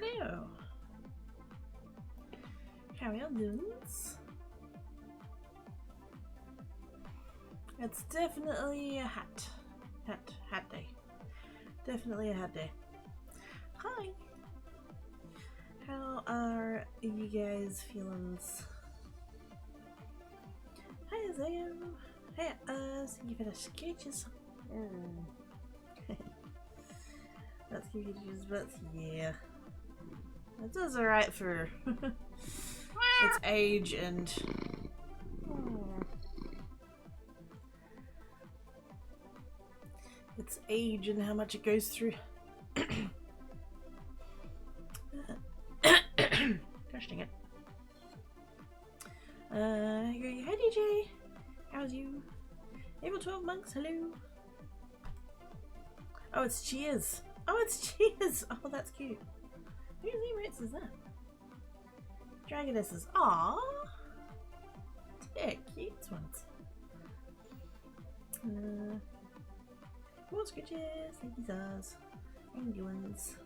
Hello. How are you doing? It's definitely a hat day. Definitely a hat day. Hi. How are you guys feeling? Hi, Zayo. Hey, thank you for the sketches. That's sketches, but yeah. It does alright for its age and its age and how much it goes through. Gosh dang it. Hi DJ. How's you? Able 12 monks, hello. Oh, it's Cheers. Oh, it's Cheers. Oh, that's cute. Whose emotes is that? Dragonesses. Aww. Yeah, cute ones. More scratches. Thank you, Zaz. Ambulance.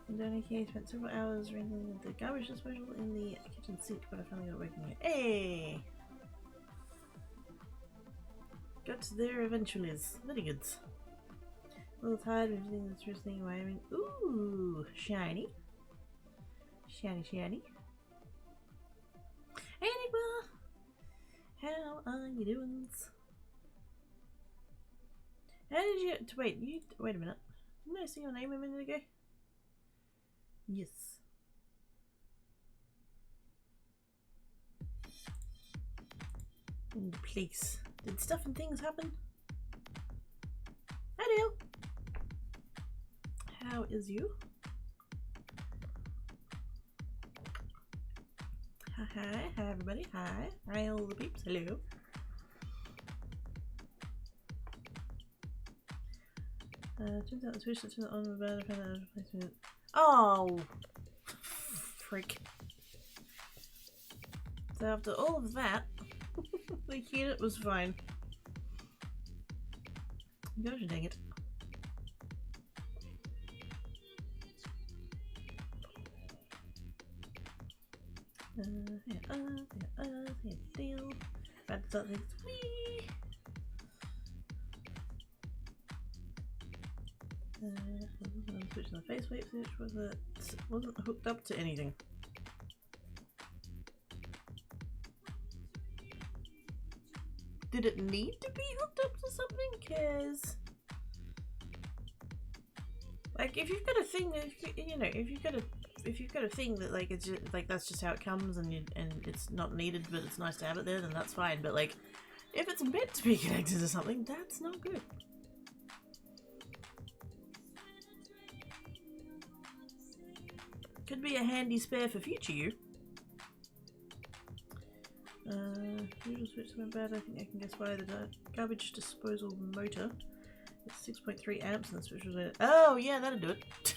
I'm doing okay. Spent several hours wrangling the garbage disposal in the kitchen sink, but I finally got it working here. Hey! Got there eventually. Very good. A little tired of doing this first thing. Wyoming. Ooh, shiny. Shiny, shiny. Hey, Enigma! How are you doing? How did you... Wait a minute. Didn't I see your name a minute ago? Yes. In the place. Did stuff and things happen? Hi, Dale. How is you? Hi everybody. Hi all the peeps. Hello. Turns out the switch that's on the bed. I found out replacement. Oh, freak! So after all of that, the unit was fine. Gosh dang it! Deal. Bad something. Whee! Switch on the face weight switch wasn't hooked up to anything. Did it need to be hooked up to something? Cause like if you've got a thing, if you've got a thing that like it's just, like that's just how it comes and it's not needed, but it's nice to have it there, then that's fine. But like if it's meant to be connected to something, that's not good. Could be a handy spare for future you. Usual switch went bad. I think I can guess why. The garbage disposal motor is 6.3 amps and the switch was. Oh yeah, that'll do it.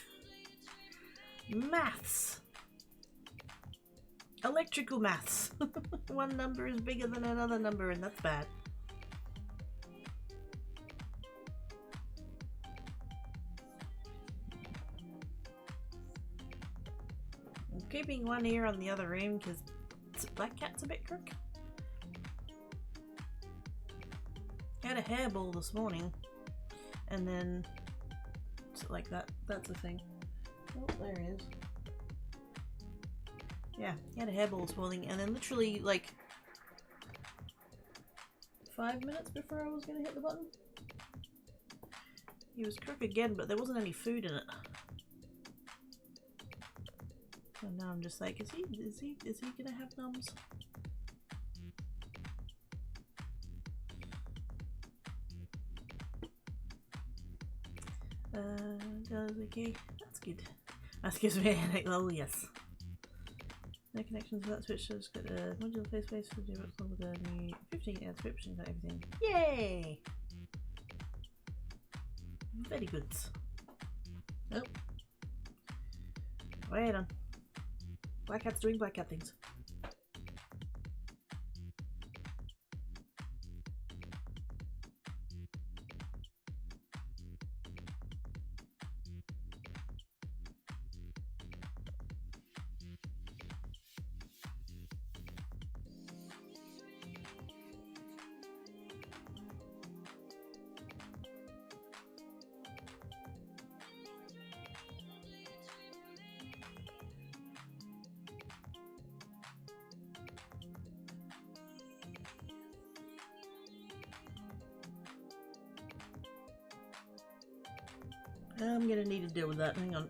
Maths. Electrical maths. One number is bigger than another number, and that's bad. I'm keeping one ear on the other room because Black Cat's a bit crook. Had a hairball this morning, and then like that's a thing. Oh, there he is. Yeah, he had a hairball this morning, and then literally like 5 minutes before I was gonna hit the button, he was crook again, but there wasn't any food in it. And now I'm just like, is he gonna have nums? Okay, that's good. That gives me a headache. Oh yes. No connections to that switch, so just got a modular face space for the with a new 15 inscriptions and everything. Yay! Very good. Oh. Wait on. Black Cat's doing Black Cat things. I'm gonna need to deal with that. Hang on.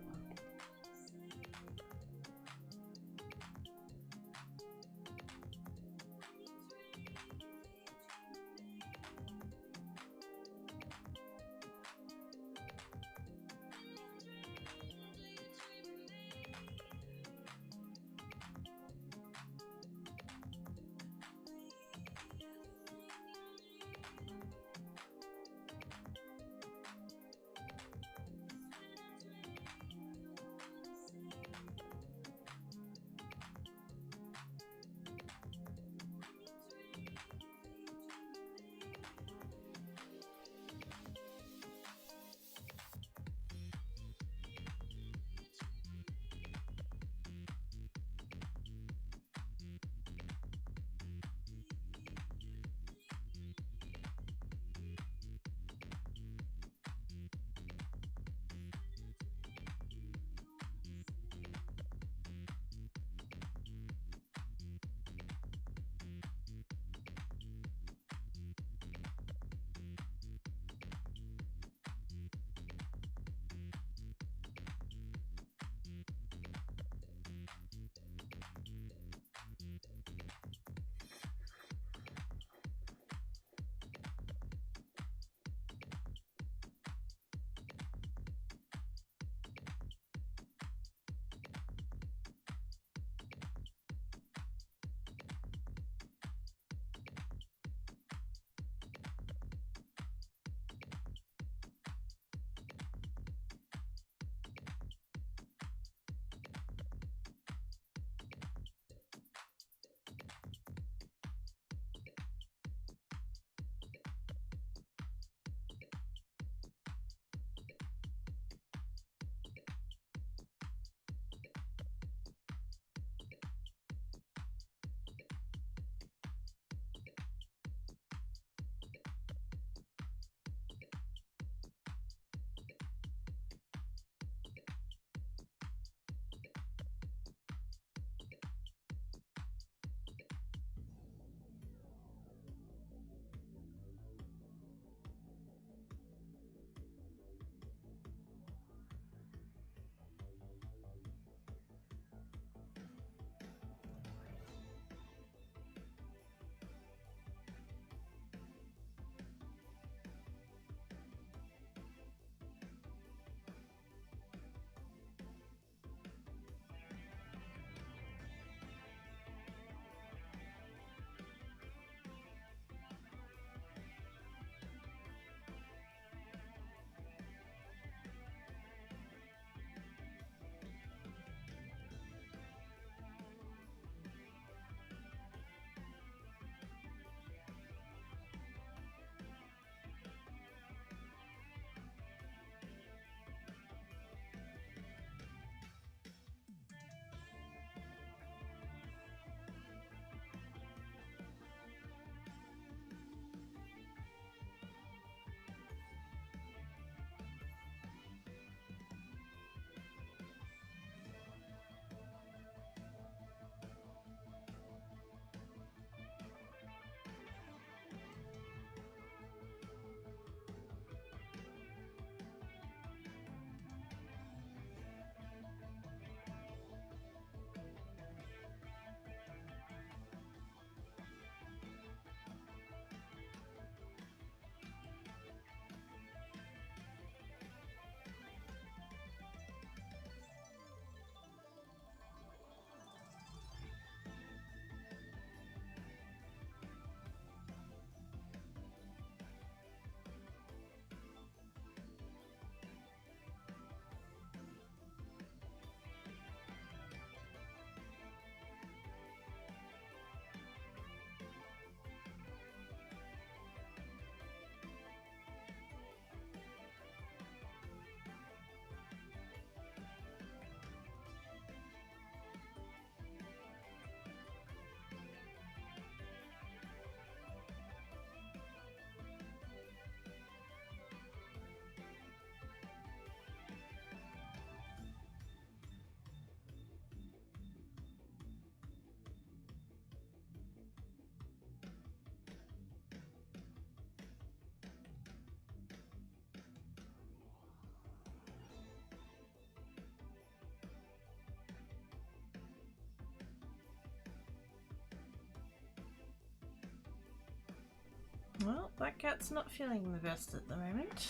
Black Cat's not feeling the best at the moment.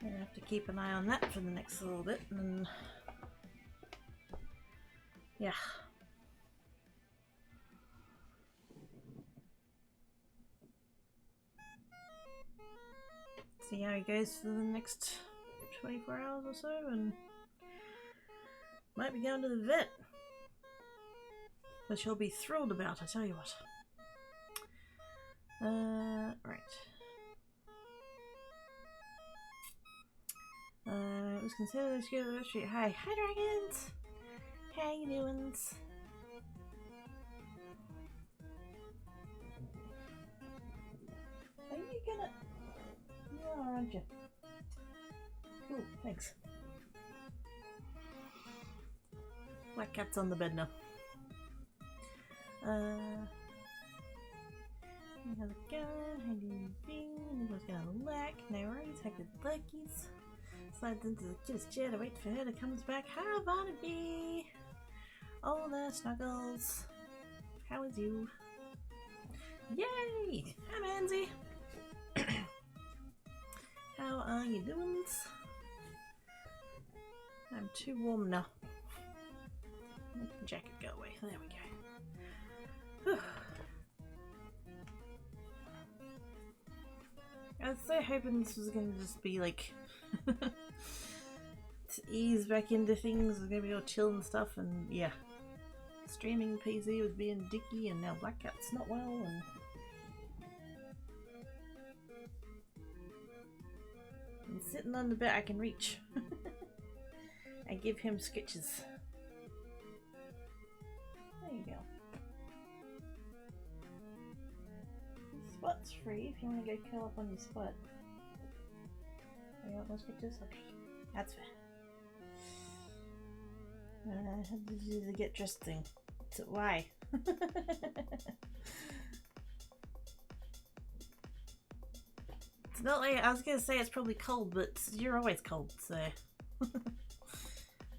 Gonna have to keep an eye on that for the next little bit, and yeah. See how he goes for the next 24 hours or so, and might be going to the vet, which he'll be thrilled about, I tell you what. Right. It was considered as good as the street. Hi dragons! How you doing? Are you gonna... You are, aren't you? Cool, thanks. Black Cat's on the bed now. How's it going? How do you feel? Everyone's gonna lack. No worries. How good luckies. Slides into the kid's chair to wait for her to come back. Hi, Barnaby! Oh, there, Snuggles. How is you? Yay! Hi, Manzi! How are you doing? I'm too warm now. Make the jacket go away. There we go. Whew. I was so hoping this was going to just be like to ease back into things. It's going to be all chill and stuff, and yeah. Streaming PC was being dicky, and now Black Cat's not well, and sitting on the bed I can reach. I give him sketches. There you go. The spot's free if you want to go curl up on your spot. You want more sketches? Okay, that's fair. I had to do the get dressed thing. So why? It's not like, I was gonna say it's probably cold, but you're always cold, so.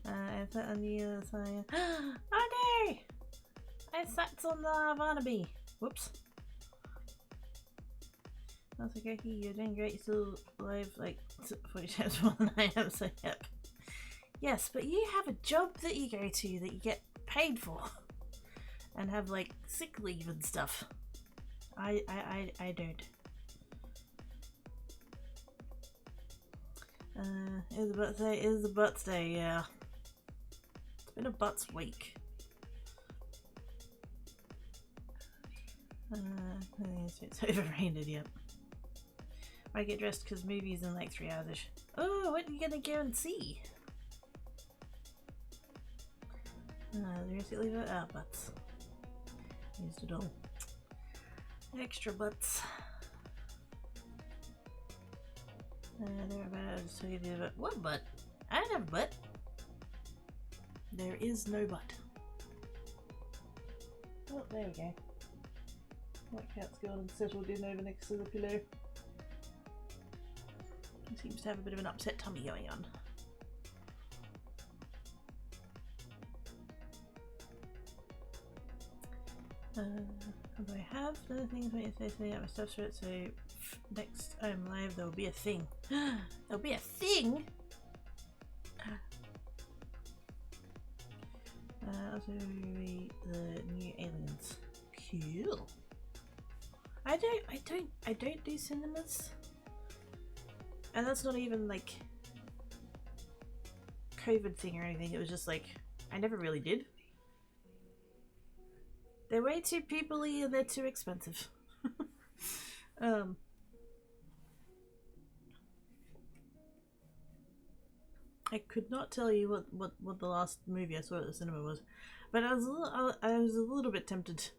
I put on the other side. Oh no! I sat on the Barnaby. Whoops. That's okay, you're doing great. You're still alive like 40 times more than I am, so yep. Yes, but you have a job that you go to that you get paid for. And have like sick leave and stuff. I don't. Is the birthday? Is the birthday? Yeah. It's been a butts week. It's overrated. Yep. I get dressed because movies in like 3 hours. Oh, what are you gonna go and see? There's the lever. Ah, butts. Used it all. Extra butts. They're about to tell you the butt. What butt? I don't have a butt. There is no butt. Oh, there we go. Black Cat's gone and settled in over next to the pillow. He seems to have a bit of an upset tummy going on. What do I have? Other things I say today at my stuff for it, so next I'm live there will be a thing. There'll be a thing! Also the new aliens. Cool. I don't do cinemas. And that's not even like COVID thing or anything, it was just like I never really did. They're way too people-y and they're too expensive. I could not tell you what the last movie I saw at the cinema was, but I was a little bit tempted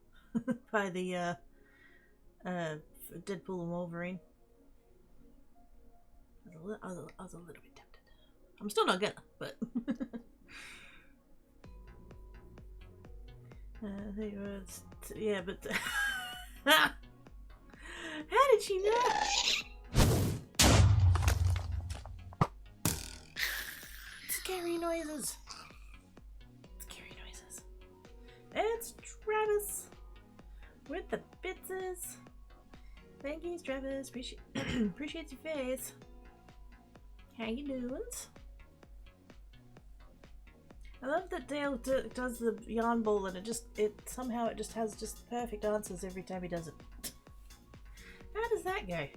by the Deadpool and Wolverine. I was a little bit tempted. I'm still not gonna, but. Yeah, but how did she know? Scary noises. Scary noises. It's Travis with the bits Francis. Thank you, Travis. Appreciate your face. How you doing? I love that Dale does the yarn ball and it somehow just has just perfect answers every time he does it. How does that go?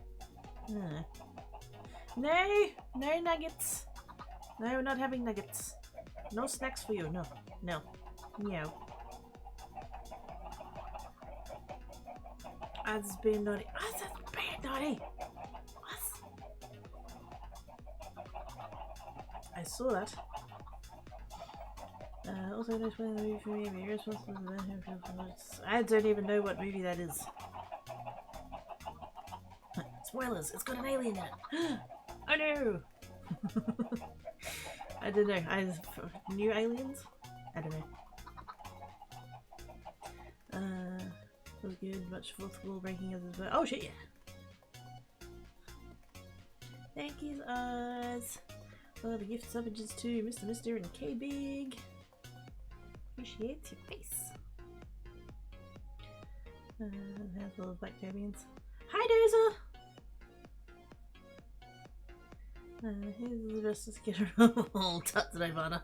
No, no nuggets. No, we're not having nuggets. No snacks for you. No, no, no. That's being naughty. Oh, that's being naughty. What? I saw that. Also, no spoiling the movie for me. Be responsible for that. I don't even know what movie that is. Spoilers! It's got an alien in it. Oh no! I don't know. New aliens? I don't know. Was good. Much fourth wall breaking as well. Oh shit! Yeah. Thank you, Oz. Oh, the gift savages too, Mr. and K Big. Appreciate your face. Handful of black Caribbeans. Hi, Dozer! Here's the best to get around. Oh, tut, Ivana.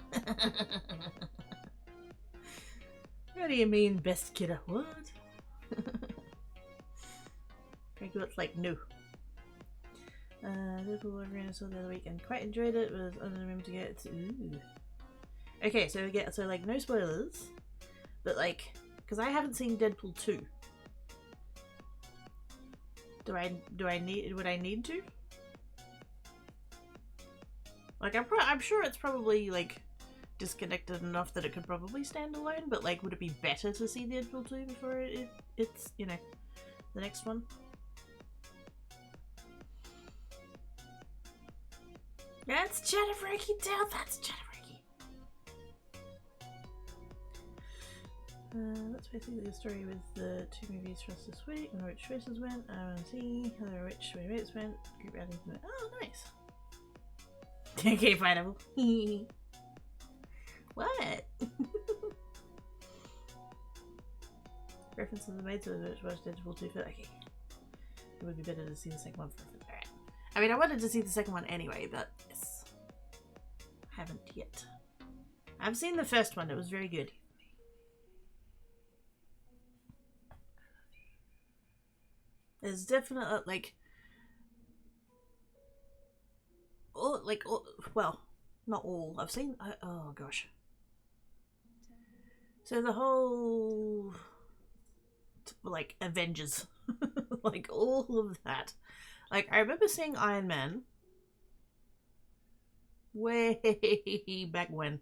What do you mean, best kidder? What? Frankie looks like no. Liverpool Arena saw the other week and quite enjoyed it. Was under the room to get to. Ooh. Okay, so we get like no spoilers, but like, because I haven't seen Deadpool 2. Would I need to? Like, I'm sure it's probably like disconnected enough that it could probably stand alone, but like, would it be better to see Deadpool 2 before it's you know, the next one? That's Jennifer down. That's Jennifer. That's basically the story with the 2 movies for us this week. I know which choices went. I want to see which way mates went. Group adding went. Oh, nice. Okay, pineapple. What? References are made to the watch Deadpool 2 for. Okay. It would be better to see the second one first. Alright. I mean, I wanted to see the second one anyway, but yes. Haven't yet. I've seen the first one. It was very good. There's definitely like all well, not all. I've seen. Oh gosh. So the whole like Avengers, like all of that. Like I remember seeing Iron Man way back when.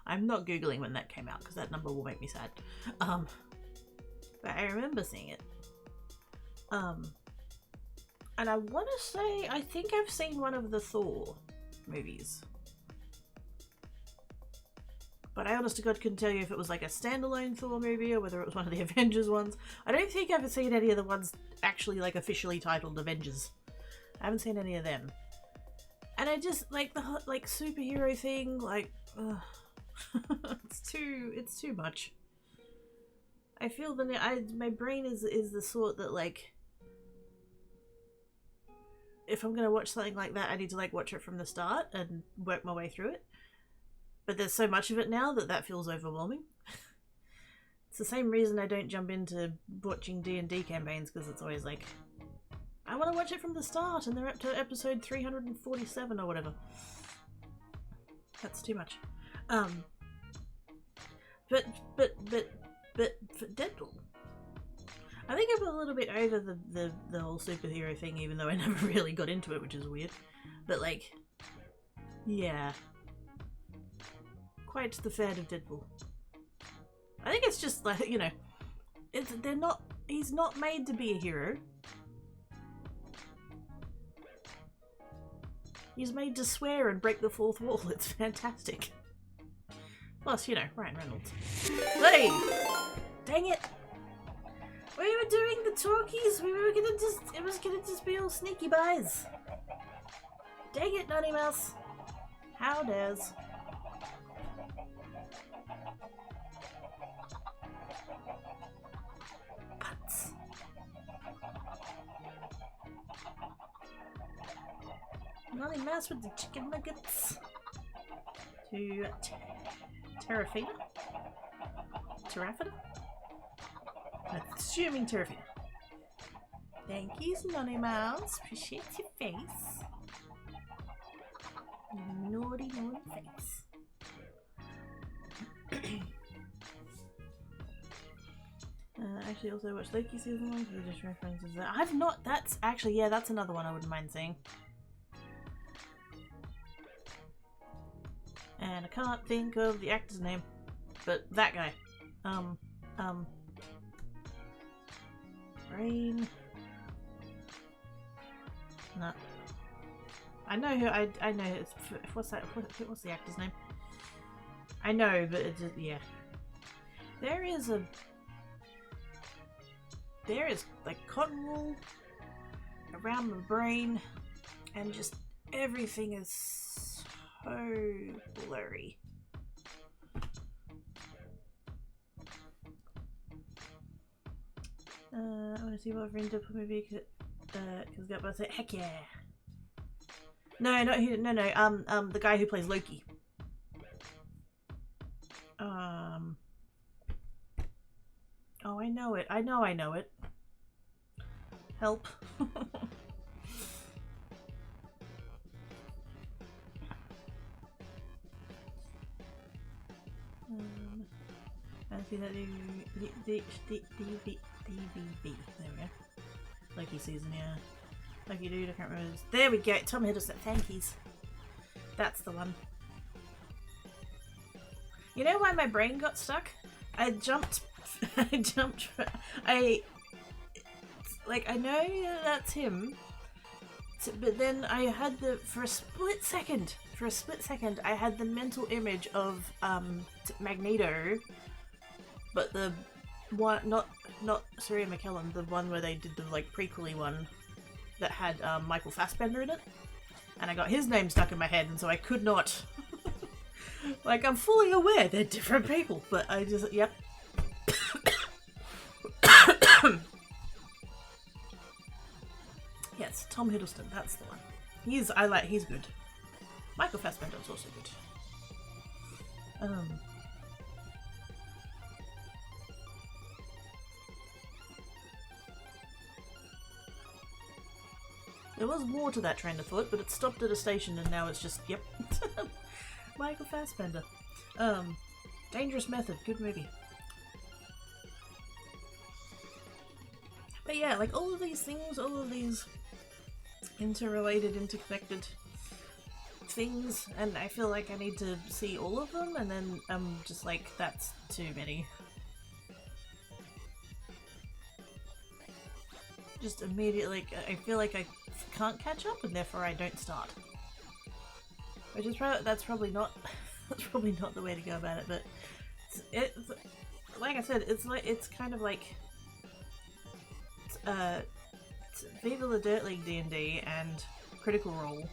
I'm not googling when that came out because that number will make me sad. But I remember seeing it. And I want to say, I think I've seen one of the Thor movies. But I honest to God couldn't tell you if it was like a standalone Thor movie or whether it was one of the Avengers ones. I don't think I've seen any of the ones actually like officially titled Avengers. I haven't seen any of them. And I just, like, the like superhero thing, like, it's too much. I feel that my brain is the sort that, like, if I'm gonna watch something like that, I need to like watch it from the start and work my way through it. But there's so much of it now that feels overwhelming. It's the same reason I don't jump into watching D&D campaigns, because it's always like, I want to watch it from the start, and they're up to episode 347 or whatever. That's too much. But for Deadpool, I think I'm a little bit over the whole superhero thing, even though I never really got into it, which is weird. But like, yeah, quite the fan of Deadpool. I think it's just like, you know, he's not made to be a hero. He's made to swear and break the fourth wall. It's fantastic. Plus, you know, Ryan Reynolds. Hey! Dang it! We were doing the talkies. It was gonna just be all sneaky buys. Dang it, Nutty Mouse. How dares. Butts. Molly Mouse with the chicken nuggets. To Terrafina? Terrafina? I'm assuming Terrafina. Thank you, Nonny Mouse. Appreciate your face. Naughty, naughty face. Actually, also watched Loki season 1 because just references that. I've not. That's actually, yeah, that's another one I wouldn't mind seeing. And I can't think of the actor's name, but that guy. Brain. No. I know who. I know. It's, what's that? What's the actor's name? I know, but it's just, yeah. There is like cotton wool around my brain, and just everything is so blurry. I want to see what Rinda put movie because got about to say heck yeah. No, not who. No. The guy who plays Loki. Oh, I know it. I know it. Help. I see that DVB. There we go. Loki season, yeah. Loki dude, I can't remember. There we go. Tom Hiddleston. Thank yous. That's the one. You know why my brain got stuck? I jumped. I know that's him, but then I had for a split second, I had the mental image of Magneto, but the one, not Sarah McKellen, the one where they did the like prequely one that had Michael Fassbender in it, and I got his name stuck in my head, and so I could not. Like, I'm fully aware they're different people, but I just, yep. Yes, Tom Hiddleston, that's the one. He's good. Michael Fassbender is also good. There was more to that train of thought, but it stopped at a station and now it's just, yep. Michael Fassbender. Dangerous Method, good movie. But yeah, like all of these things, all of these interrelated, interconnected things, and I feel like I need to see all of them, and then I'm just like, that's too many. Just immediately, like, I feel like I can't catch up, and therefore I don't start. Which is that's probably not the way to go about it, but it's like I said, it's kind of like Viva La Dirt League D&D and Critical Role.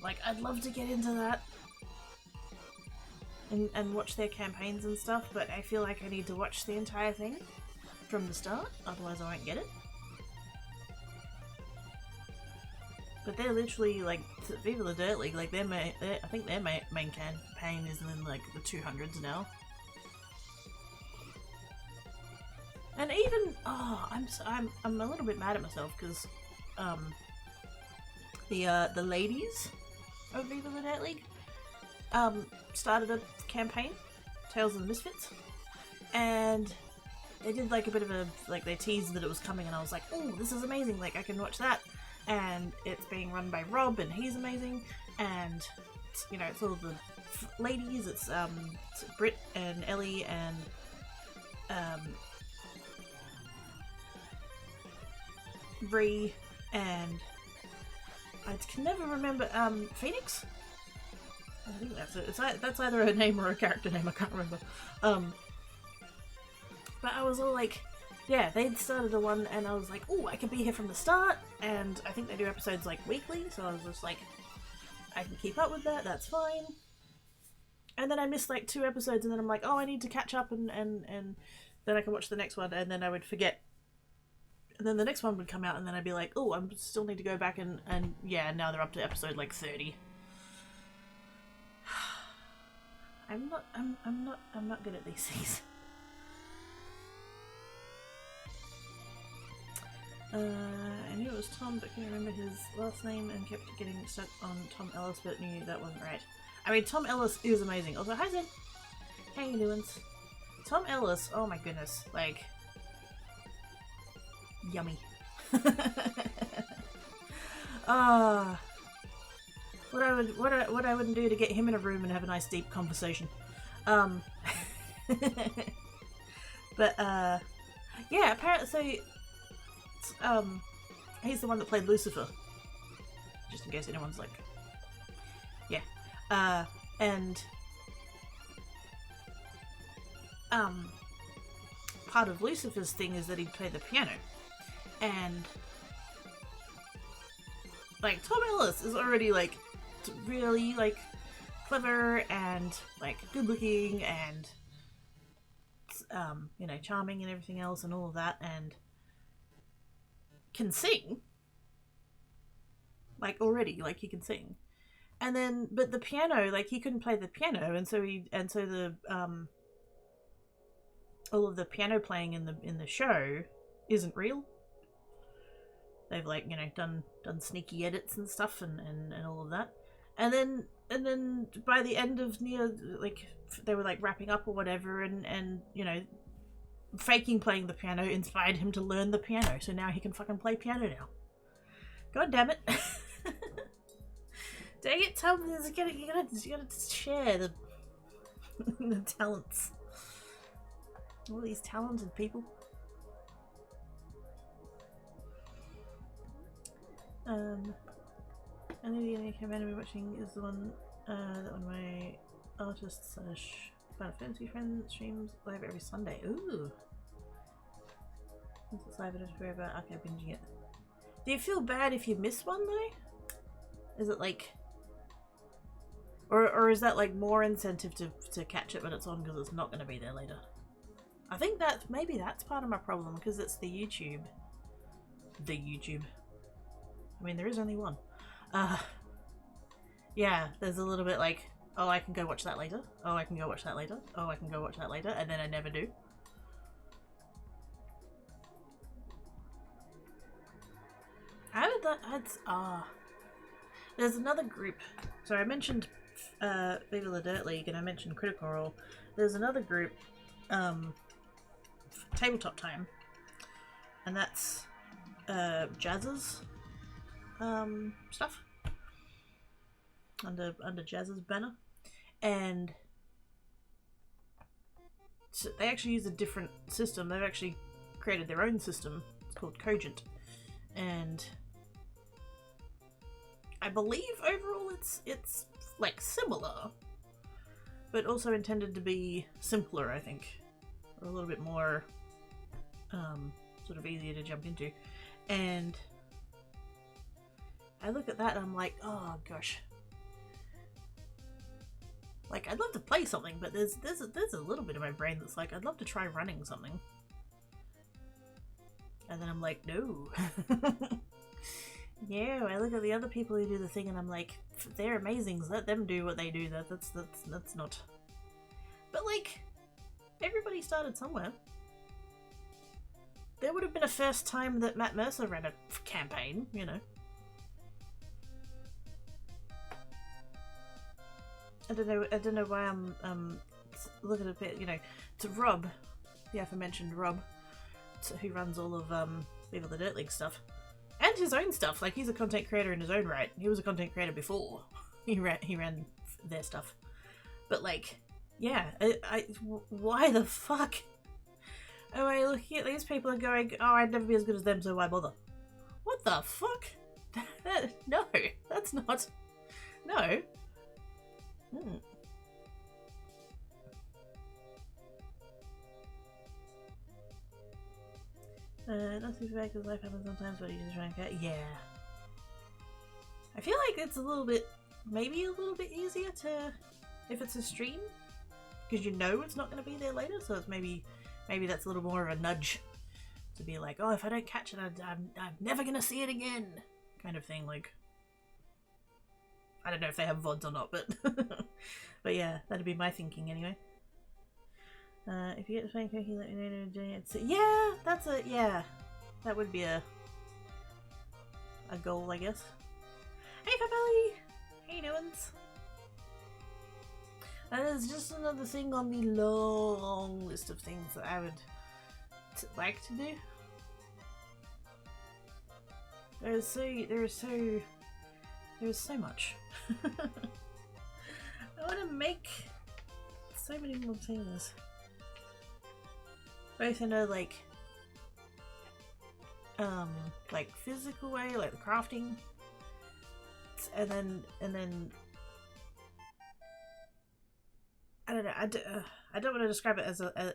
Like, I'd love to get into that and watch their campaigns and stuff, but I feel like I need to watch the entire thing from the start, otherwise I won't get it. But they're literally, like, Viva La Dirt League, like, I think their main campaign is in, like, the 200s now. And even, I'm a little bit mad at myself, because, the ladies of Viva La Dirt League, started a campaign, Tales of the Misfits, and they did, like, a bit of a, like, they teased that it was coming, and I was like, oh, this is amazing, like, I can watch that. And it's being run by Rob, and he's amazing, and you know, it's all the ladies, it's Britt and Ellie and Bree, and I can never remember Phoenix? I think that's it. That's either a name or a character name, I can't remember. But I was all like, yeah, they'd started a one, and I was like, oh, I can be here from the start, and I think they do episodes, like, weekly, so I was just like, I can keep up with that, that's fine. And then I missed, like, 2 episodes, and then I'm like, oh, I need to catch up, and then I can watch the next one, and then I would forget. And then the next one would come out, and then I'd be like, oh, I still need to go back and yeah, now they're up to episode like 30. I'm not good at these things. I knew it was Tom, but couldn't remember his last name and kept getting stuck on Tom Ellis, but knew that wasn't right. I mean, Tom Ellis is amazing. Also, hi Zen! How you doing? Tom Ellis, oh my goodness, like, yummy. What I wouldn't do to get him in a room and have a nice deep conversation. But yeah, apparently, so he's the one that played Lucifer. Just in case anyone's like, yeah, and part of Lucifer's thing is that he'd play the piano, and like Tom Ellis is already like really like clever and like good looking and you know, charming and everything else and all of that, and can sing like already, like he can sing. And then but the piano, like he couldn't play the piano, and so the all of the piano playing in the show isn't real. They've like, you know, done sneaky edits and stuff and all of that. And then by the end of like they were like wrapping up or whatever, and you know, faking playing the piano inspired him to learn the piano, so now he can fucking play piano now. God damn it. Dang it, Tom, you gotta share the the talents. All these talented people. And the only anime I'm watching is the one that one of my artists / Final Fantasy friends streams live every Sunday. Ooh. Since it's live, I don't have to worry about arcade binging it. Do you feel bad if you miss one though? Is it like, or is that like more incentive to catch it when it's on because it's not going to be there later? I think that maybe that's part of my problem, because it's the YouTube. I mean, there is only one. Yeah, there's a little bit like, oh, I can go watch that later. Oh, I can go watch that later. Oh, I can go watch that later. And then I never do. How did that... There's another group. So I mentioned Viva the Dirt League, and I mentioned Critical Role. There's another group, Tabletop Time. And that's Jazz's stuff. Under Jazz's banner, and so they actually use a different system. They've actually created their own system. It's called Cogent, and I believe overall it's like similar, but also intended to be simpler, I think, or a little bit more sort of easier to jump into. And I look at that and I'm like, oh gosh. Like, I'd love to play something, but there's a little bit of my brain that's like, I'd love to try running something. And then I'm like, no. Yeah, I look at the other people who do the thing and I'm like, they're amazing, so let them do what they do. That's not... But like, everybody started somewhere. There would have been a first time that Matt Mercer ran a campaign, you know. I don't know why I'm looking a bit, you know, to Rob, the aforementioned Rob, who runs all of Viva the Dirt League stuff, and his own stuff. Like, he's a content creator in his own right. He was a content creator before he ran their stuff. But like, yeah, why the fuck am I looking at these people and going, oh, I'd never be as good as them, so why bother? What the fuck? No, that's not. No. Not super bad because life happens sometimes, but you just try and get. Yeah. I feel like it's a little bit, maybe a little bit easier to, if it's a stream, because you know it's not going to be there later, so it's maybe that's a little more of a nudge to be like, oh, if I don't catch it, I'm never gonna see it again, kind of thing. Like, I don't know if they have VODs or not, but but yeah, that'd be my thinking anyway. If you get the fine cookie, let me know doing it. So, yeah, that would be a goal, I guess. Hey, Family! How you doing? That is just another thing on the long list of things that I would like to do. There's so much. I want to make so many more things. Both in a like physical way, like the crafting, and then I don't know. I don't want to describe it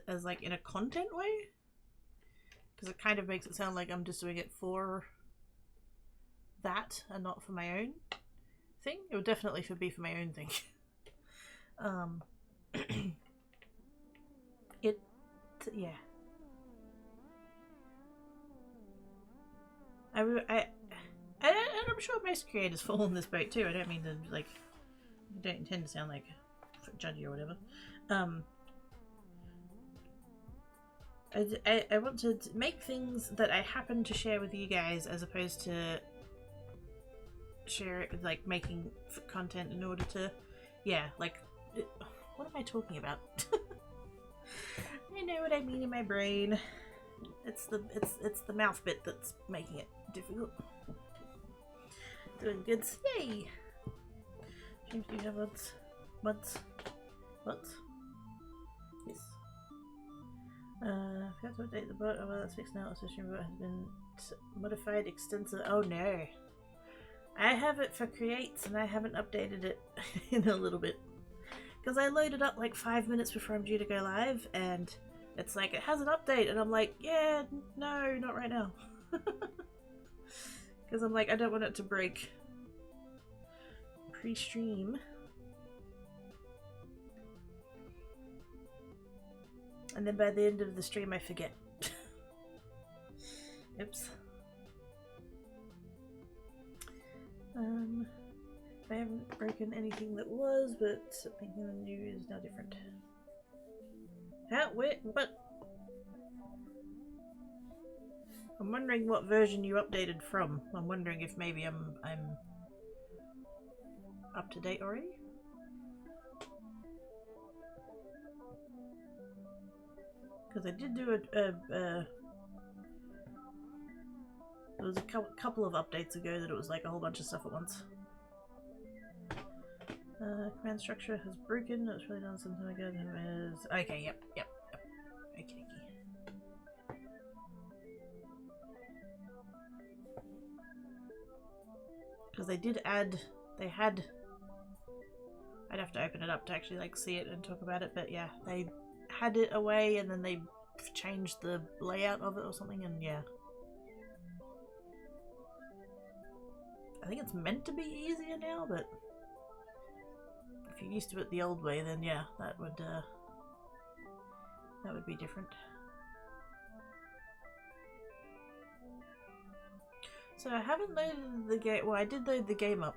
as like in a content way, because it kind of makes it sound like I'm just doing it for that and not for my own thing. It would definitely be for my own thing. Yeah. I'm sure most creators fall in this boat too. I don't mean to like. I don't intend to sound like judgy or whatever. I want to make things that I happen to share with you guys, as opposed to share it with like making content in order to, yeah, like, what am I talking about? I know what I mean in my brain. It's the mouth bit that's making it difficult. Doing good. Yay! James, do you have words? What? Yes. Forgot to update the bot. Oh well, that's fixed now. The stream bot has been modified extensively. Oh no. I have it for creates and I haven't updated it in a little bit. Because I loaded up like 5 minutes before I'm due to go live and it's like, it has an update, and I'm like, yeah, no, not right now. Because I'm like, I don't want it to break pre-stream. And then by the end of the stream I forget. Oops. I haven't broken anything that was, but something new is now different. How? Wait, what? I'm wondering what version you updated from. I'm wondering if maybe I'm up to date already? Because I did do there was a couple of updates ago that it was like a whole bunch of stuff at once. Command structure has broken. It was really done some time ago. Okay, yep. Okay. Because they did add, I'd have to open it up to actually like see it and talk about it, but yeah, they had it away and then they changed the layout of it or something, and yeah. I think it's meant to be easier now, but if you're used to it the old way, then yeah, that would be different. So I haven't loaded the game. Well, I did load the game up.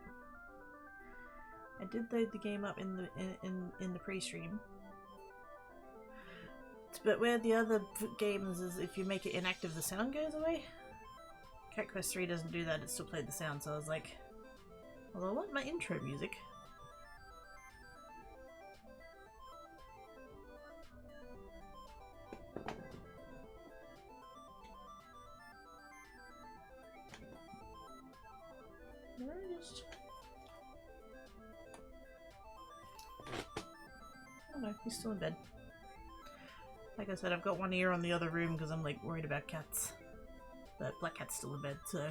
I did load the game up in the pre-stream. But where the other games is, if you make it inactive, the sound goes away. Cat Quest 3 doesn't do that. It still played the sound. So I was like, well, I want my intro music. Oh no, he's still in bed. Like I said, I've got one ear on the other room because I'm like worried about cats. But Black Cat's still in bed, so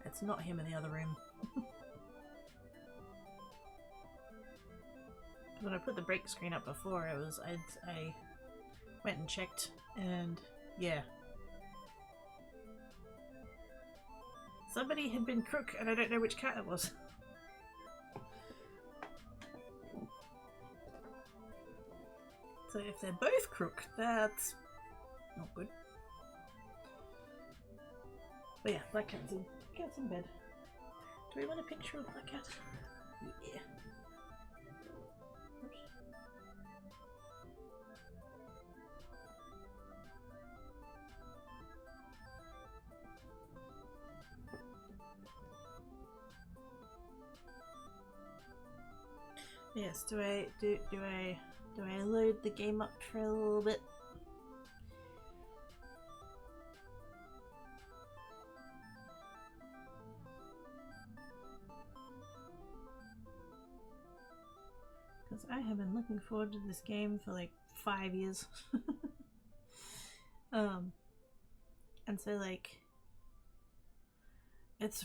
it's not him in the other room. When I put the break screen up before, I went and checked, and yeah. Somebody had been crook, and I don't know which cat it was. So if they're both crook, that's not good. But yeah, Black Cat's in bed. Do we want a picture of Black Cat? Yeah. Oops. Yes, do I load the game up for a little bit? Because I have been looking forward to this game for like 5 years. And so like, it's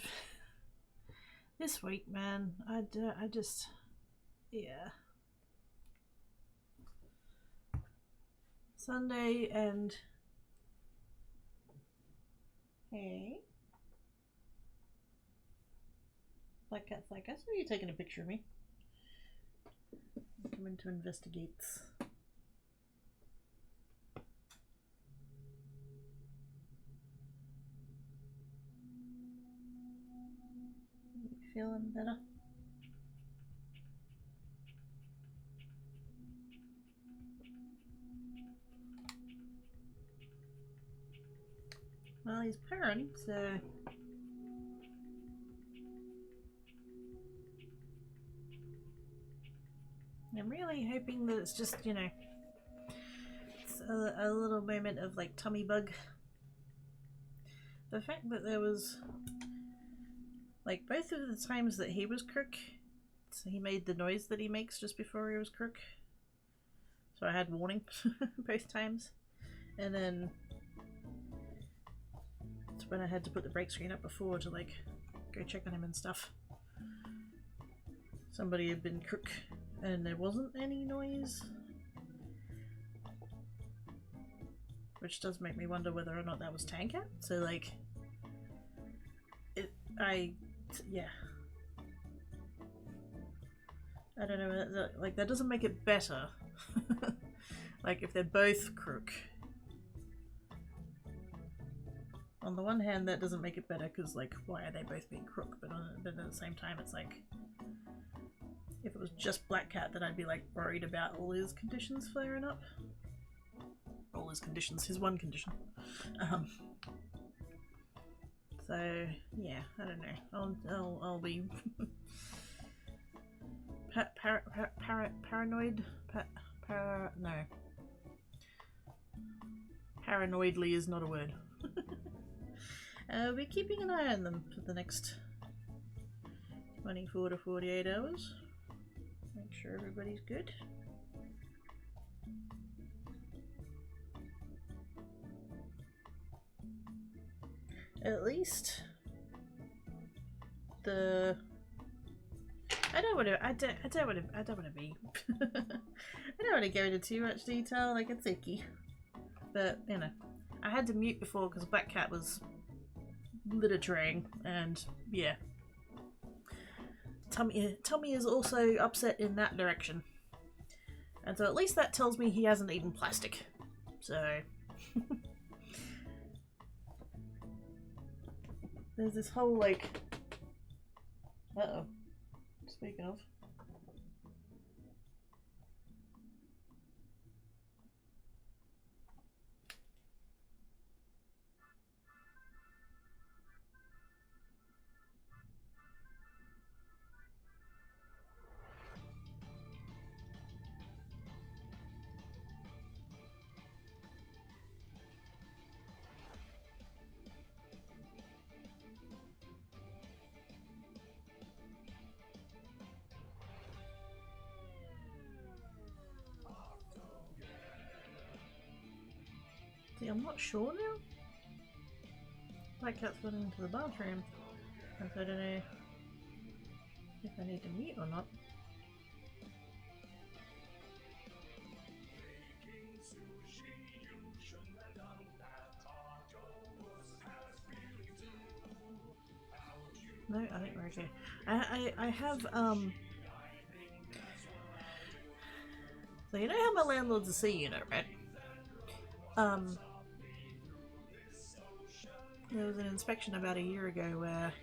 this week, man. I just, yeah. Sunday and hey, Black Cat's like, I saw you taking a picture of me. Come in to investigate. You feeling better? Well, he's purring, so I'm really hoping that it's just, you know, it's a little moment of like tummy bug. The fact that there was like both of the times that he was crook, so he made the noise that he makes just before he was crook. So I had warning both times. And then it's when I had to put the break screen up before to like go check on him and stuff. Somebody had been crook and there wasn't any noise. Which does make me wonder whether or not that was Tanker. So like, yeah. I don't know, like that doesn't make it better. Like if they're both crook. On the one hand, that doesn't make it better because like, why are they both being crook? But at the same time, it's like, if it was just Black Cat, then I'd be like worried about all his conditions flaring up. All his conditions, his one condition. So yeah, I don't know. I'll be paranoid. No, paranoidly is not a word. We're keeping an eye on them for the next 24 to 48 hours. Make sure everybody's good. At least the I don't want to be I don't want to go into too much detail, like it's icky. But you know, I had to mute before because Black Cat was litter traying, and yeah. Tommy is also upset in that direction. And so at least that tells me he hasn't eaten plastic. So there's this whole like speaking of, see, I'm not sure now. Black Cat's gone into the bathroom. I don't know if I need to mute or not. No, I think we're okay. I have so you know how my landlord's a sea unit, right? There was an inspection about a year ago where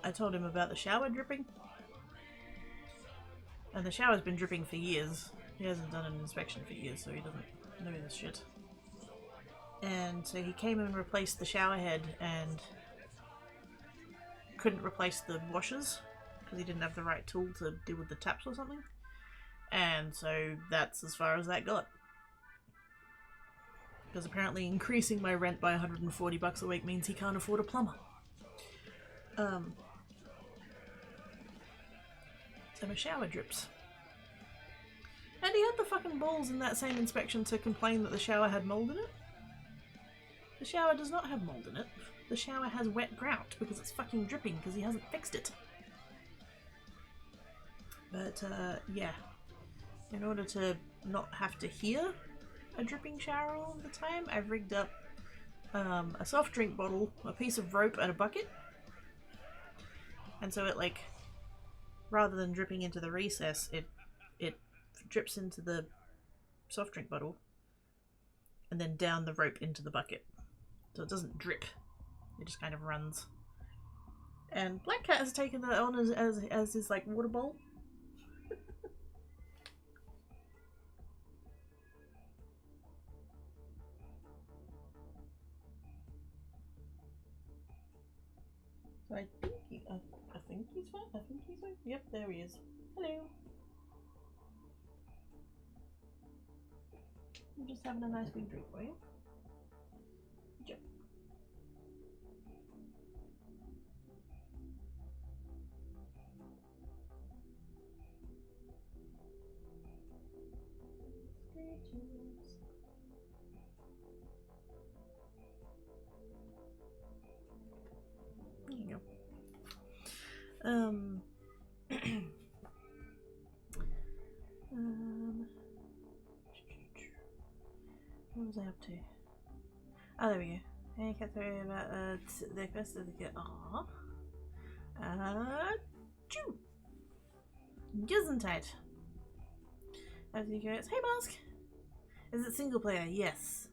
I told him about the shower dripping. And the shower's been dripping for years. He hasn't done an inspection for years, so he doesn't know this shit. And so he came and replaced the shower head and couldn't replace the washers because he didn't have the right tool to deal with the taps or something. And so that's as far as that got. Because apparently increasing my rent by $140 a week means he can't afford a plumber. So my shower drips. And he had the fucking balls in that same inspection to complain that the shower had mould in it. The shower does not have mould in it. The shower has wet grout because it's fucking dripping because he hasn't fixed it. But, yeah. In order to not have to hear a dripping shower all the time, I've rigged up a soft drink bottle, a piece of rope, and a bucket. And so it, like, rather than dripping into the recess, it drips into the soft drink bottle and then down the rope into the bucket. So it doesn't drip. It just kind of runs. And Black Cat has taken that on as his, like, water bowl. So I think he's fine. I think he's fine. Yep, there he is. Hello. I'm just having a nice big drink for you. Good job. Scratches. There you go. What was I up to? Oh, there we go. Hey, can't tell you about the first certificate. Aww. Choo! Gesundheit. Everything goes. Hey, Mask! Is it single player? Yes.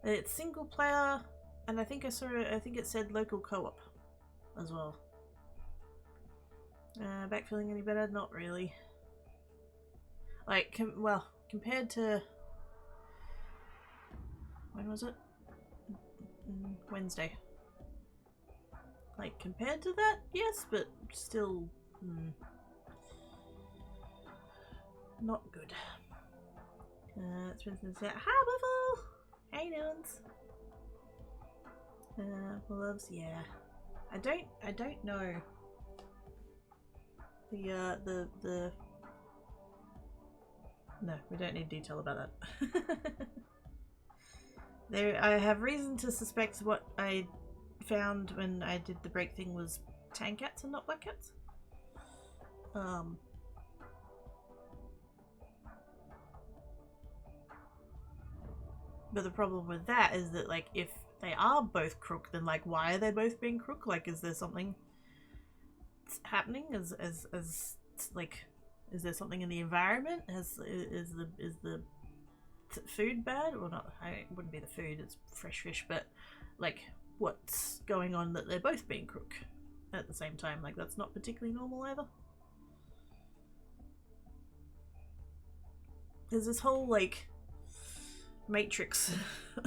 It's single player, and I think I think it said local co-op as well. Back feeling any better? Not really. Like, well, compared to... When was it? Wednesday. Like, compared to that, yes, but still... not good. It's been since that. Hi, Buffalo! How you doing? Loves, yeah. I don't know. No, we don't need detail about that. I have reason to suspect what I found when I did the break thing was tan cats and not black cats. But the problem with that is that, like, if they are both crook, then, like, why are they both being crook? Like, is there something happening? Like, is there something in the environment? Is the food bad or not? It wouldn't be the food, it's fresh fish, but like, what's going on that they're both being crook at the same time? Like, that's not particularly normal either. There's this whole, like, matrix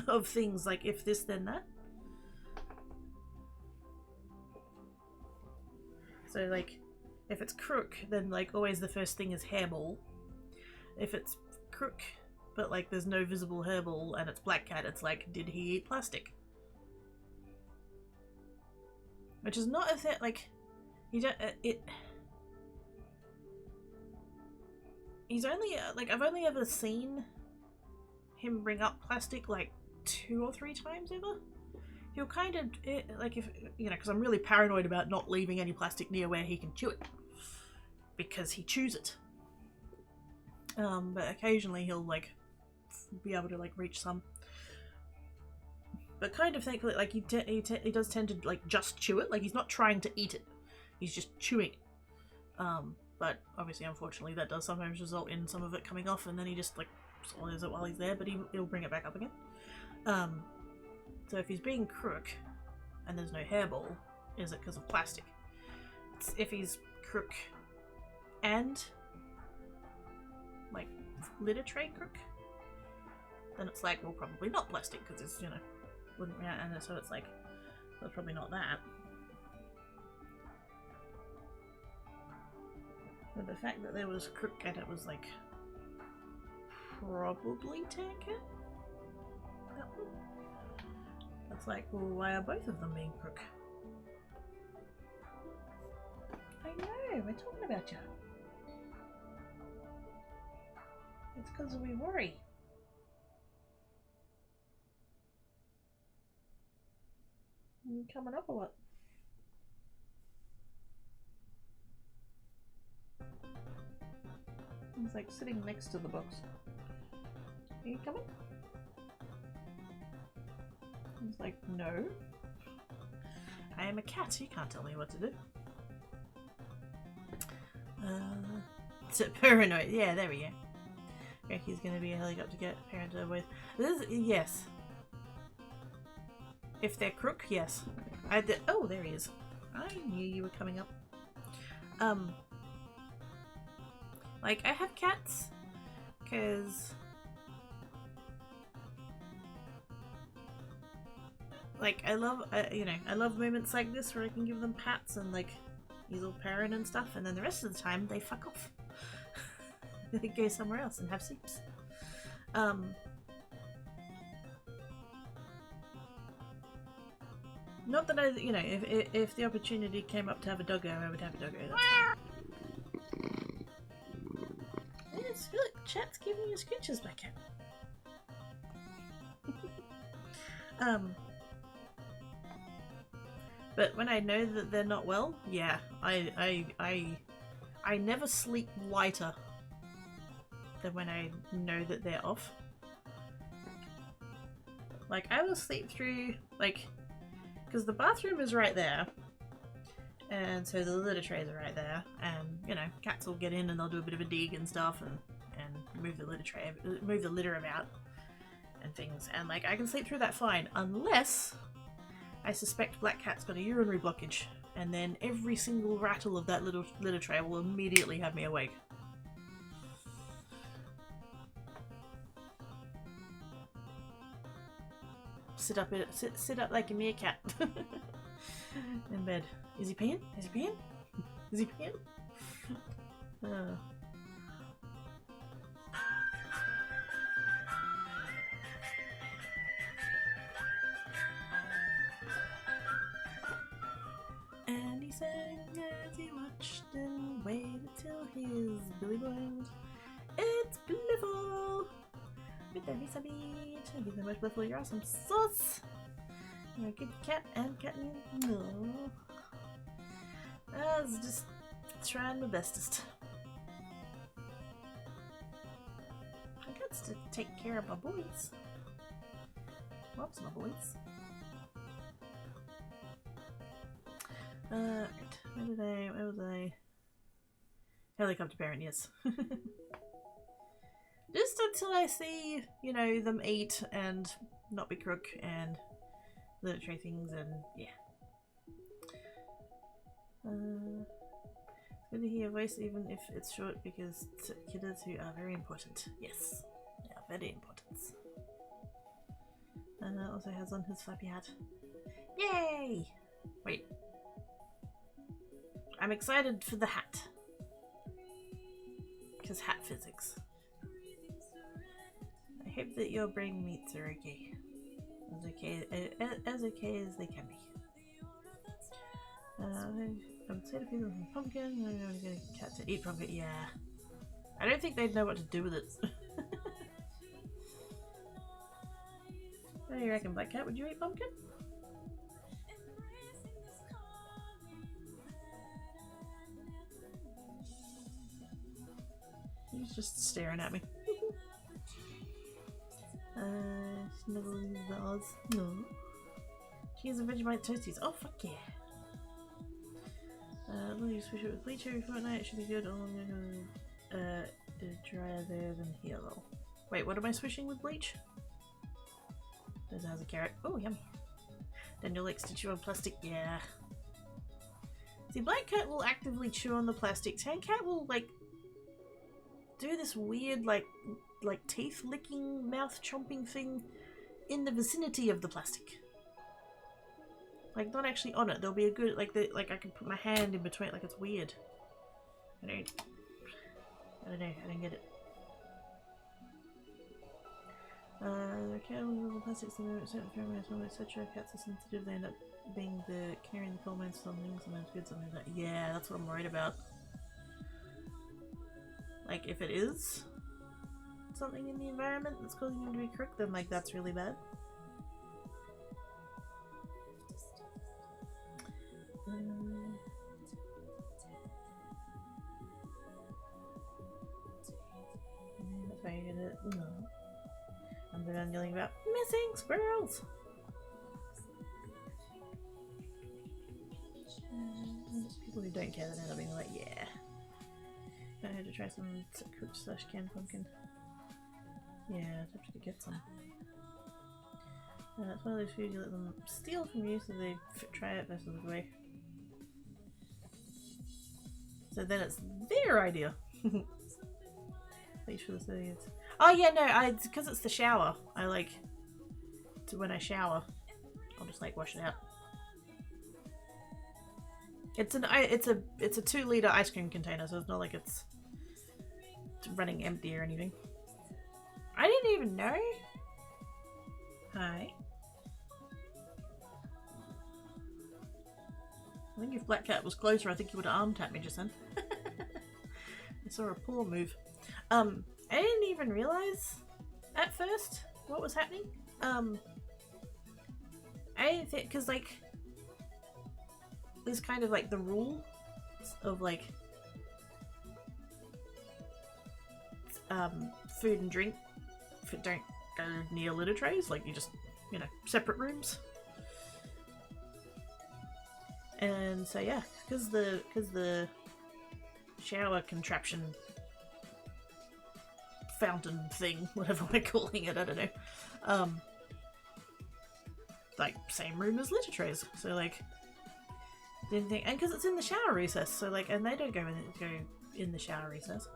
of things, like, if this then that. So, like, if it's crook, then, like, always the first thing is hairball. If it's crook but, like, there's no visible hairball and it's black cat, it's like, did he eat plastic? Which is not a thing, like, you don't, he's only, like, I've only ever seen him bring up plastic, like, 2 or 3 times ever. He'll kind of, like, if, you know, because I'm really paranoid about not leaving any plastic near where he can chew it. Because he chews it. But occasionally he'll, like, be able to, like, reach some. But kind of thankfully, like, he does tend to, like, just chew it. Like, he's not trying to eat it. He's just chewing it. But obviously, unfortunately, that does sometimes result in some of it coming off, and then he just, like, swallows it while he's there, but he'll bring it back up again. So if he's being crook and there's no hairball, is it because of plastic? If he's crook and like litter tray crook, then it's like, well, probably not plastic because it's, you know, wouldn't, and so it's like, well, probably not that. But the fact that there was crook and it was like probably tanker, that one. That's like, well, why are both of them being crook? I know, we're talking about you. It's because we worry. You coming up or what? He's like sitting next to the box. Are you coming? He's like, no. I am a cat, you can't tell me what to do. So paranoid, yeah, there we go. Okay, he's gonna be a helicopter cat parent with this is, yes. If they're crook, yes. Oh, there he is. I knew you were coming up. Like, I have cats, because, like, I love, you know, I love moments like this where I can give them pats and, like, he's all purring and stuff, and then the rest of the time, they fuck off. They go somewhere else and have sleeps. Not that I, you know, if the opportunity came up to have a doggo, I would have a doggo, that's fine. Yes, look, chat's giving you scritches back out. But when I know that they're not well, yeah, I never sleep lighter than when I know that they're off. Like, I will sleep through, like, because the bathroom is right there, and so the litter trays are right there, and, you know, cats will get in and they'll do a bit of a dig and stuff, and move the litter tray, move the litter about, and things, and, like, I can sleep through that fine, unless I suspect Black Cat's got a urinary blockage, and then every single rattle of that little litter tray will immediately have me awake. Sit up like a meerkat in bed. Is he peeing? Is he peeing? Is he peeing? And he sang as he watched and waited till his belly burned. It's blissful! With every subbeat, give them much blissful, you're awesome sauce! You're a good cat and catnip. No. I was just trying my bestest. I got to take care of my boys. Loves my boys. Right. Where was I? Helicopter parent, yes. Just until I see, you know, them eat and not be crook and litter tray things, and yeah. It's good to hear your voice even if it's short, because kiddos who are very important. Yes, they are very important. Also has on his flappy hat. Yay! Wait. I'm excited for the hat. Because hat physics. I hope that your brain meats are okay. As okay as they can be. I'm excited to feed them some pumpkin. I'm going to get a cat to eat pumpkin. Yeah. I don't think they'd know what to do with it. What do you reckon, Black Cat? Would you eat pumpkin? He's just staring at me. Sniggling the Oz. No. Cheese and Vegemite toasties. Oh, fuck yeah. Let me switch it with bleach every fortnight. It should be good. Oh, I'm gonna drier there than here though. Wait, what am I swishing with bleach? There's a carrot. Oh, yummy. Daniel likes to chew on plastic. Yeah. See, Black Cat will actively chew on the plastic. Tan Cat will, like, do this weird, like teeth licking, mouth chomping thing in the vicinity of the plastic. Like, not actually on it. There'll be a good, like I can put my hand in between. Like, it's weird. I don't know. I don't get it. The cat will the plastics and certain pheromones, etc. Cats are sensitive. They end up being carrying the pheromones for something. Sometimes good, something like that. Yeah, that's what I'm worried about. Like, if it is something in the environment that's causing him to be crooked, then, like, that's really bad. That's why you get it. No. I'm done yelling about missing squirrels! People who don't care, then end up being like, yeah. I had to try some cooked / canned pumpkin. Yeah, I'd have to get some. It's one of those foods you let them steal from you so they try it versus the way. So then it's their idea. Bleach for the civilians. Oh yeah, no, because it's the shower. I like to, when I shower, I'll just like wash it out. It's a 2 litre ice cream container, so it's not like it's running empty or anything. I didn't even know. Hi. I think if Black Cat was closer, I think he would have arm tapped me just then. I saw a paw move. I didn't even realise at first what was happening. I didn't think, because like there's kind of like the rule of like food and drink don't go near litter trays, like you just, you know, separate rooms. And so yeah, because the shower contraption fountain thing, whatever we're calling it, I don't know, like same room as litter trays, so like didn't think, and because it's in the shower recess, so like, and they don't go in the shower recess,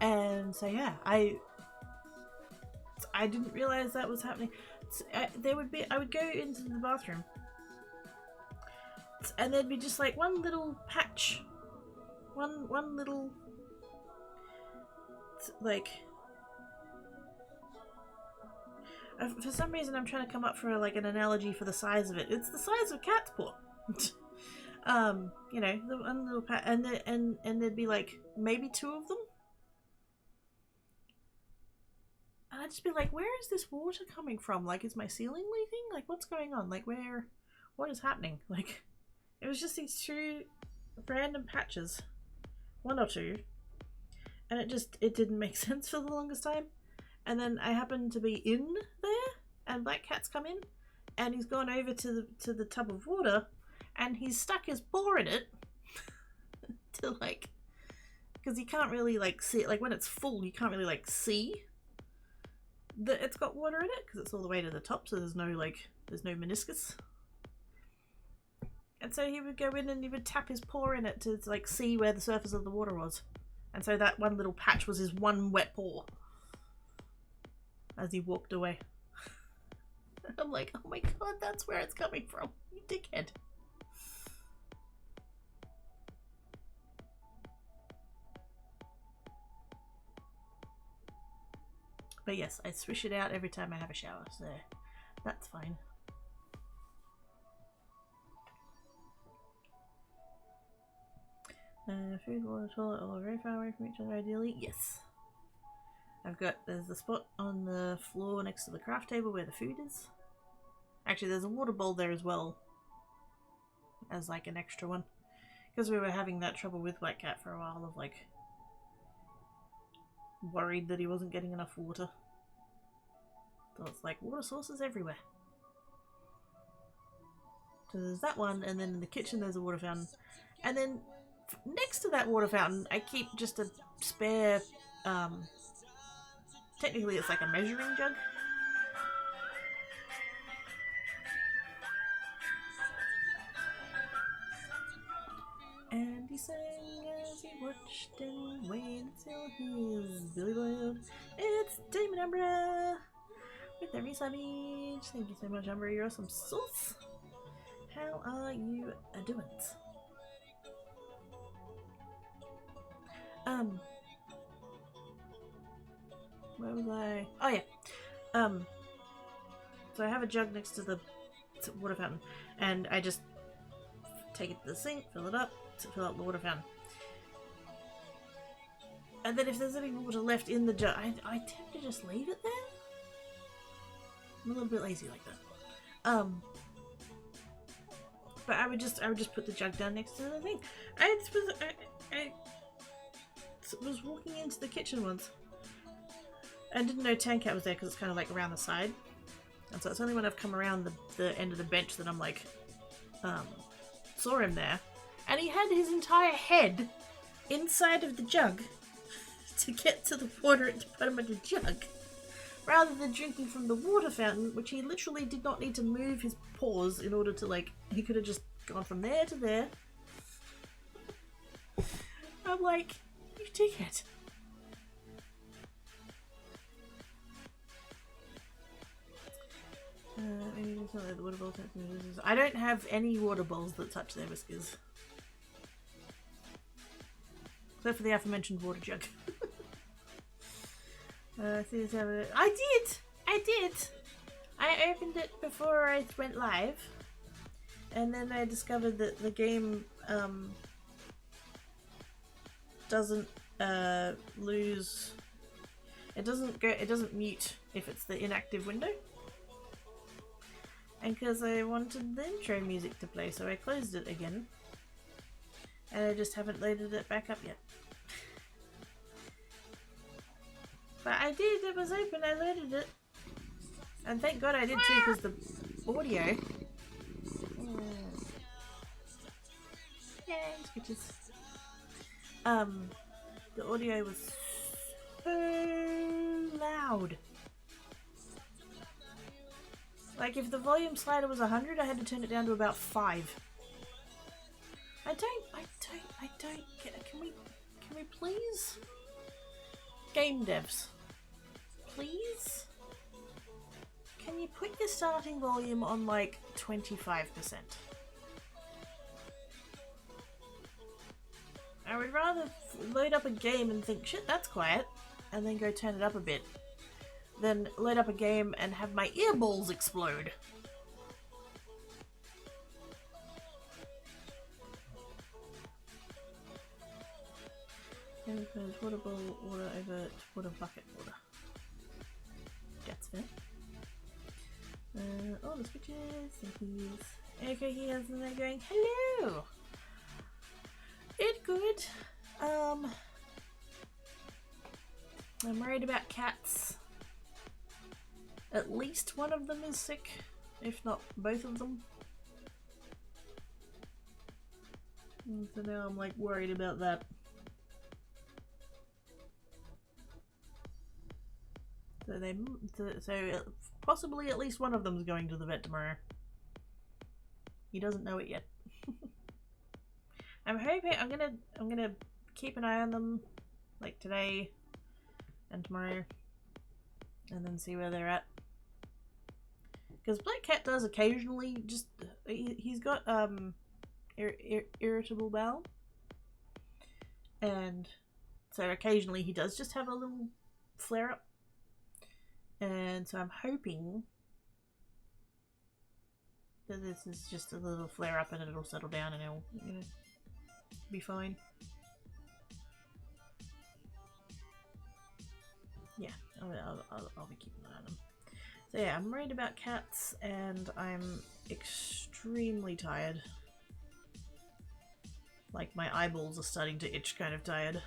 and so yeah, I didn't realize that was happening. I would go into the bathroom and there'd be just like one little patch, one little like, for some reason I'm trying to come up for like an analogy for the size of it. It's the size of a cat's paw. You know, the one little patch, and there'd be like maybe 2 of them. And I'd just be like, where is this water coming from? Like, is my ceiling leaking? Like, what's going on? Like, what is happening? Like, it was just these 2 random patches. 1 or 2. And it didn't make sense for the longest time. And then I happened to be in there, and Black Cat's come in, and he's gone over to the tub of water, and he's stuck his paw in it to like, because you can't really like see it, like when it's full, you can't really like see that it's got water in it because it's all the way to the top, so there's no meniscus. And so he would go in and he would tap his paw in it to like see where the surface of the water was, and so that one little patch was his one wet paw as he walked away. I'm like, oh my god, that's where it's coming from, you dickhead. But yes, I swish it out every time I have a shower, so that's fine. Food, water, toilet, all very far away from each other ideally. Yes. There's the spot on the floor next to the craft table where the food is. Actually, there's a water bowl there as well, as like an extra one. Because we were having that trouble with Black Cat for a while of like, worried that he wasn't getting enough water. So it's like water sources everywhere. So there's that one, and then in the kitchen there's a water fountain. And then next to that water fountain I keep just a spare technically it's like a measuring jug. And he sang as he watched and waited till his belly boiled. It's Damon Umbra with every savage. Thank you so much, Umbra. You're awesome sauce. How are you doing? Where was I? Oh yeah. So I have a jug next to the water fountain, and I just take it to the sink, fill it up, to fill up the water fountain. And then if there's any water left in the jug, I tend to just leave it there. I'm a little bit lazy like that. But I would just put the jug down next to the thing. I was walking into the kitchen once. I didn't know Tancat was there because it's kind of like around the side. And so it's only when I've come around the end of the bench that I'm like, saw him there. And he had his entire head inside of the jug to get to the water at the bottom of the jug. Rather than drinking from the water fountain, which he literally did not need to move his paws in order to, like, he could have just gone from there to there. I'm like, you dickhead. The water bowl I don't have any water bowls that touch their whiskers. Except for the aforementioned water jug. I did! I opened it before I went live. And then I discovered that the game doesn't lose... It doesn't mute if it's the inactive window. And because I wanted the intro music to play, so I closed it again. And I just haven't loaded it back up yet. But I did, it was open, I loaded it. And thank God I did too, because the audio... Yeah, sketches. The audio was so loud. Like, if the volume slider was 100, I had to turn it down to about 5. I don't get it. Can we please? Game devs. Please? Can you put your starting volume on, like, 25%? I would rather load up a game and think, shit, that's quiet, and then go turn it up a bit, than load up a game and have my earballs explode. Water bowl, water over water bucket, water. That's fair. All the switches, and he's okay. He has, and they're going, hello. It good. I'm worried about cats. At least one of them is sick, if not both of them. And so now I'm like worried about that. So possibly at least one of them is going to the vet tomorrow. He doesn't know it yet. I'm hoping I'm gonna keep an eye on them, like today and tomorrow, and then see where they're at. Because Black Cat does occasionally just he's got irritable bowel, and so occasionally he does just have a little flare up. And so I'm hoping that this is just a little flare up and it'll settle down and it'll, you know, be fine. Yeah, I'll be keeping an eye on them. So yeah, I'm worried about cats and I'm extremely tired. Like my eyeballs are starting to itch, kind of tired.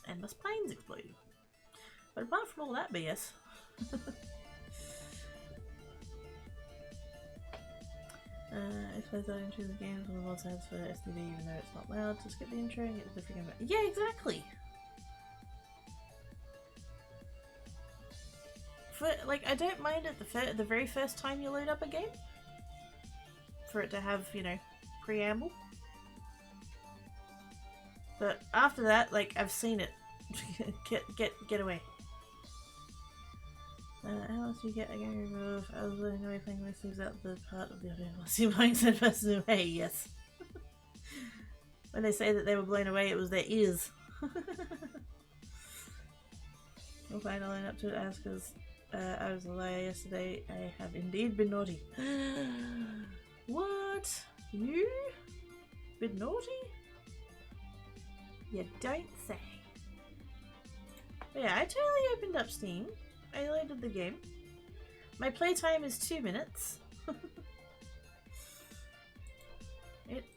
And my spine's exploding. But apart from all that BS. I suppose I intro the games on the mod sounds for STD even though it's not loud. To skip the intro and get the freaking... Yeah, exactly! like, I don't mind it the very first time you load up a game. For it to have, you know, preamble. But after that, like, I've seen it. get away. How else do you get a game of I was letting away playing this leaves out the part of the audio lost you mind said person away, yes. When they say that they were blown away, it was their ears. We'll find I'll line up to it as because I was a liar yesterday. I have indeed been naughty. What? You? Been naughty? You don't say. But yeah, I totally opened up Steam. I loaded the game. My playtime is 2 minutes.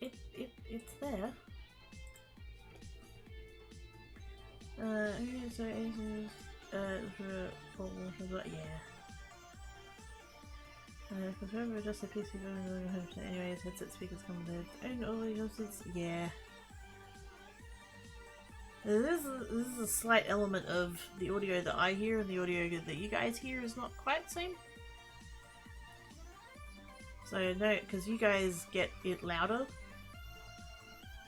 It's there. Yeah. Because remember, just a PC version. Anyways, headset speakers come with it. And all your headsets. Yeah. This is a slight element of the audio that I hear and the audio that you guys hear is not quite the same. So no, because you guys get it louder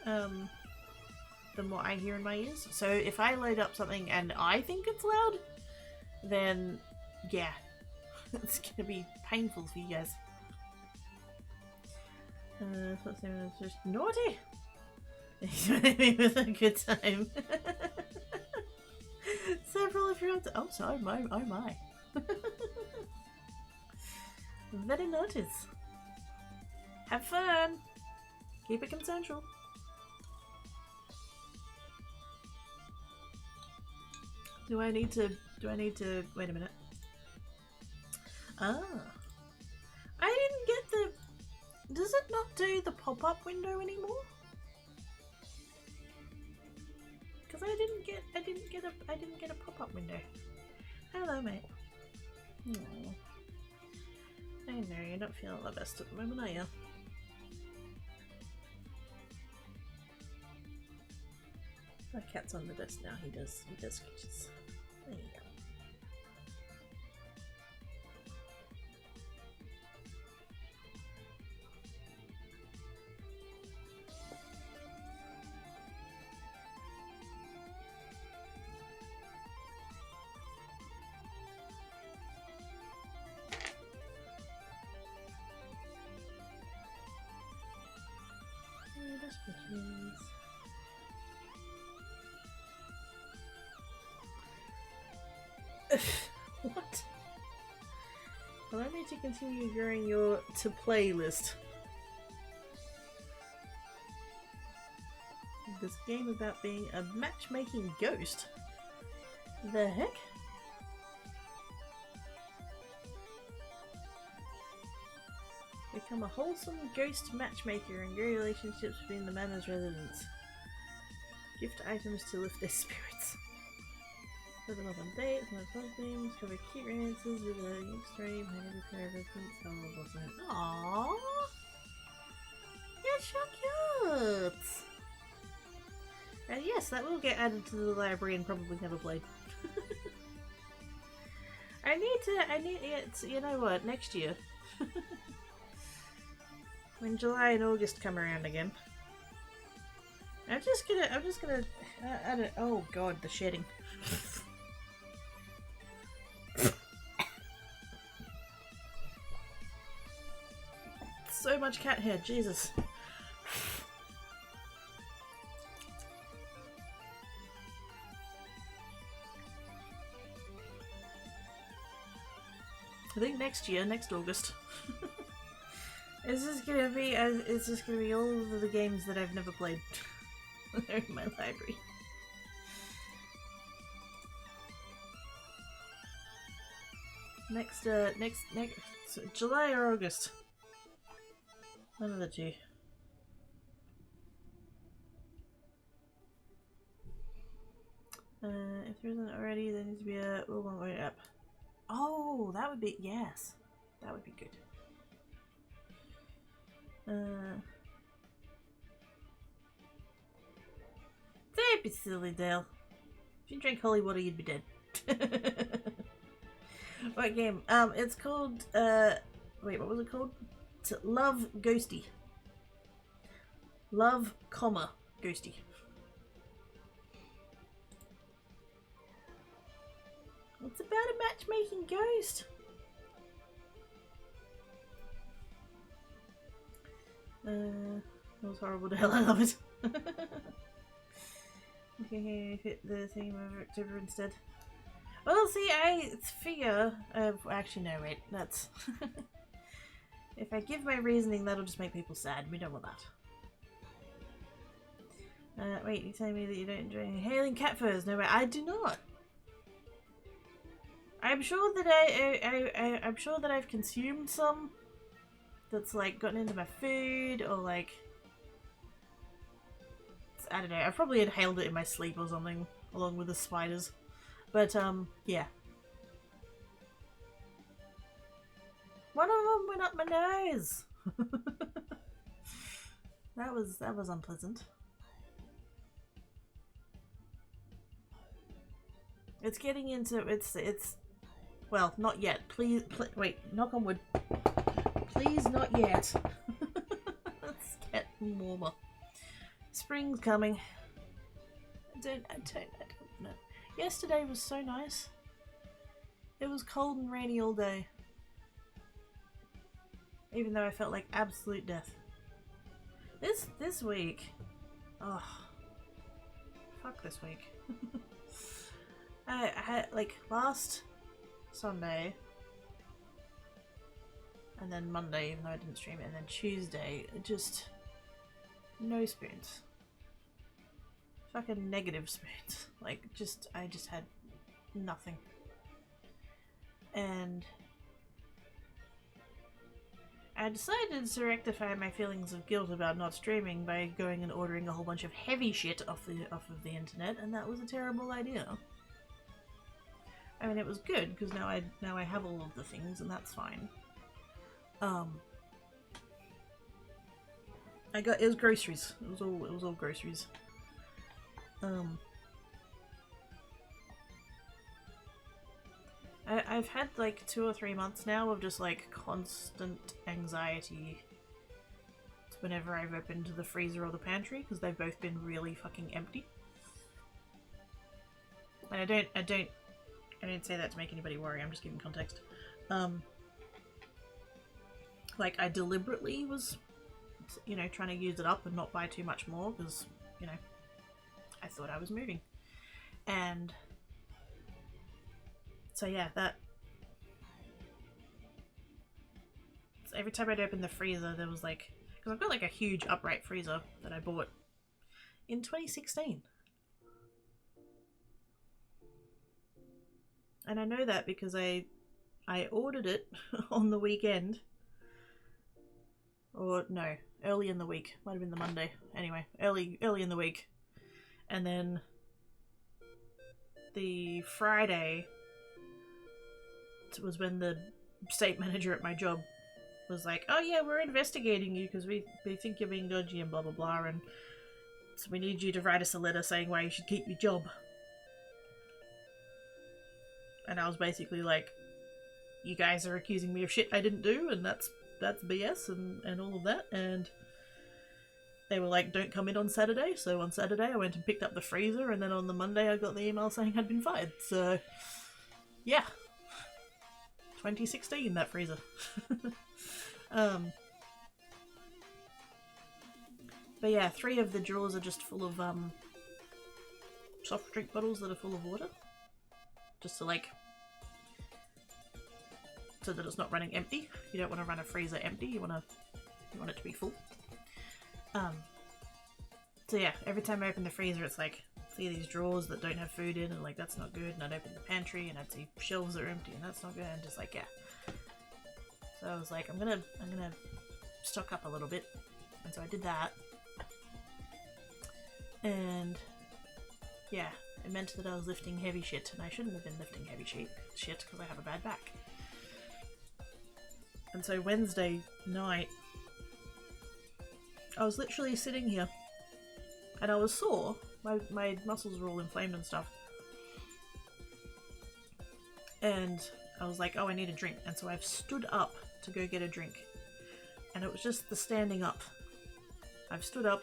than what I hear in my ears. So if I load up something and I think it's loud, then yeah, it's gonna be painful for you guys. What's the name of this? Just naughty. With a good time. Several of your oh sorry, oh my. Very notice. Have fun. Keep it consensual. Do I need to wait a minute. Ah. I didn't get the does it not do the pop-up window anymore? Because I didn't get a pop-up window. Hello, mate. Aww. I know you're not feeling the best at the moment, are you? My cat's on the desk now. He does sketches. There you go. What? Allow me to continue growing your to play list. This game about being a matchmaking ghost. The heck? Become a wholesome ghost matchmaker and grow relationships between the manor's residents. Gift items to lift their spirits. Set them up on dates, not fun things, cover cute romances with a young stream, hide every pair of reference, how awesome. Aww! You're so cute! And yes, that will get added to the library and probably never played. I need, it's, you know what, next year. When July and August come around again. I'm just gonna, I don't, oh god, the shedding. So much cat hair, Jesus. I think next year, next August. It's just gonna be all of the games that I've never played. They're in my library. Next, so July or August. One of the two. If there isn't already, there needs to be a one way up. Oh, that would be, yes. That would be good. Don't be silly, Dale. If you drank holy water, you'd be dead. What game? It's called, wait, what was it called? It's Love Ghosty. Love, comma, Ghosty. It's about a matchmaking ghost. That was horrible to hell, I love it. Okay, hit the thing over October instead. Well, see, I figure, actually no, wait, that's... If I give my reasoning, that'll just make people sad. We don't want that. Wait, you're telling me that you don't enjoy inhaling cat furs? No way, I do not. I'm sure that I'm sure that I've consumed some that's like gotten into my food or like I don't know. I probably inhaled it in my sleep or something along with the spiders, but yeah. One of them went up my nose. that was unpleasant. It's getting into it's well, not yet. Please, wait, knock on wood. Please, not yet. Let's get warmer. Spring's coming. I don't know. Yesterday was so nice. It was cold and rainy all day. Even though I felt like absolute death. This week. Oh. Fuck this week. I had like last Sunday and then Monday, even though I didn't stream it, and then Tuesday, just no spoons. Fucking negative spoons. Like I just had nothing. And I decided to rectify my feelings of guilt about not streaming by going and ordering a whole bunch of heavy shit off of the internet, and that was a terrible idea. I mean, it was good because now I have all of the things, and that's fine. It was groceries. It was all groceries. I've had like 2 or 3 months now of just like constant anxiety whenever I've opened the freezer or the pantry because they've both been really fucking empty. And I don't say that to make anybody worry, I'm just giving context. Like I deliberately was, you know, trying to use it up and not buy too much more because, you know, I thought I was moving. And so yeah, so every time I'd open the freezer there was like, because I've got like a huge upright freezer that I bought in 2016. And I know that because I ordered it on the weekend. Or no, early in the week. Might have been the Monday. Anyway, early in the week. And then the Friday was when the state manager at my job was like, oh yeah, we're investigating you because we think you're being dodgy and blah blah blah, and so we need you to write us a letter saying why you should keep your job. And I was basically like, you guys are accusing me of shit I didn't do, and that's BS and all of that. And they were like, don't come in on Saturday. So on Saturday I went and picked up the freezer, and then on the Monday I got the email saying I'd been fired. So yeah, 2016, that freezer. But yeah, 3 of the drawers are just full of soft drink bottles that are full of water, just to like, so that it's not running empty. You don't want to run a freezer empty. You want it to be full. So yeah, every time I open the freezer, it's like, see these drawers that don't have food in, and like that's not good. And I'd open the pantry, and I'd see shelves that are empty, and that's not good. And just like, yeah. So I was like, I'm gonna stock up a little bit, and so I did that. And yeah, it meant that I was lifting heavy shit, and I shouldn't have been lifting heavy shit because I have a bad back. And so Wednesday night, I was literally sitting here, and I was sore. My muscles were all inflamed and stuff. And I was like, oh, I need a drink. And so I've stood up to go get a drink. And it was just the standing up. I've stood up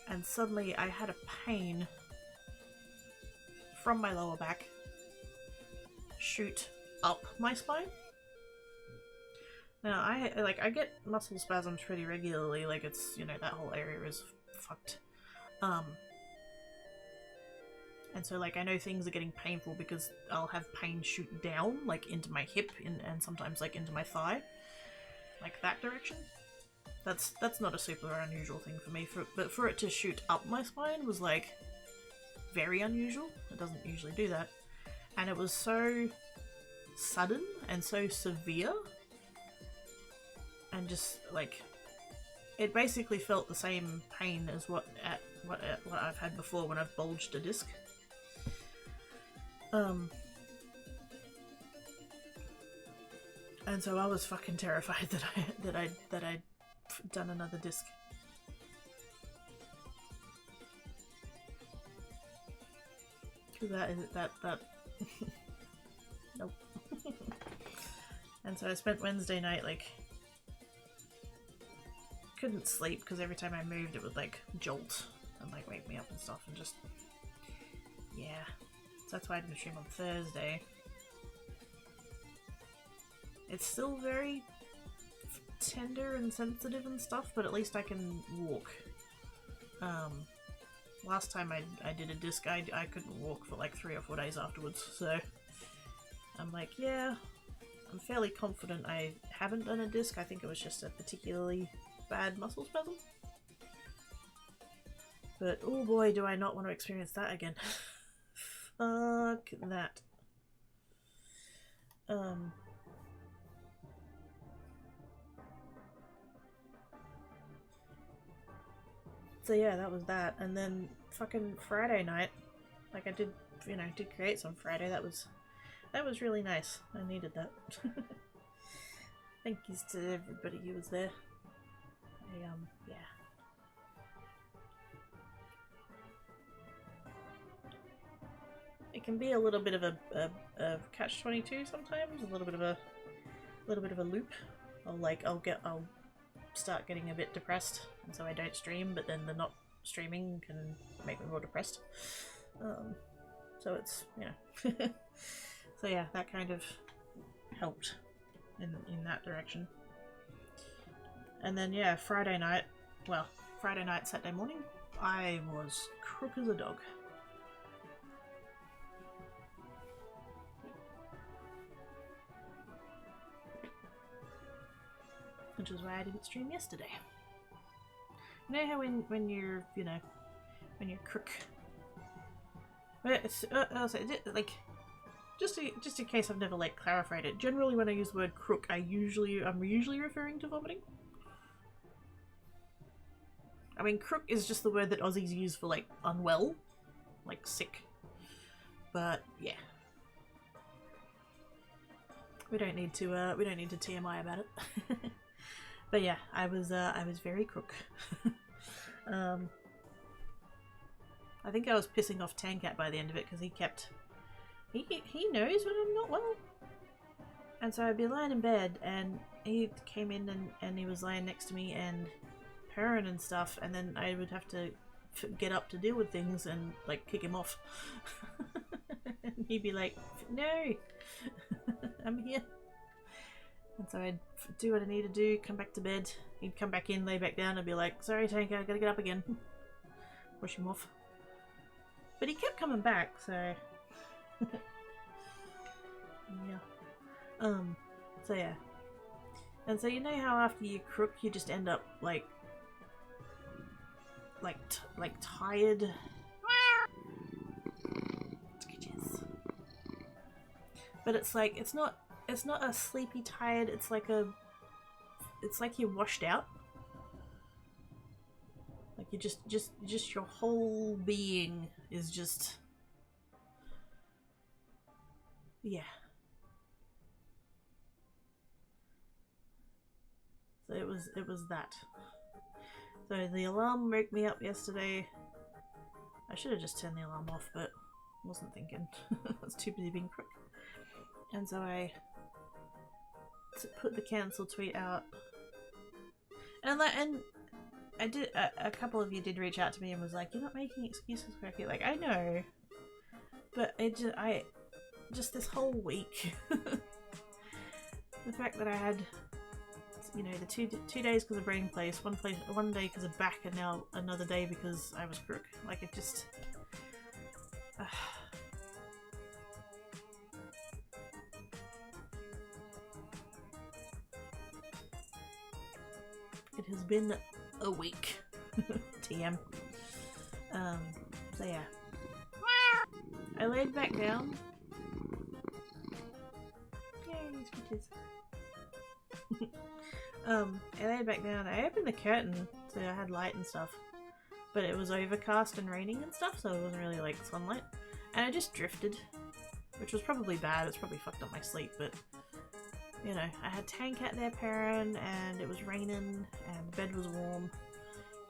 and suddenly I had a pain from my lower back shoot up my spine. Now, I get muscle spasms pretty regularly, like it's, you know, that whole area is fucked. And so, like, I know things are getting painful because I'll have pain shoot down, like, into my hip and sometimes, like, into my thigh. Like, that direction. That's not a super unusual thing for me, but for it to shoot up my spine was, like, very unusual. It doesn't usually do that. And it was so sudden and so severe. And just, like, it basically felt the same pain as what I've had before when I've bulged a disc. And so I was fucking terrified that I'd done another disc. That nope. And so I spent Wednesday night, like, couldn't sleep because every time I moved it would, like, jolt and, like, wake me up and stuff, and just, yeah. So that's why I didn't stream on Thursday. It's still very tender and sensitive and stuff, but at least I can walk. Last time I did a disc, I couldn't walk for like 3 or 4 days afterwards, so I'm like, yeah, I'm fairly confident I haven't done a disc. I think it was just a particularly bad muscle spasm. But oh boy, do I not want to experience that again. Fuck that. So yeah, that was that. And then fucking Friday night, like I did, you know, did create some Friday. That was really nice. I needed that. Thank yous to everybody who was there. Yeah. It can be a little bit of a catch-22 sometimes, a little bit of a loop. I'll start getting a bit depressed, and so I don't stream, but then the not streaming can make me more depressed. So it's, you know. So yeah, that kind of helped in that direction. And then yeah, Friday night, Saturday morning, I was crook as a dog. Which is why I didn't stream yesterday. You know how when you're, you know, when you're crook. But it's, also, like, just in case I've never, like, clarified it. Generally, when I use the word crook, I'm usually referring to vomiting. I mean, crook is just the word that Aussies use for, like, unwell, like sick. But yeah, we don't need to TMI about it. But yeah, I was very crook. I think I was pissing off Tankat by the end of it because he knows when I'm not well. And so I'd be lying in bed and he came in and he was lying next to me and purring and stuff, and then I would have to get up to deal with things and like kick him off. And he'd be like, no, I'm here. And so I'd do what I need to do, come back to bed. He'd come back in, lay back down, and be like, sorry Tank, I gotta get up again. Push him off. But he kept coming back, so... yeah. So yeah. And so you know how after you crook, you just end up, like tired? But it's like, it's not a sleepy tired, it's like you're washed out. Like you just your whole being is just, yeah. So it was that. So the alarm woke me up yesterday. I should have just turned the alarm off, but wasn't thinking. I was too busy being crook. And so I put the cancel tweet out. And I did, a couple of you did reach out to me and was like, you're not making excuses correctly. Like, I know. But just this whole week, the fact that I had, you know, the two days because of brain place, one day because of back, and now another day because I was crook. Like, it just, it has been a week. TM. So yeah. I laid back down. Yay, scooches. I laid back down. I opened the curtain so I had light and stuff. But it was overcast and raining and stuff, so it wasn't really like sunlight. And I just drifted. Which was probably bad. It's probably fucked up my sleep, but you know, I had Tank out there pairing and it was raining and the bed was warm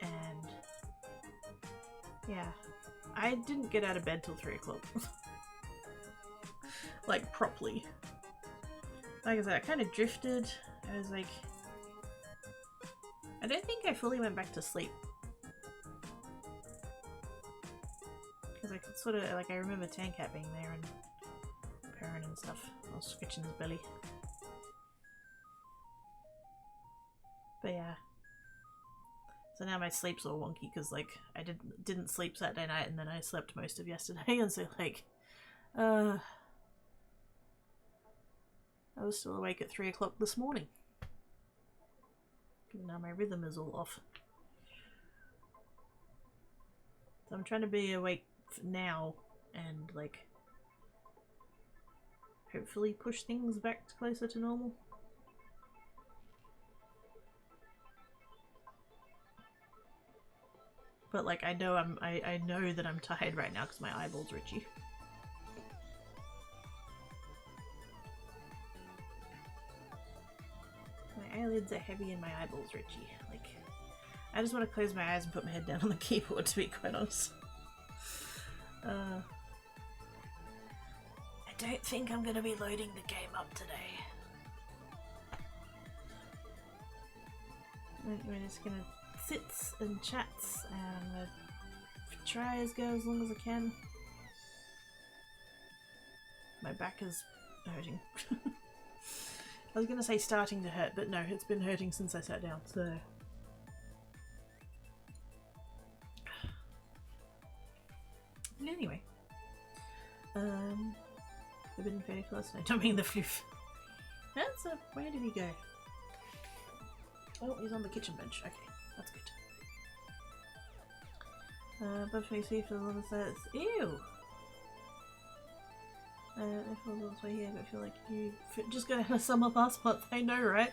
and yeah. I didn't get out of bed till 3 o'clock. Like, properly. Like I said, I kind of drifted. I was like... I don't think I fully went back to sleep. Because I could sort of... Like, I remember Tankat being there and purring and stuff. I was scratching his belly. But yeah. So now my sleep's all wonky because, like, I didn't sleep Saturday night and then I slept most of yesterday, and so, like, I was still awake at 3 o'clock this morning. Now my rhythm is all off. So I'm trying to be awake now and, like, hopefully push things back closer to normal. But like I know I know that I'm tired right now because my eyeballs are itchy. My eyelids are heavy and my eyeballs are itchy. Like, I just want to close my eyes and put my head down on the keyboard, to be quite honest. I don't think I'm going to be loading the game up today. We're just going to sits and chats and try as go as long as I can. My back is hurting. I was gonna say starting to hurt, but no, it's been hurting since I sat down, so... Anyway. I've been very close. I don't mean the floof. That's a... Where did he go? Oh, he's on the kitchen bench. Okay. That's good. Buff face for the one that says, ew! If I was this way here, but I feel like you just got out of summer last month. I know, right?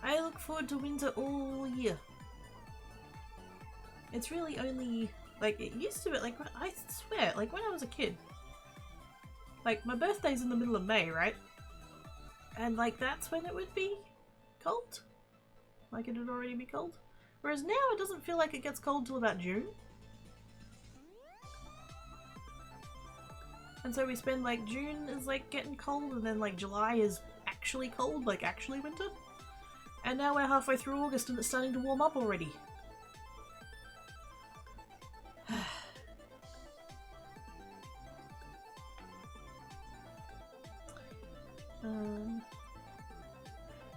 I look forward to winter all year. It's really only, like, it used to be, like, I swear, like, when I was a kid. Like, my birthday's in the middle of May, right? And, like, that's when it would be cold. Like, it would already be cold. Whereas now it doesn't feel like it gets cold till about June. And so we spend, like, June is, like, getting cold, and then, like, July is actually cold, like, actually winter. And now we're halfway through August and it's starting to warm up already.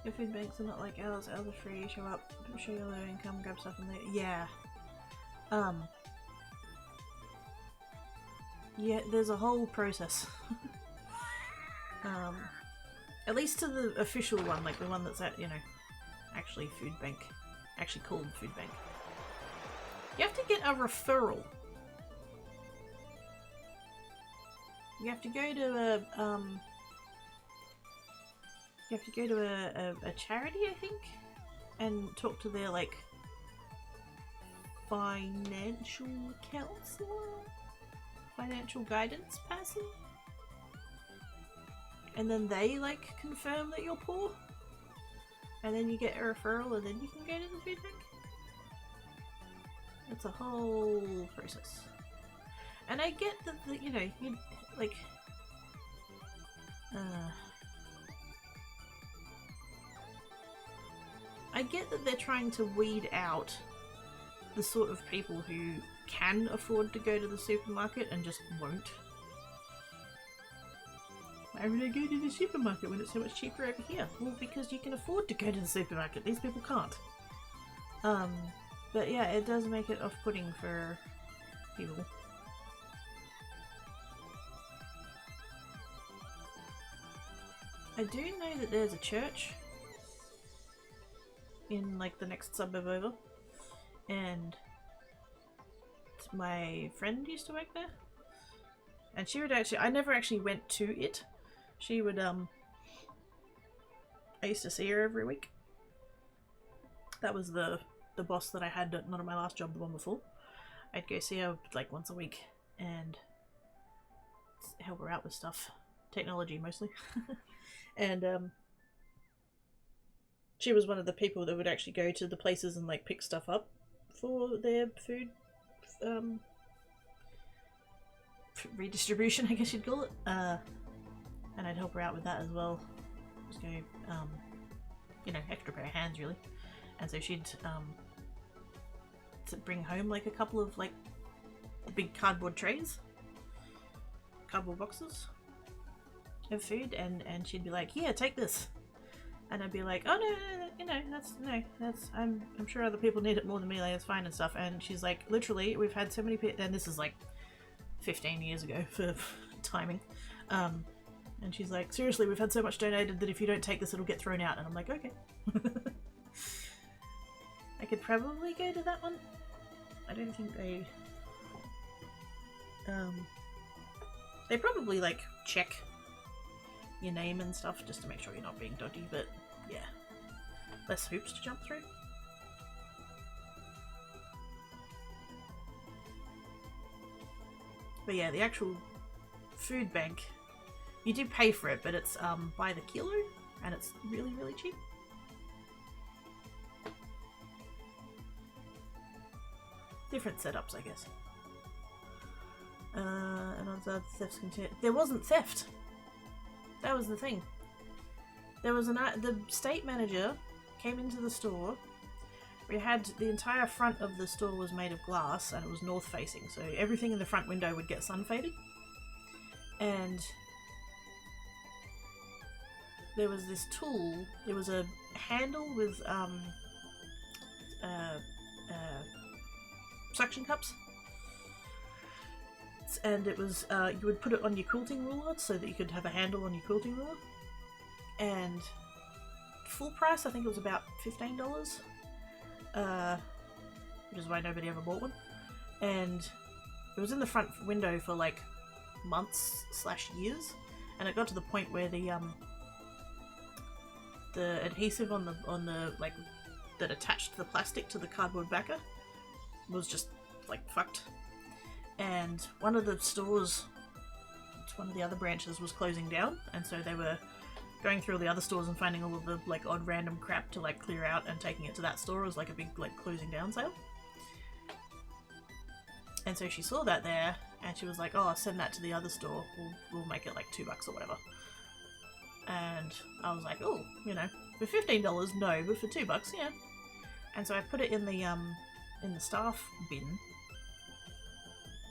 Your food banks are not like ours. Ours are free. Show up, show your low income, grab stuff and they... Yeah. Yeah, there's a whole process. At least to the official one, like the one that's at, you know, actually food bank. Actually called food bank. You have to get a referral. You have to go to a, you have to go to a charity, I think, and talk to their, like, financial counselor? Financial guidance person? And then they, like, confirm that you're poor? And then you get a referral and then you can go to the food bank? It's a whole process. And I get that, you know, you, like, I get that they're trying to weed out the sort of people who can afford to go to the supermarket and just won't. Why would I go to the supermarket when it's so much cheaper over here? Well, because you can afford to go to the supermarket. These people can't. But yeah, it does make it off-putting for people. I do know that there's a church in like the next suburb over, and my friend used to work there, and she would actually, I never actually went to it. She would I used to see her every week. That was the boss that I had, not on my last job, the one before. I'd go see her like once a week and help her out with stuff, technology mostly. And she was one of the people that would actually go to the places and like pick stuff up for their food redistribution, I guess you'd call it. And I'd help her out with that as well. Just go, you know, extra pair of hands really. And so she'd to bring home like a couple of like the big cardboard trays, cardboard boxes of food, and she'd be like, "Yeah, take this," and I'd be like, "Oh no, you know, that's I'm sure other people need it more than me. Like, it's fine and stuff." And she's like, "Literally, we've had so many people," and this is like 15 years ago for timing. And she's like, "Seriously, we've had so much donated that if you don't take this, it'll get thrown out." And I'm like, "Okay." I could probably go to that one. I don't think they probably like check your name and stuff just to make sure you're not being dodgy, but yeah, less hoops to jump through. But yeah, the actual food bank, you do pay for it, but it's by the kilo, and it's really, really cheap. Different setups, I guess. And other thefts continue. There wasn't theft. That was the thing. There was the state manager came into the store. We had the entire front of the store was made of glass, and it was north facing, so everything in the front window would get sun faded. And there was this tool. There was a handle with suction cups, and it was you would put it on your quilting ruler so that you could have a handle on your quilting ruler, and full price I think it was about $15, which is why nobody ever bought one. And it was in the front window for like months / years, and it got to the point where the adhesive on the like that attached the plastic to the cardboard backer was just like fucked. And one of the stores, one of the other branches, was closing down, and so they were going through all the other stores and finding all of the like odd random crap to like clear out and taking it to that store as like a big like closing down sale. And so she saw that there, and she was like, "Oh, I'll send that to the other store. We'll make it like $2 or whatever." And I was like, "Oh, you know, for $15, no, but for $2, yeah." And so I put it in the staff bin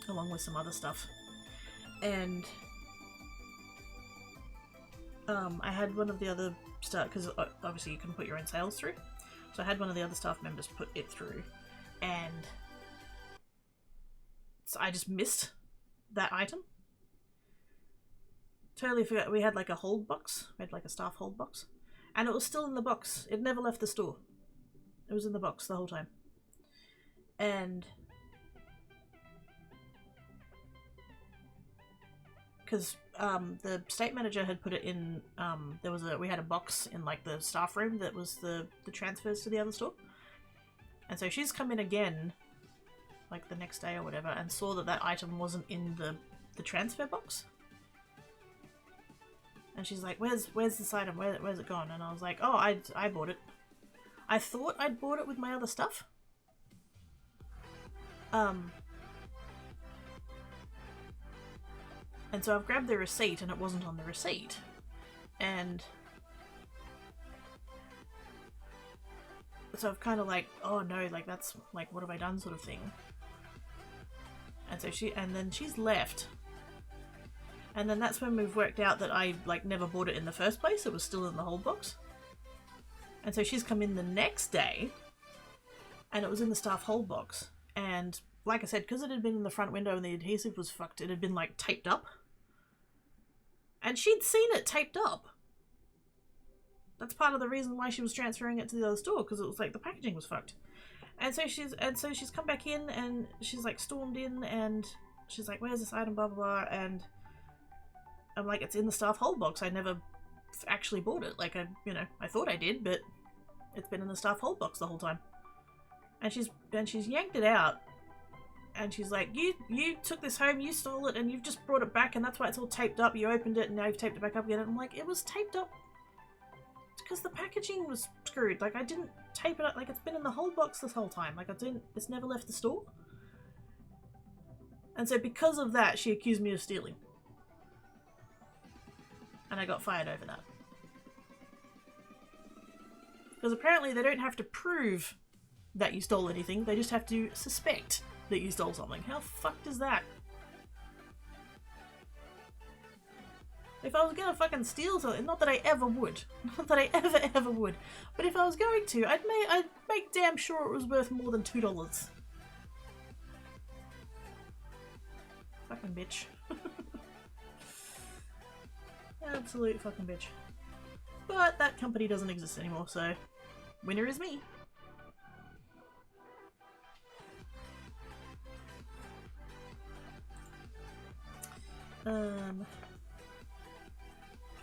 along with some other stuff, and I had one of the other staff, because obviously you can put your own sales through, so I had one of the other staff members put it through, and so I just missed that item. Totally forgot. We had like a hold box. We had like a staff hold box, and it was still in the box. It never left the store. It was in the box the whole time. And because the state manager had put it in, we had a box in like the staff room that was the transfers to the other store, and so she's come in again like the next day or whatever and saw that item wasn't in the transfer box, and she's like, where's this item, where's it gone? And I was like, "Oh, I bought it. I thought I'd bought it with my other stuff." And so I've grabbed the receipt, and it wasn't on the receipt. And so I've kind of like, oh no, like that's like, what have I done sort of thing. And so then she's left. And then that's when we've worked out that I like never bought it in the first place. It was still in the hold box. And so she's come in the next day and it was in the staff hold box. And like I said, because it had been in the front window and the adhesive was fucked, it had been like taped up. And she'd seen it taped up. That's part of the reason why she was transferring it to the other store, because it was like the packaging was fucked. And so she's come back in and she's like stormed in and she's like, where's this item, blah blah blah, and I'm like, it's in the staff hold box. I never actually bought it. Like, I thought I did, but it's been in the staff hold box the whole time. And she's yanked it out. And she's like, you took this home, you stole it, and you've just brought it back, and that's why it's all taped up. You opened it, and now you've taped it back up again. And I'm like, it was taped up because the packaging was screwed. Like, I didn't tape it up. Like, it's been in the hold box this whole time. Like, it's never left the store. And so because of that, she accused me of stealing. And I got fired over that. Because apparently they don't have to prove that you stole anything, they just have to suspect that you stole something. How fucked is that? If I was gonna fucking steal something, not that I ever would, not that I ever would, but if I was going to, I'd make damn sure it was worth more than $2. Fucking bitch. Absolute fucking bitch. But that company doesn't exist anymore, so winner is me.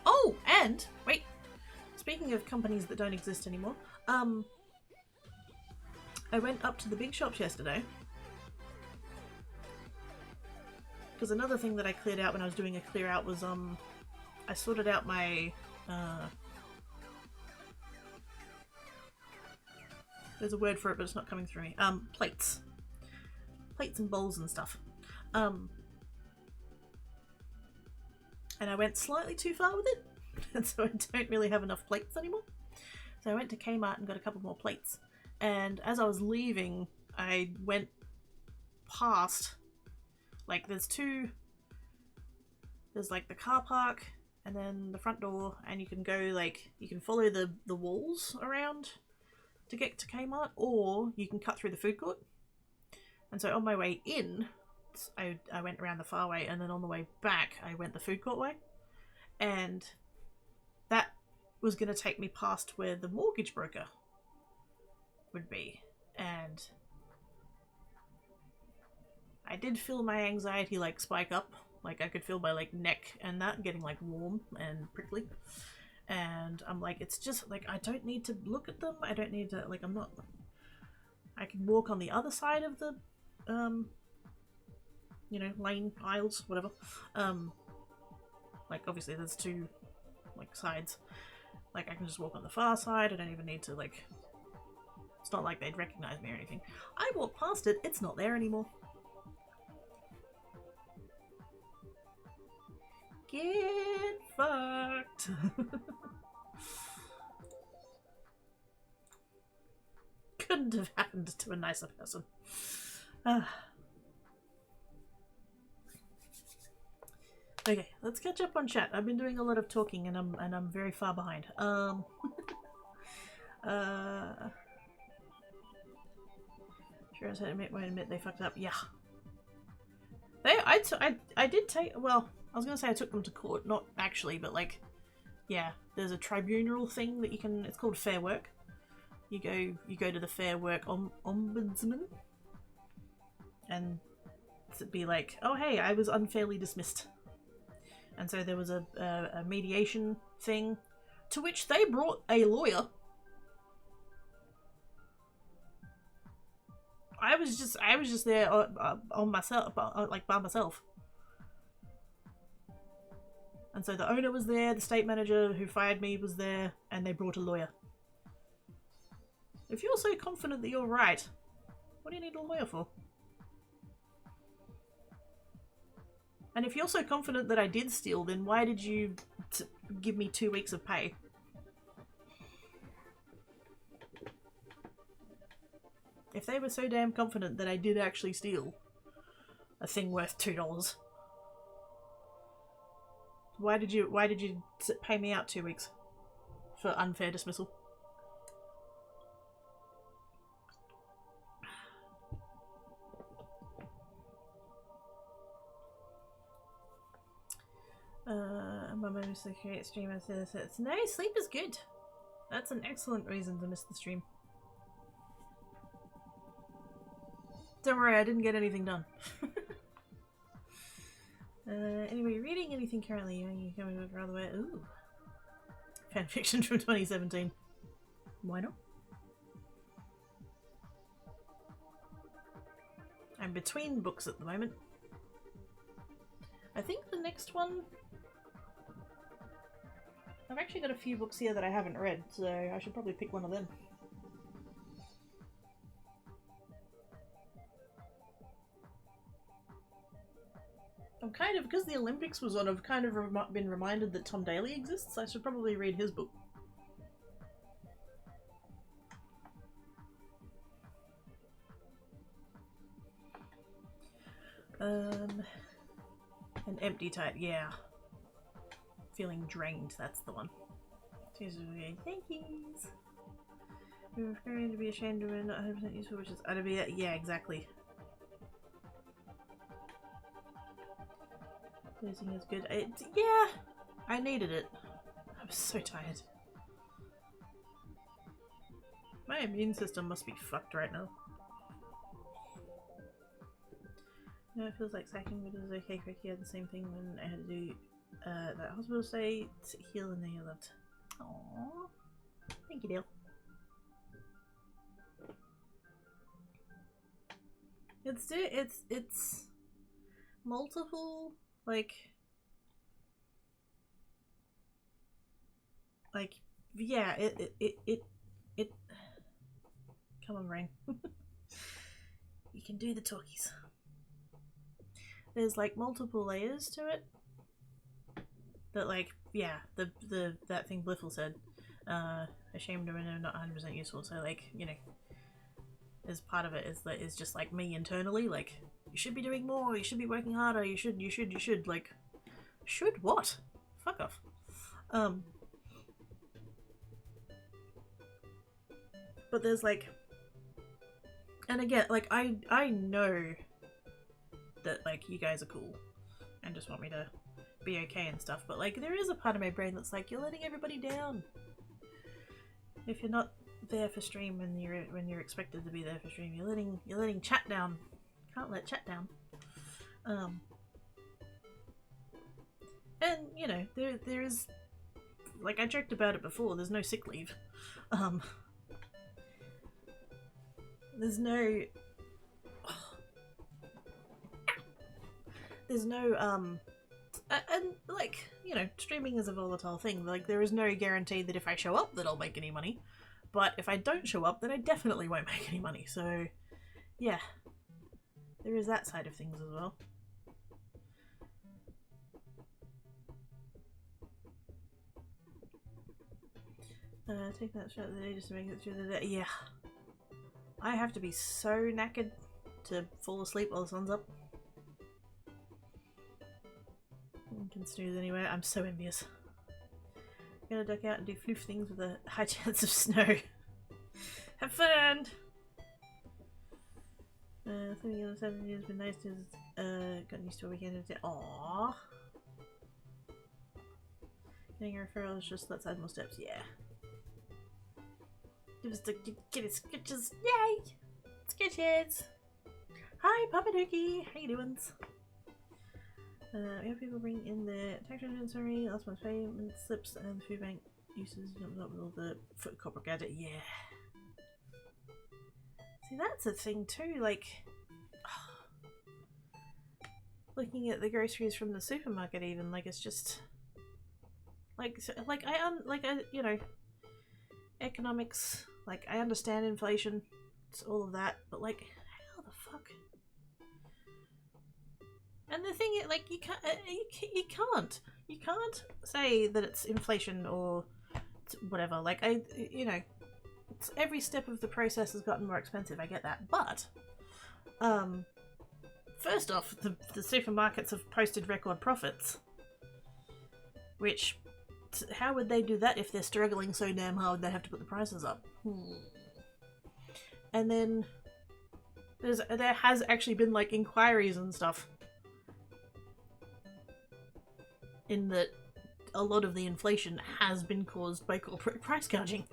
Oh, and wait. Speaking of companies that don't exist anymore, I went up to the big shops yesterday. Because another thing that I cleared out when I was doing a clear out was I sorted out my there's a word for it but it's not coming through me. Plates and bowls and stuff. And I went slightly too far with it, and so I don't really have enough plates anymore. So I went to Kmart and got a couple more plates. And as I was leaving, I went past, like, there's like the car park and then the front door, and you can go, like, you can follow the walls around to get to Kmart, or you can cut through the food court. And so on my way in, I went around the far way, and then on the way back I went the food court way, and that was going to take me past where the mortgage broker would be, and I did feel my anxiety like spike up. Like, I could feel my like neck and that getting like warm and prickly, and I'm like, it's just like, I don't need to look at them, I don't need to, like, I can walk on the other side of the you know, lane, aisles, whatever. Like, obviously there's two, like, sides. Like, I can just walk on the far side, I don't even need to, like, it's not like they'd recognize me or anything. I walk past it, it's not there anymore. Get fucked. Couldn't have happened to a nicer person. Okay, let's catch up on chat. I've been doing a lot of talking and I'm very far behind. Sure as I admit they fucked up. Yeah. I did take, well, I was gonna say I took them to court, not actually, but like, yeah, there's a tribunal thing that you can, it's called Fair Work. You go to the Fair Work Ombudsman, and it'd be like, oh hey, I was unfairly dismissed. And so there was a mediation thing, to which they brought a lawyer. I was just there on myself, like by myself. And so the owner was there, the state manager who fired me was there, and they brought a lawyer. If you're so confident that you're right, what do you need a lawyer for? And if you're so confident that I did steal, then why did you give me 2 weeks of pay? If they were so damn confident that I did actually steal a thing worth $2, why did you pay me out 2 weeks for unfair dismissal? My mom used to create stream as this. No, sleep is good. That's an excellent reason to miss the stream. Don't worry, I didn't get anything done. Anyway, reading anything currently? You coming over other way? Ooh, fanfiction from 2017. Why not? I'm between books at the moment. I think the next one... I've actually got a few books here that I haven't read, so I should probably pick one of them. I'm kind of, because the Olympics was on, I've kind of been reminded that Tom Daley exists. I should probably read his book. An empty type, yeah. Feeling drained, that's the one. Thank yous. We're going to be ashamed of not 100% useful, which is out of it. Yeah, exactly. Losing is good. Yeah, I needed it. I was so tired. My immune system must be fucked right now. No, it feels like sacking, but it was okay. Cricky had the same thing when I had to do that hospital stay to heal and then you loved. Aww. Thank you, Dale. It's multiple like yeah, it come on, brain. You can do the talkies. There's like multiple layers to it. That like, yeah, that thing Bliffle said. Ashamed of it and not 100% useful. So like, you know, as part of it is just like me internally, like, you should be doing more, you should be working harder, you should, like, should what? Fuck off. But there's like, and again, like, I know that, like, you guys are cool and just want me to be okay and stuff, but like, there is a part of my brain that's like, you're letting everybody down. If you're not there for stream when you're expected to be there for stream, you're letting chat down. Can't let chat down. And you know, there is, like, I joked about it before, there's no sick leave. There's no and like, you know, streaming is a volatile thing. Like, there is no guarantee that if I show up that I'll make any money, but if I don't show up then I definitely won't make any money. So yeah, there is that side of things as well. Take that shot of the day just to make it through the day. Yeah, I have to be so knackered to fall asleep while the sun's up. You can snooze anyway. I'm so envious. I'm gonna duck out and do floof things with a high chance of snow. Have fun! Something else has been nice to gotten used to a weekend. Aww. Getting a referral is just let's add more steps. Yeah. Give us the get it sketches. Yay! Sketches! Hi, Papa Dookie! How you doing? We have people bring in their tax return summary, last month's payment slips, and the food bank uses jumps up with all the foot copper gadget. Yeah. See, that's a thing too. Like, looking at the groceries from the supermarket, even like it's just like I you know, economics. Like, I understand inflation, it's all of that, but like, how the fuck? And the thing is, like, you can't say that it's inflation or whatever. Like, you know, every step of the process has gotten more expensive. I get that, but first off, the supermarkets have posted record profits. Which, how would they do that if they're struggling so damn hard they have to put the prices up? And then there has actually been like inquiries and stuff in that a lot of the inflation has been caused by corporate price gouging.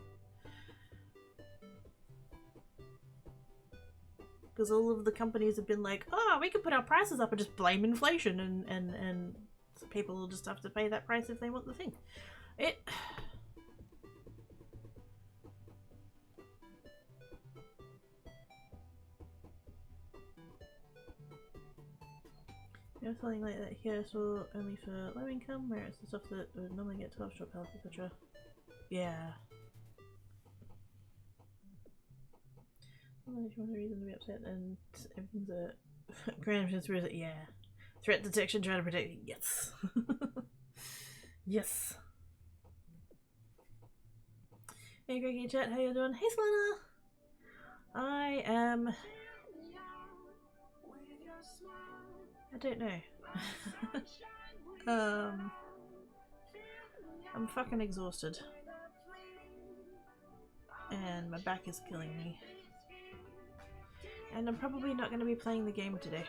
Because all of the companies have been like, oh, we could put our prices up and just blame inflation, and people will just have to pay that price if they want the thing. You know, something like that here, so only for low income, where it's the stuff that would normally get 12 shop health, etc. Yeah. Well, if you want a reason to be upset and everything's a grand conspiracy, yeah. Threat detection, trying to protect you. Yes. Yes. Hey Greggy chat, how you doing? Hey Solana! I am... I don't know. I'm fucking exhausted. And my back is killing me. And I'm probably not going to be playing the game today.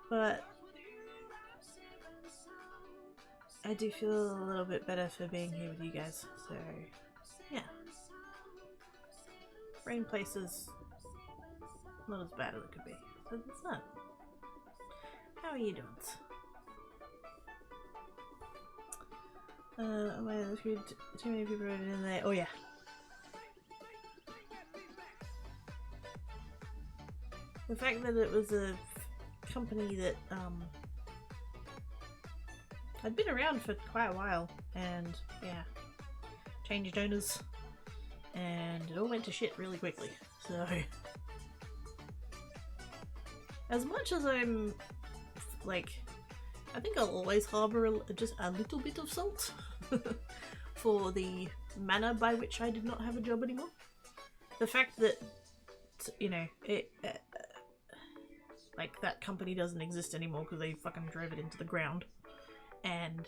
But I do feel a little bit better for being here with you guys, so yeah. Rain place is not as bad as it could be, so it's not. How are you doing? Oh my, there's too many people in there. Oh yeah. The fact that it was a company that had been around for quite a while, and yeah, changed owners, and it all went to shit really quickly. So, as much as I'm like, I think I'll always harbour just a little bit of salt for the manner by which I did not have a job anymore. The fact that, you know, like, that company doesn't exist anymore because they fucking drove it into the ground. And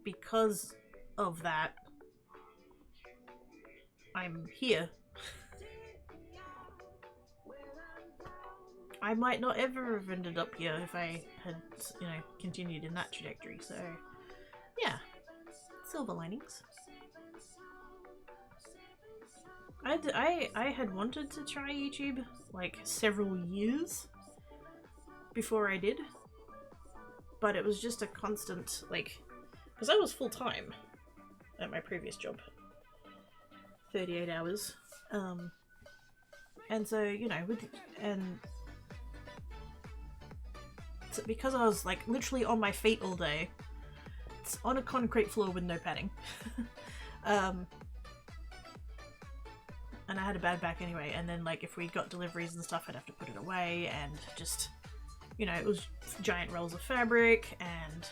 because of that, I'm here. I might not ever have ended up here if I had, you know, continued in that trajectory. So, yeah. Silver linings. I had wanted to try YouTube like several years before I did, but it was just a constant, like, because I was full-time at my previous job, 38 hours, and so, you know, so because I was like literally on my feet all day, it's on a concrete floor with no padding, and I had a bad back anyway, and then like if we got deliveries and stuff I'd have to put it away, and just, you know, it was giant rolls of fabric and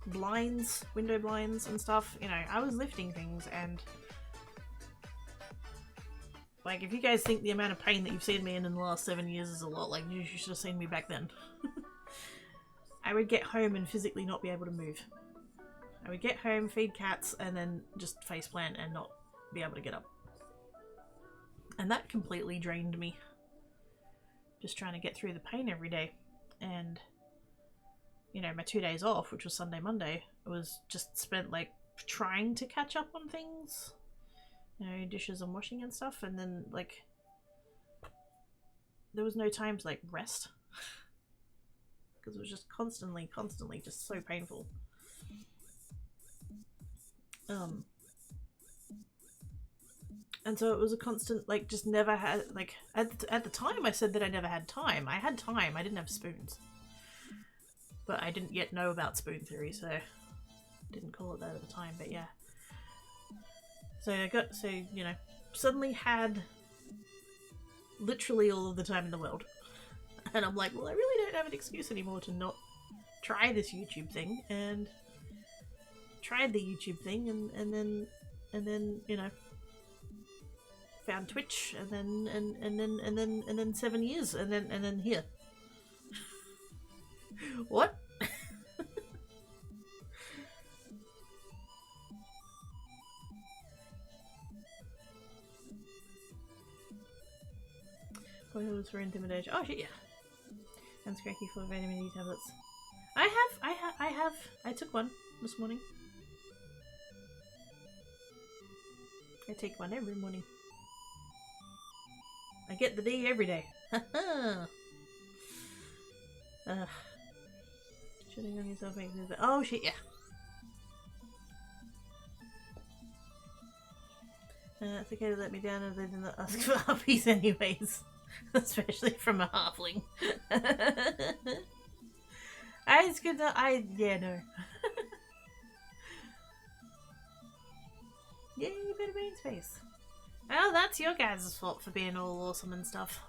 blinds, window blinds and stuff, you know, I was lifting things, and like if you guys think the amount of pain that you've seen me in the last 7 years is a lot, like you should have seen me back then. I would get home and physically not be able to move. I would get home, feed cats, and then just faceplant and not be able to get up. And that completely drained me. Just trying to get through the pain every day. And, you know, my 2 days off, which was Sunday, Monday, was just spent like trying to catch up on things. You know, dishes and washing and stuff, and then like there was no time to like rest. Because it was just constantly just so painful. And so it was a constant, like, just never had, like, at the time I said that I never had time. I had time, I didn't have spoons. But I didn't yet know about spoon theory, so didn't call it that at the time, but yeah. So I got, so, you know, suddenly had literally all of the time in the world. And I'm like, well, I really don't have an excuse anymore to not try this YouTube thing, and tried the YouTube thing, and then you know, found Twitch, and then 7 years, and then here. What? Pills for intimidation. Oh shit, yeah. And Scracky for vitamin D tablets. I took one this morning. I take one every morning. I get the D every day. Shitting on yourself makes me... Oh shit, yeah. It's okay to let me down if they didn't ask for puppies anyways. Especially from a halfling. Yeah, no. Yeah, you better be in space. Well, that's your guys' fault for being all awesome and stuff.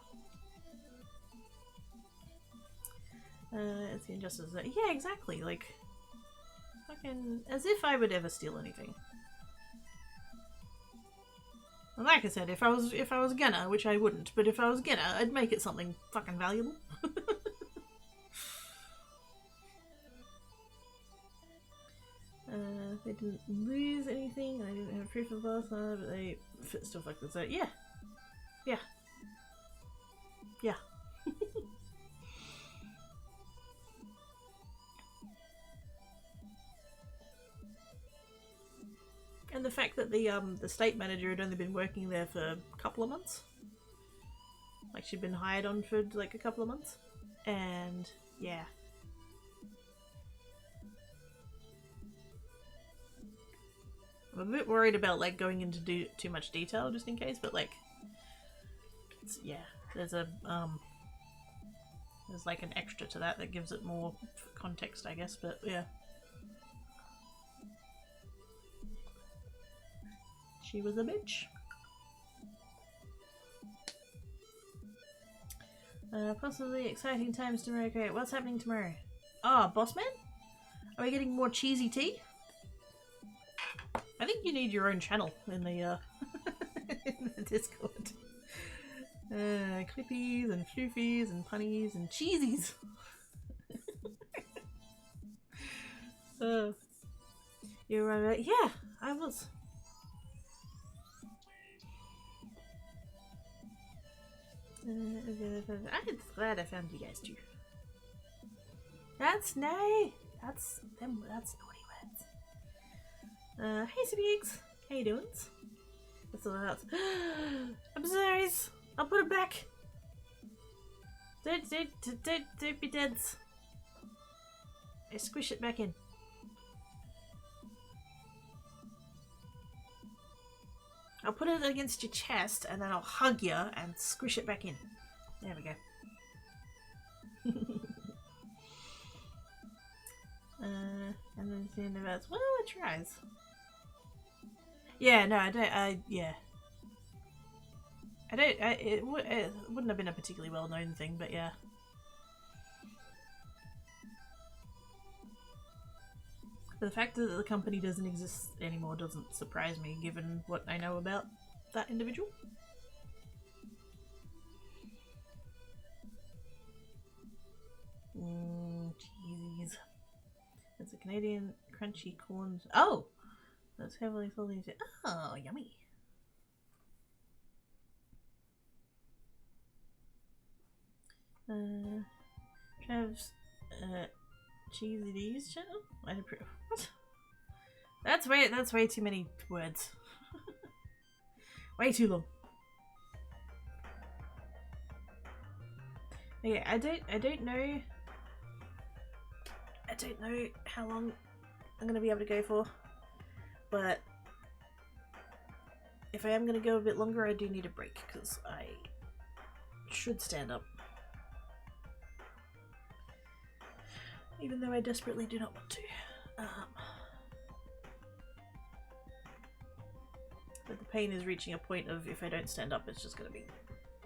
It's the injustice. Yeah, exactly. Like, fucking, as if I would ever steal anything. And like I said, if I was gonna, which I wouldn't, but if I was gonna, I'd make it something fucking valuable. They didn't lose anything, and I didn't have proof of last night, but they still fucked this out. Yeah. Yeah. Yeah. And the fact that the state manager had only been working there for a couple of months. Like, she'd been hired on for like a couple of months. And yeah. I'm a bit worried about like going into too much detail just in case, but like yeah, there's like an extra to that gives it more context, I guess, but yeah. She was a bitch. Possibly exciting times tomorrow. Okay, what's happening tomorrow? Ah, boss man? Are we getting more cheesy tea? I think you need your own channel in the in the Discord. Clippies and floofies and punnies and cheesies. You're right. Yeah, I was. I'm glad I found you guys too. That's nay. That's naughty words. Hey Sibigs, how you doing? That's all out. I'm sorry. I'll put it back. Don't be dead. I squish it back in. I'll put it against your chest and then I'll hug you and squish it back in. There we go. And then the end of it, well, it tries. Yeah, no, it wouldn't have been a particularly well-known thing, but yeah. The fact that the company doesn't exist anymore doesn't surprise me, given what I know about that individual. Cheese. It's a Canadian crunchy corn. Oh! That's heavily filled into. Oh, yummy. Trav's Cheesy D's channel? I approve. What? That's way too many words. Way too long. Okay, I don't know how long I'm gonna be able to go for, but if I am gonna go a bit longer, I do need a break because I should stand up. Even though I desperately do not want to. But the pain is reaching a point of if I don't stand up, it's just going to be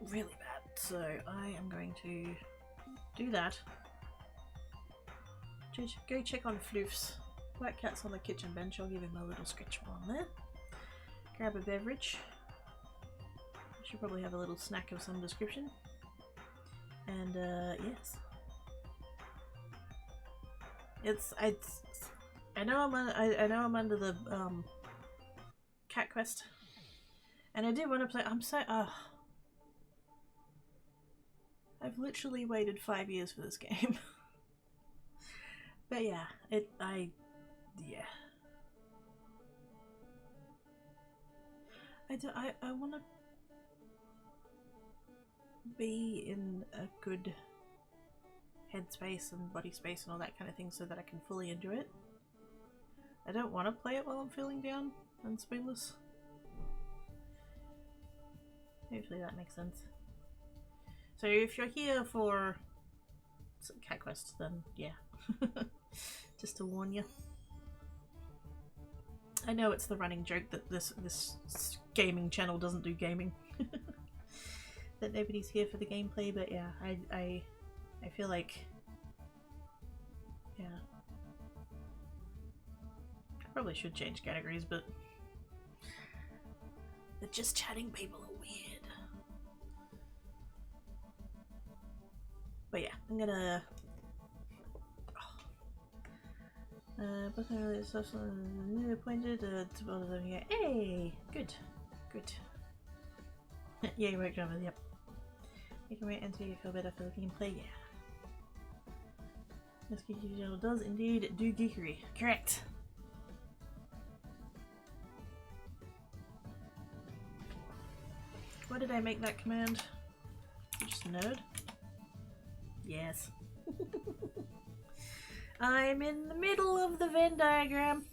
really bad. So I am going to do that. Go check on Floof's. Black Cat's on the kitchen bench. I'll give him a little scratch on there. Grab a beverage. Should probably have a little snack of some description. And yes, I know I'm under the cat quest, and I do want to play. I've literally waited 5 years for this game. But yeah, I want to be in a good headspace and body space and all that kind of thing so that I can fully enjoy it. I don't want to play it while I'm feeling down and spoonless. Hopefully that makes sense. So if you're here for cat quests, then yeah. Just to warn you. I know it's the running joke that this gaming channel doesn't do gaming. That nobody's here for the gameplay, but yeah, I feel like, yeah, I probably should change categories, but the just chatting people are weird. But yeah, I'm gonna but it's also new appointed hey, good. Yay, right drivers, yep. You can wait until you feel better for the gameplay, yeah. This geeky channel does indeed do geekery. Correct. Why did I make that command? Just nerd? Yes. I'm in the middle of the Venn diagram.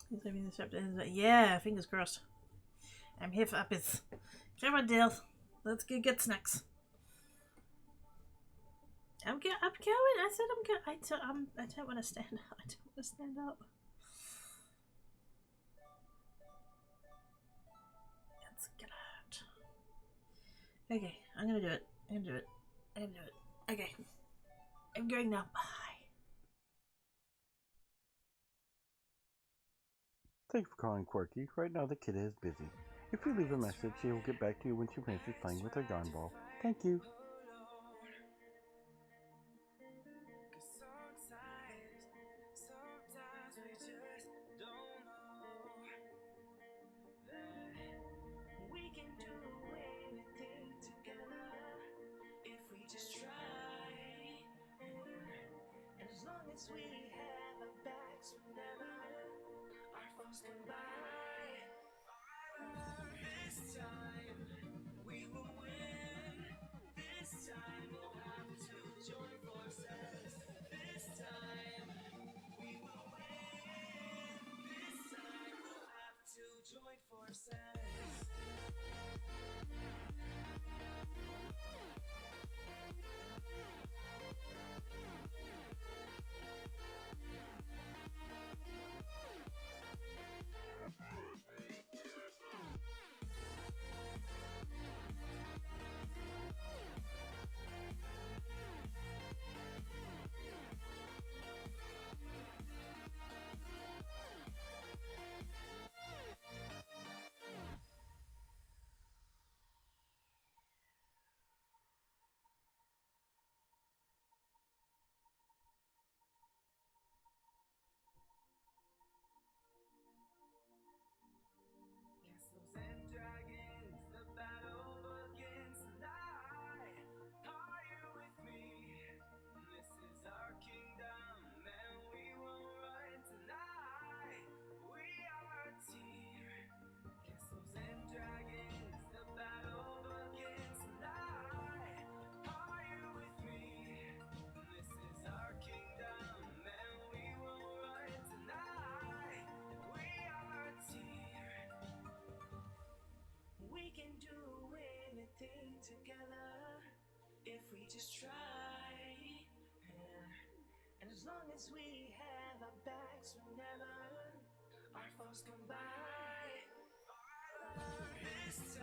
He's leaving this chapter. Yeah, fingers crossed. I'm here for uppers. Come on, Dale. Let's go get snacks. I'm going. I said I'm going. I don't want to stand up. I don't want to stand up. It's gonna hurt. Okay, I'm gonna do it. Okay. I'm going now. Bye. Thanks for calling Quirky. Right now the kid is busy. If you leave a message, she will get back to you when she finishes playing with her yarn ball. Thank you.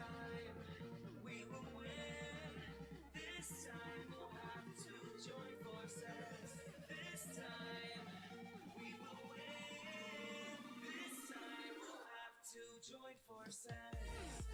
time we will win. This time we'll have to join forces. This time we will win. This time we'll have to join forces.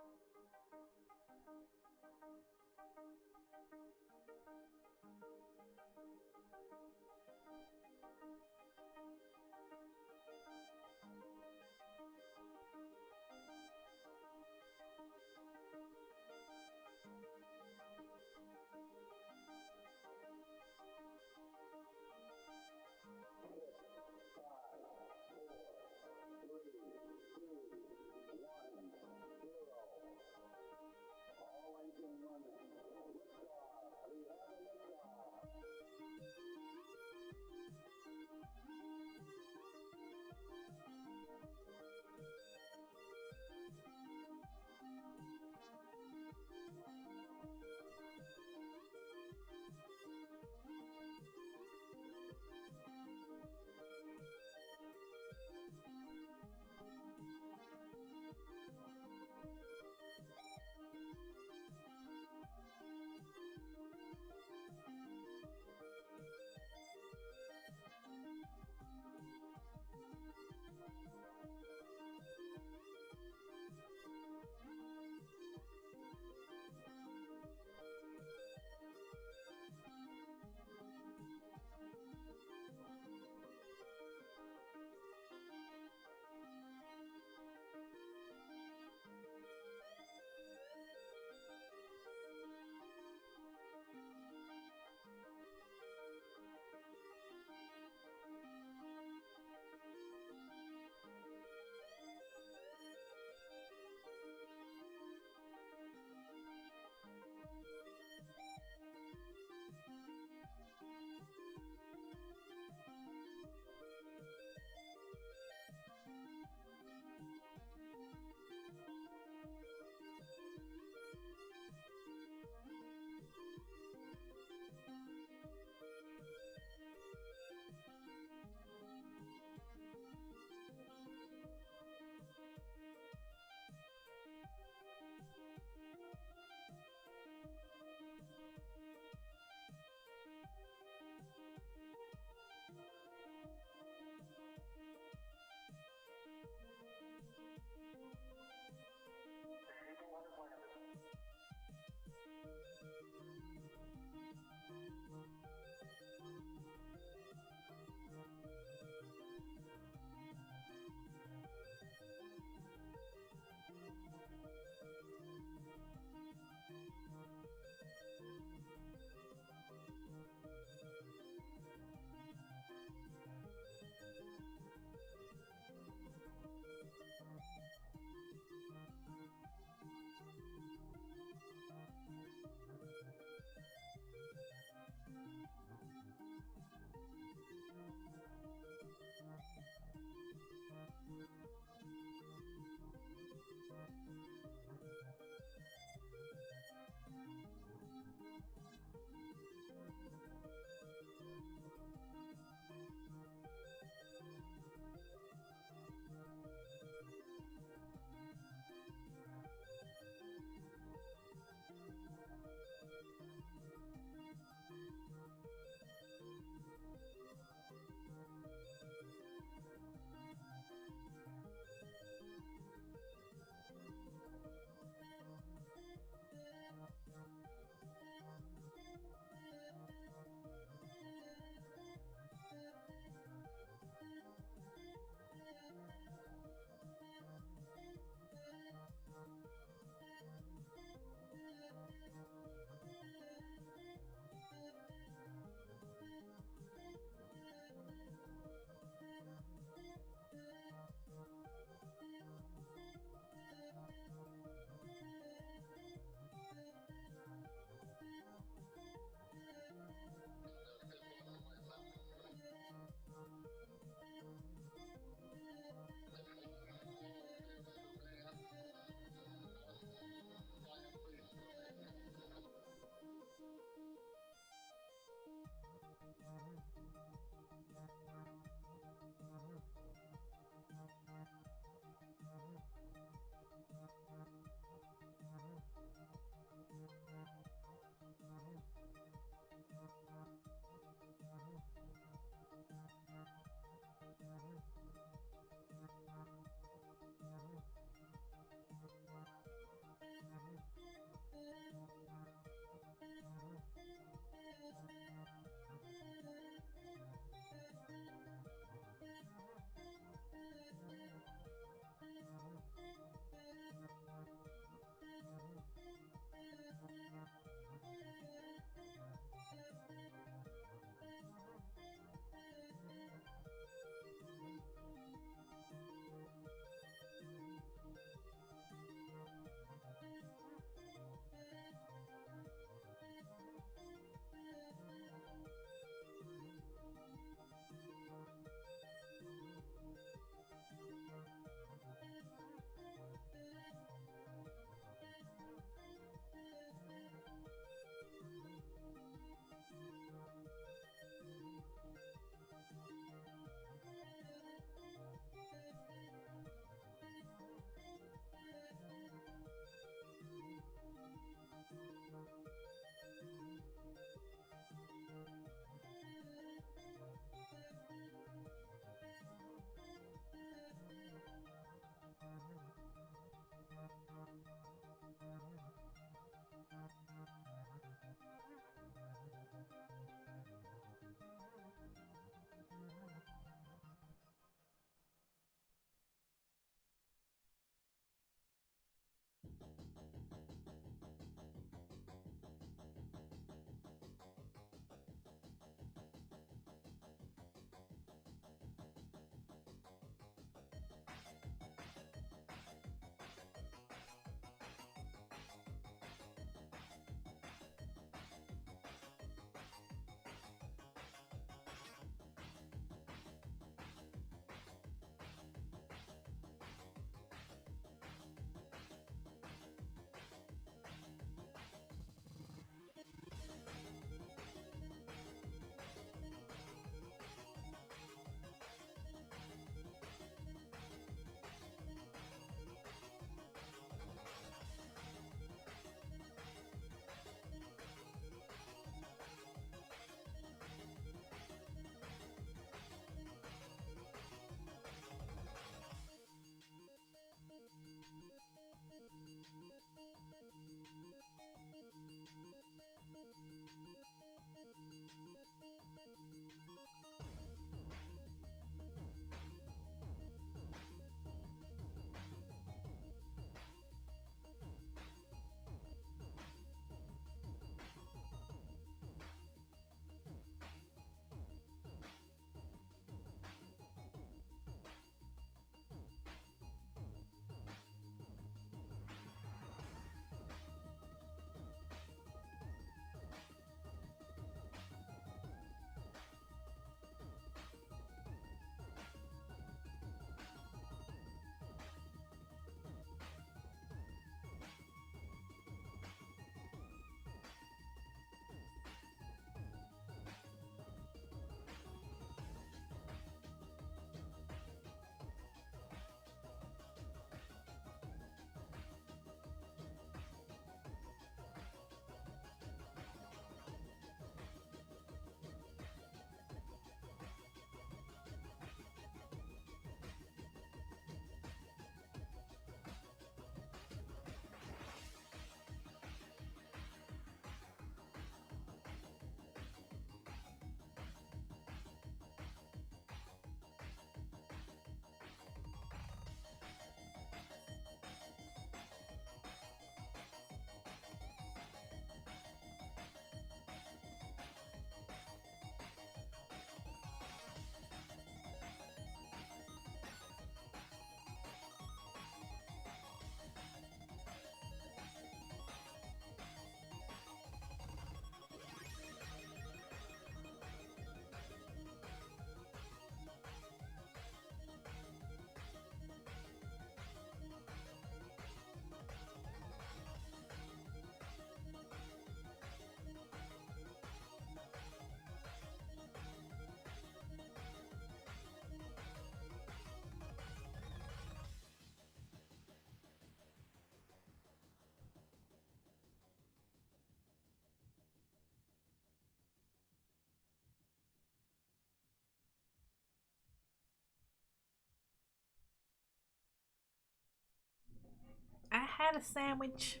I had a sandwich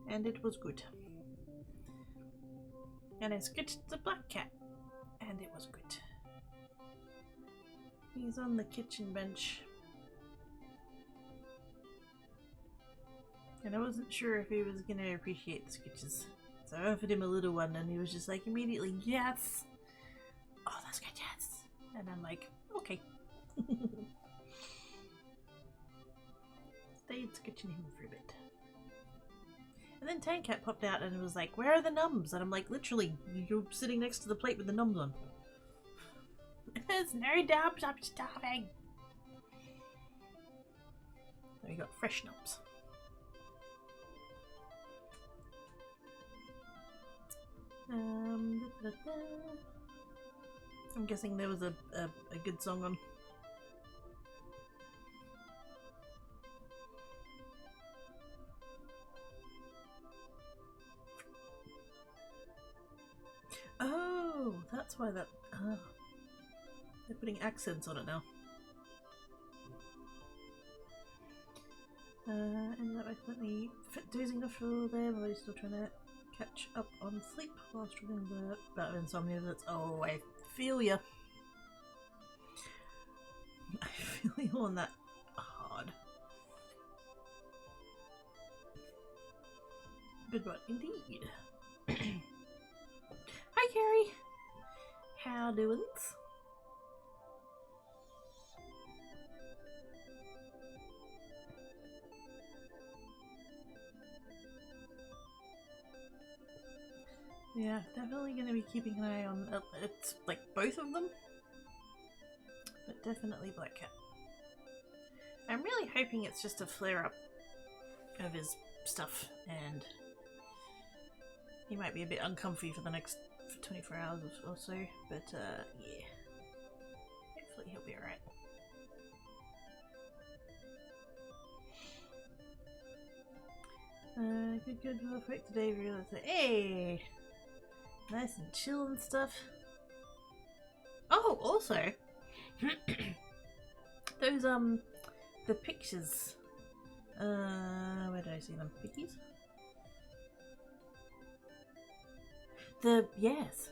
and it was good. And I scratched the black cat and it was good. He's on the kitchen bench. And I wasn't sure if he was gonna appreciate the scratches. So I offered him a little one and he was just like immediately, yes! Oh, that's good, yes! And I'm like, okay. Stayed scratching him for a bit. And then Tankat popped out and was like, where are the nums? And I'm like, literally, you're sitting next to the plate with the nums on. There's no nums, I'm starving. So we got fresh nums. I'm guessing there was a good song on. Oh, that's why that. They're putting accents on it now. Ended up accidentally dozing off for there, but I'm still trying to catch up on sleep while struggling with a bout of insomnia. That's oh, I feel ya. I feel you on that hard. Good one, indeed. Hi, Carrie. How doings? Yeah, definitely going to be keeping an eye on it's like both of them, but definitely Black Cat. I'm really hoping it's just a flare up of his stuff and he might be a bit uncomfy for the next 24 hours or so, but yeah, hopefully he'll be alright. Good, real quick today, realized that, hey! Nice and chill and stuff. Oh, also, those, the pictures, where did I see them? Pickies? Yes.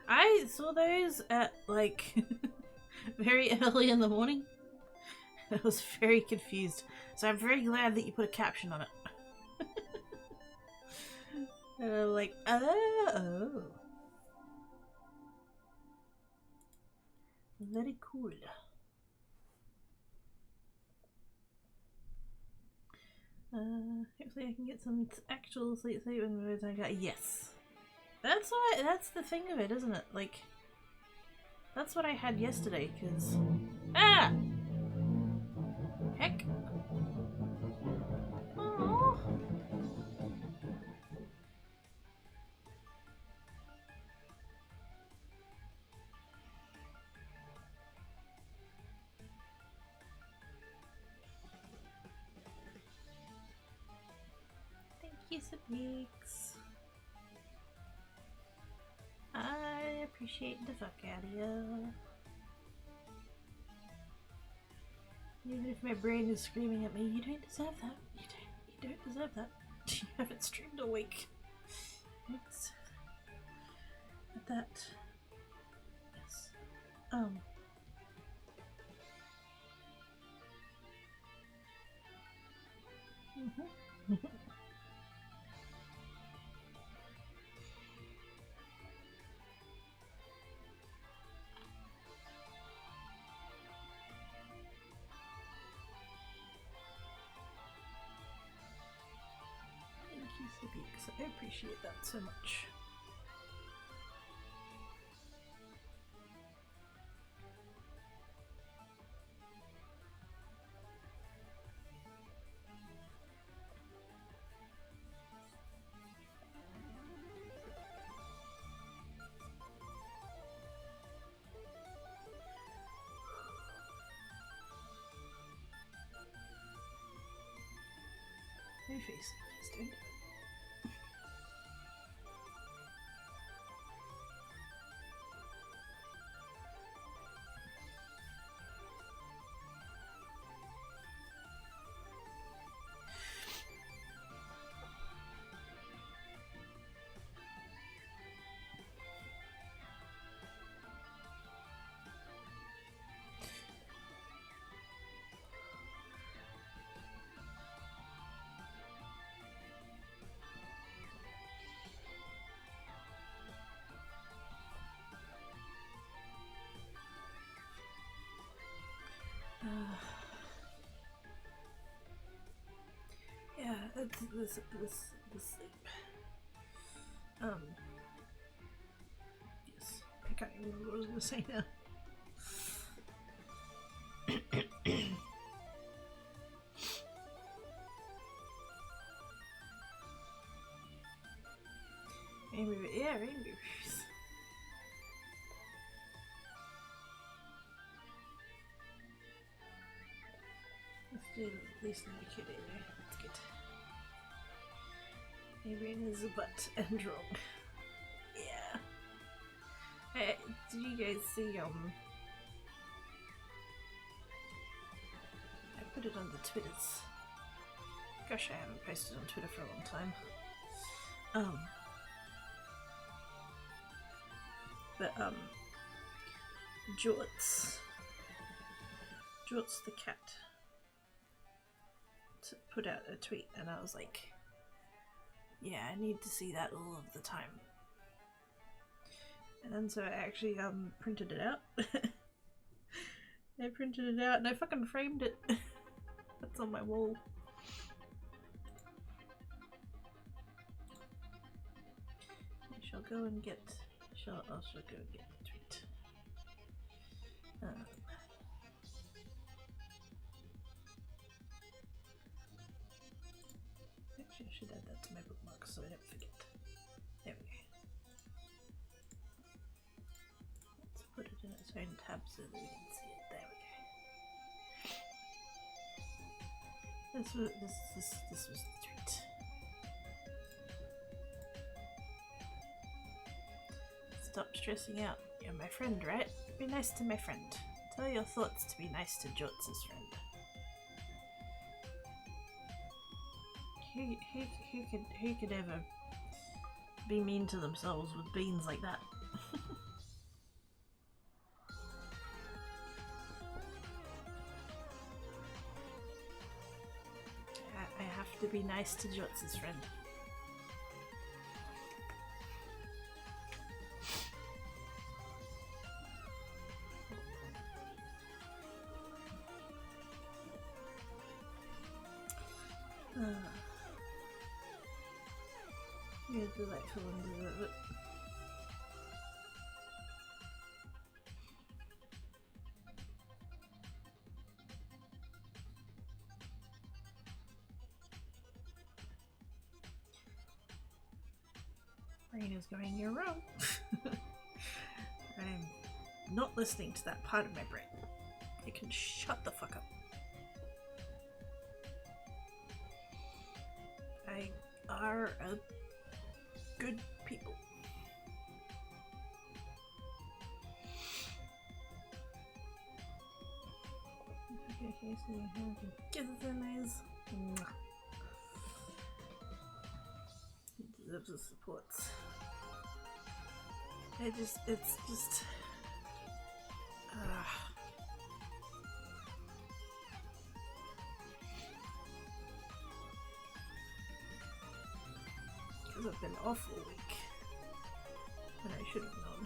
I saw those at, like, very early in the morning. I was very confused. So I'm very glad that you put a caption on it. And I'm like, oh. Very cool. Hopefully I can get some actual sleep when I got yes. That's the thing of it, isn't it? Like, that's what I had yesterday, because heck. Aww. Thank you, Sabix. I appreciate the fuck out of you. Even if my brain is screaming at me, you don't deserve that. You don't deserve that. You haven't streamed a week. You don't deserve that. But that, yes. Thank you, Sabix. I appreciate that so much. My face, dude. the sleep. Yes, I can't even remember what I was gonna say now. Yeah, rainbow reviews. Let's do at least in the kid area. That's good. Adrian is a butt and wrong. Yeah. Hey, did you guys see, I put it on the Twitters. Gosh, I haven't posted on Twitter for a long time. Jorts the cat put out a tweet, and I was like, yeah, I need to see that all of the time. And so I actually printed it out. I printed it out and I fucking framed it. That's on my wall. I shall go and get. I shall also go and get the tweet. Actually, I should add that to my bookmarks so I don't forget. There we go. Let's put it in its own tab so that we can see it. There we go. This was the tweet. Stop stressing out. You're my friend, right? Be nice to my friend. Tell your thoughts to be nice to Jotz's friend. Who could ever be mean to themselves with beans like that? I have to be nice to Jotz's friend. You're delightful and deserve it. Brain is going, you're wrong. I'm not listening to that part of my brain. It can shut the fuck up. I are a good people. Okay, so you have to get it in these. He deserves the supports. It's just because I've been off all week and I should have known.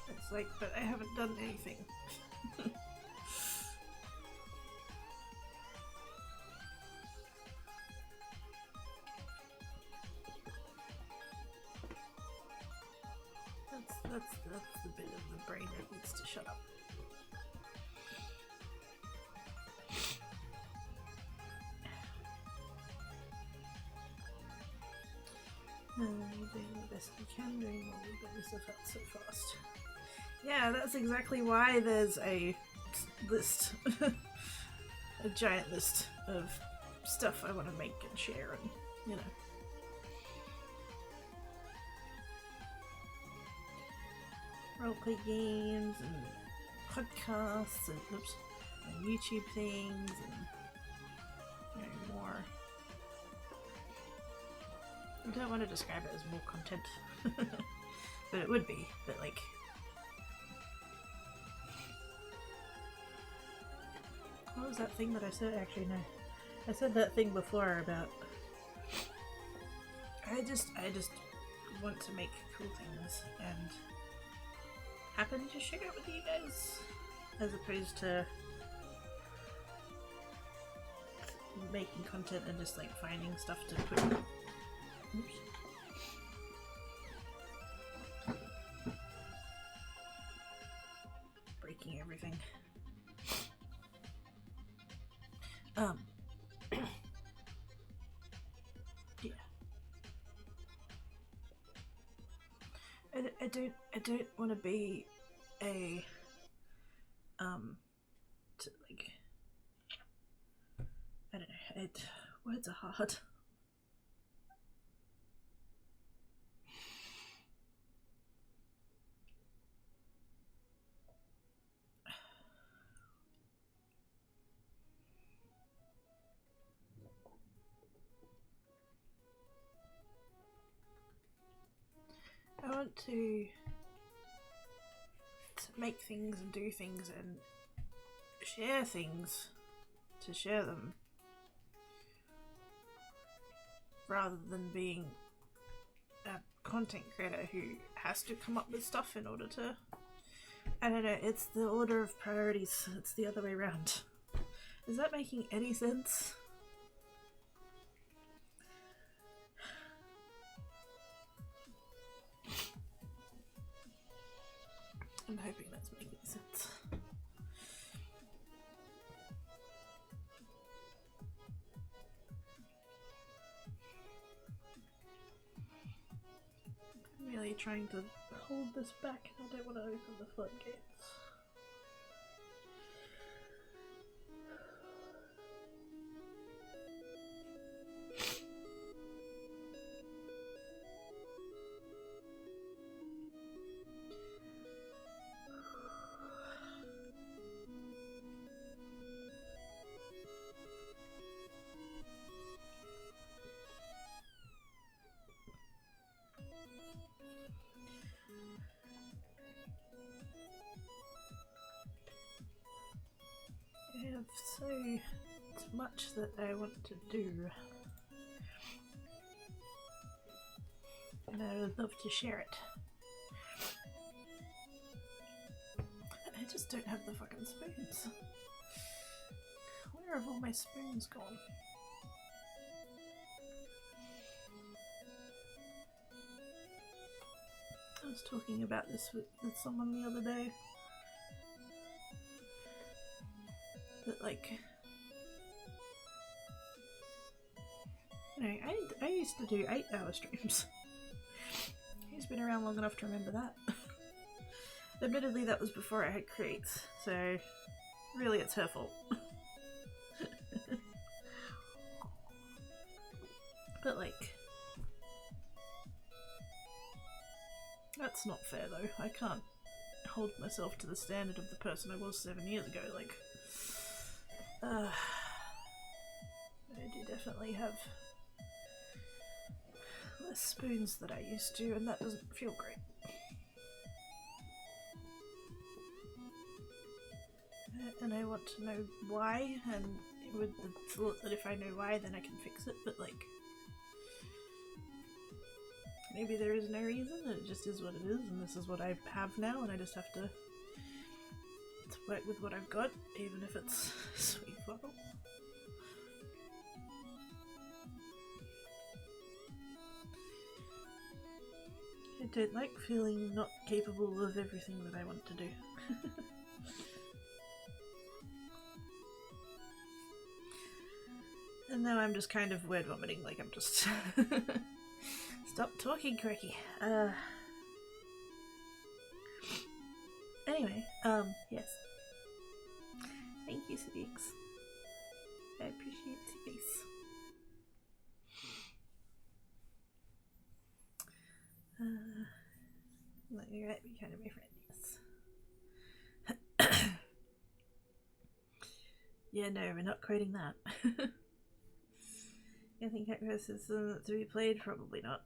It's like, but I haven't done anything. That's the bit of the brain that needs to shut up. You're doing the best you can, doing all you got yourself out so fast. Yeah, that's exactly why there's a list, a giant list of stuff I want to make and share, and you know. Roleplay games and podcasts and YouTube things and more. I don't want to describe it as more content, but it would be. But like, what was that thing that I said? Actually, no, I said that thing before about. I just want to make cool things and happen to share it with you guys, as opposed to making content and just like finding stuff to put. Oops. Breaking everything. Yeah. I don't want to be a like, I don't know. Words are hard. I want to make things and do things and share things to share them, rather than being a content creator who has to come up with stuff in order to. I don't know, it's the order of priorities, it's the other way around. Is that making any sense? I'm hoping that's making sense. I'm really trying to hold this back. I don't want to open the floodgates. I have so much that I want to do, and I would love to share it. I just don't have the fucking spoons. Where have all my spoons gone? I was talking about this with someone the other day. That, like, you know, I used to do 8-hour streams. He's been around long enough to remember that. Admittedly, that was before I had creates, so really it's her fault. But, like, that's not fair though. I can't hold myself to the standard of the person I was 7 years ago, like. I do definitely have less spoons than I used to, and that doesn't feel great. And I want to know why, and with the thought that if I know why, then I can fix it, but like, maybe there is no reason, it just is what it is, and this is what I have now, and I just have to work with what I've got, even if it's sweet bottle. I don't like feeling not capable of everything that I want to do. And now I'm just kind of word vomiting, like I'm just... Stop talking, Quirky. Anyway, yes. Thank you, Sadiq. I appreciate the face. Let me write me kind of my friend, yes. Yeah, no, we're not quoting that. I think Cactus is to be played? Probably not.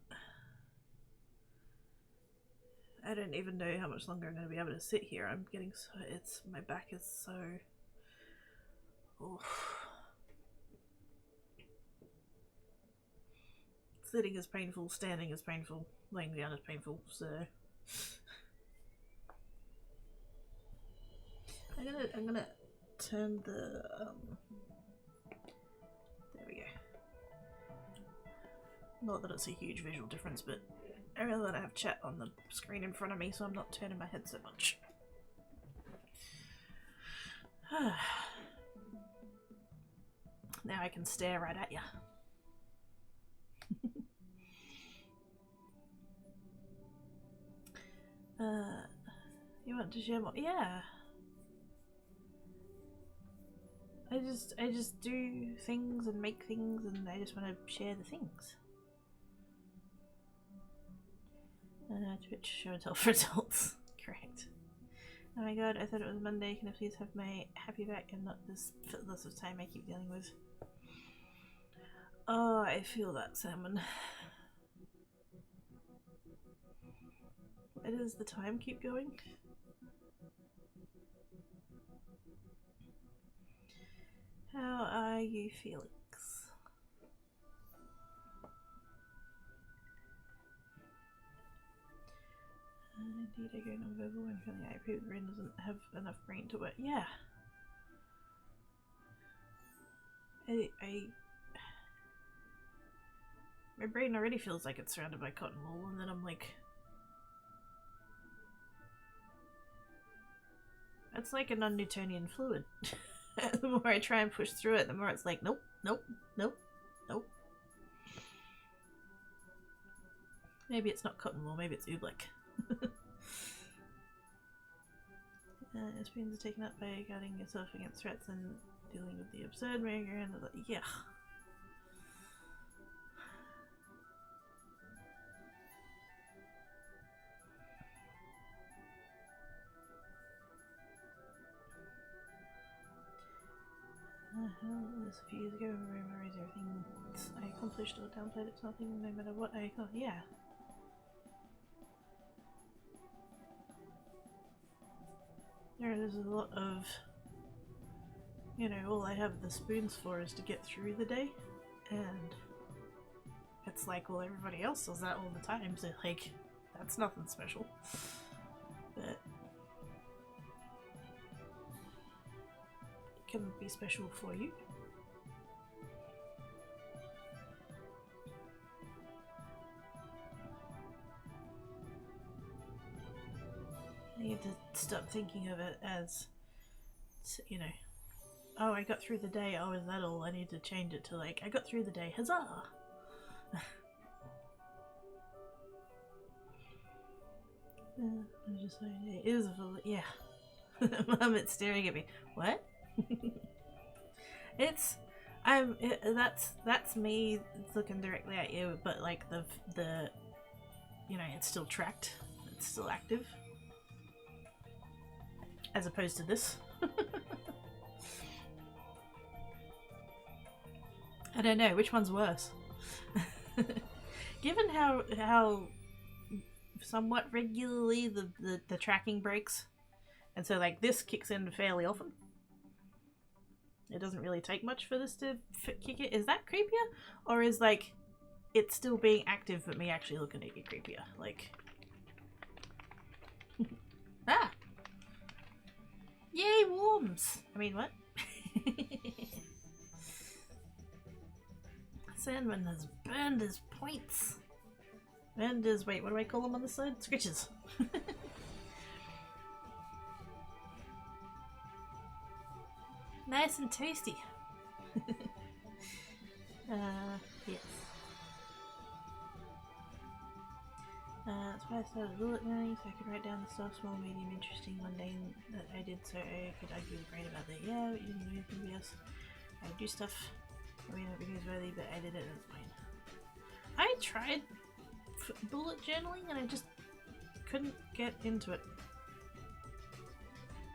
I don't even know how much longer I'm going to be able to sit here. I'm getting so... my back is so... Oof. Sitting is painful, standing is painful, laying down is painful, so... I'm gonna turn the, Not that it's a huge visual difference, but I rather than have chat on the screen in front of me so I'm not turning my head so much. Now I can stare right at you. You want to share more? Yeah. I just do things and make things and I just want to share the things. Twitch show and tell for adults. Correct. Oh my god, I thought it was Monday. Can I please have my happy back and not this fitness of time I keep dealing with? Oh, I feel that, Salmon. Why does the time keep going? How are you, Felix? Indeed, I go non-verbal when feeling I hope the brain doesn't have enough brain to work. Yeah. My brain already feels like it's surrounded by cotton wool, and then I'm like... It's like a non-Newtonian fluid. The more I try and push through it, the more it's like, nope, nope, nope, nope. Maybe it's not cotton wool, maybe it's oobleck. Experience are taken up by guarding yourself against threats and dealing with the absurd merry-go-round of the... Yeah. This a few years ago, I memorize everything I accomplished or downplayed it to nothing, no matter what I thought. Yeah. There's a lot of, you know, all I have the spoons for is to get through the day, and it's like, well, everybody else does that all the time, so like, that's nothing special. But it can be special for you. I need to stop thinking of it as, you know, oh, I got through the day, oh, is that all? I need to change it to like, I got through the day, huzzah! I'm just saying, it is full, yeah. Mom, it's staring at me. What? That's me looking directly at you, but like the, you know, it's still tracked, it's still active. As opposed to this. I don't know, which one's worse? Given how somewhat regularly the tracking breaks, and so like this kicks in fairly often. It doesn't really take much for this to kick it. Is that creepier? Or is like it still being active but me actually looking at you creepier? Like ah! Yay, worms! I mean, what? Sandman has burned his points. Burned his, wait, what do I call them on the side? Scritches. Nice and tasty. Yes. That's why I started bullet journaling, so I could write down the stuff, small, medium, interesting, mundane that I did, so I could argue with brain about that. Yeah, but you didn't do anything else. I do stuff. I may not be newsworthy, but I did it and it's fine. I tried bullet journaling and I just couldn't get into it.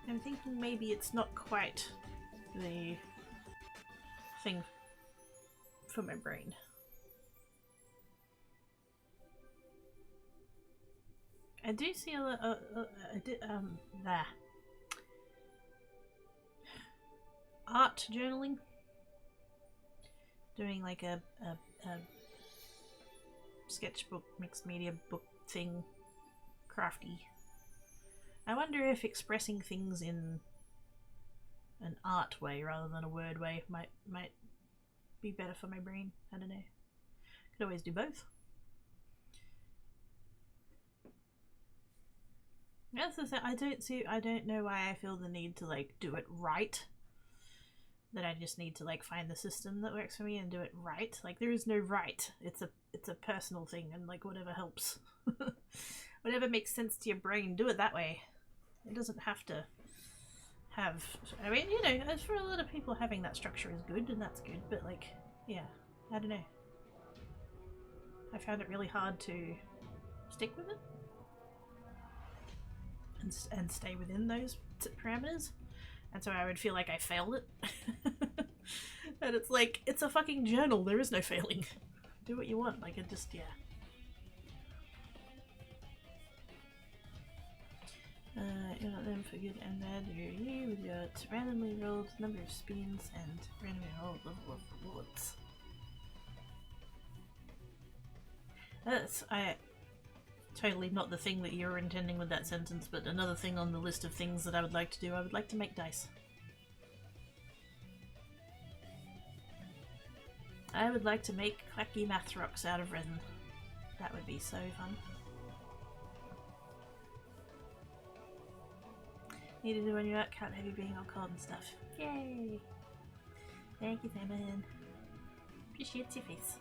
I'm thinking maybe it's not quite the thing for my brain. I do see there. Art journaling. Doing like a sketchbook, mixed media book thing. Crafty. I wonder if expressing things in an art way rather than a word way might be better for my brain. I don't know. Could always do both. That's the thing. I don't know why I feel the need to like do it right. That I just need to like find the system that works for me and do it right. Like there is no right. It's a personal thing, and like whatever helps. Whatever makes sense to your brain, do it that way. It doesn't have to have, I mean, you know, as for a lot of people, having that structure is good, and that's good, but like, yeah, I don't know. I found it really hard to stick with it and stay within those parameters, and so I would feel like I failed it. And it's like, it's a fucking journal, there is no failing. Do what you want, like it just, yeah. You're not them for good and bad, you're you with your randomly rolled number of spins and randomly rolled level of rewards. That's totally not the thing that you're intending with that sentence, but another thing on the list of things that I would like to do. I would like to make dice. I would like to make clacky math rocks out of resin. That would be so fun. Need to do when you're out, can't have you being all cold and stuff. Yay! Thank you, Simon. Appreciate your face.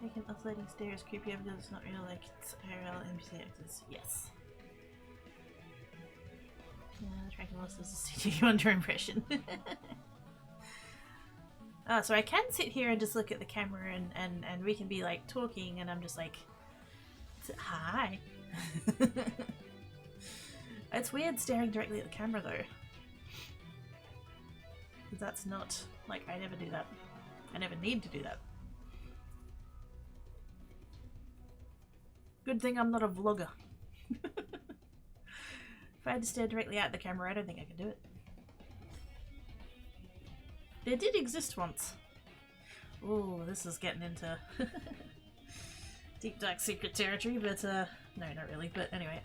Making oscillating stairs creepy because it's not real, like it's IRL NPC actors. Yes. Tracking losses is a CG Wonder impression. So I can sit here and just look at the camera and we can be like talking and I'm just like, hi. It's weird staring directly at the camera though. Because that's not, like, I never do that. I never need to do that. Good thing I'm not a vlogger. If I had to stare directly at the camera, I don't think I could do it. There did exist once. Ooh, this is getting into deep dark secret territory, but no, not really. But anyway,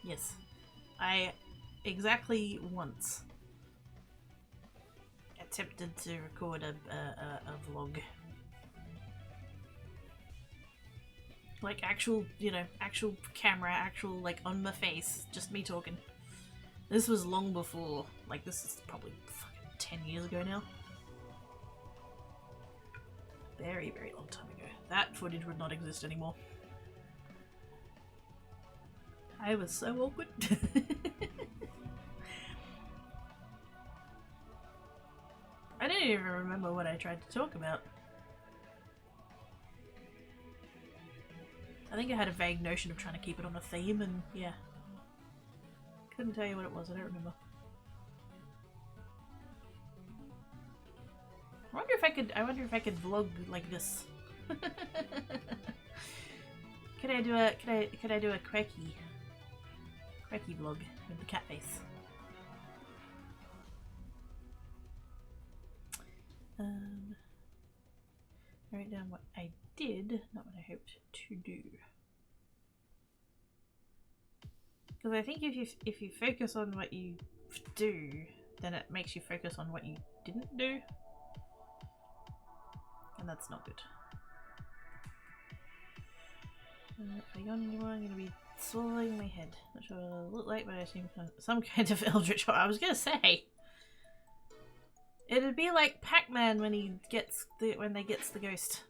yes. I exactly once attempted to record a vlog. Like actual, you know, actual camera, actual like on my face, just me talking. This was long before, like this is probably fucking 10 years ago now. Very, very long time ago. That footage would not exist anymore. I was so awkward. I don't even remember what I tried to talk about. I think I had a vague notion of trying to keep it on a theme and yeah. Couldn't tell you what it was, I don't remember. I wonder if I could vlog like this. Could I do a quirky vlog with the cat face? Write down what I did, not what I hoped to do. Because I think if you focus on what you do, then it makes you focus on what you didn't do. And that's not good. If I go on anymore, I'm going to be swallowing my head. Not sure what it'll look like, but I assume some kind of eldritch horror. I was going to say! It'd be like Pac-Man when he gets when they gets the ghost.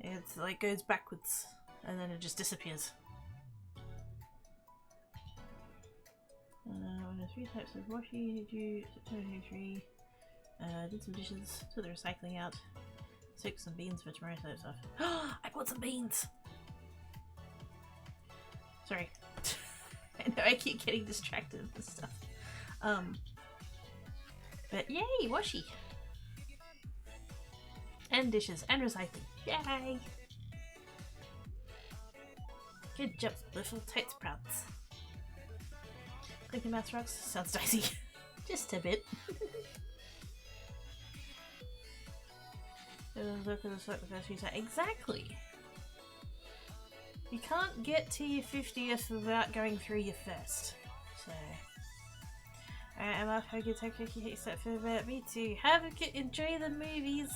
It's like goes backwards and then it just disappears. One of 3 types of washi. Did you 23? Did some dishes, took the recycling out, soaked some beans for tomorrow's stuff. I bought some beans! Sorry. I know I keep getting distracted with stuff. But yay, washi! And dishes, and recycling. Yay! Good job, little totes prouts. Clicking math rocks sounds dicey. Just a bit. Look at the first few times. Exactly! You can't get to your 50th without going through your first. So... Alright, I'm off. Have a good time cooking. Except for me too. Have a good, enjoy the movies.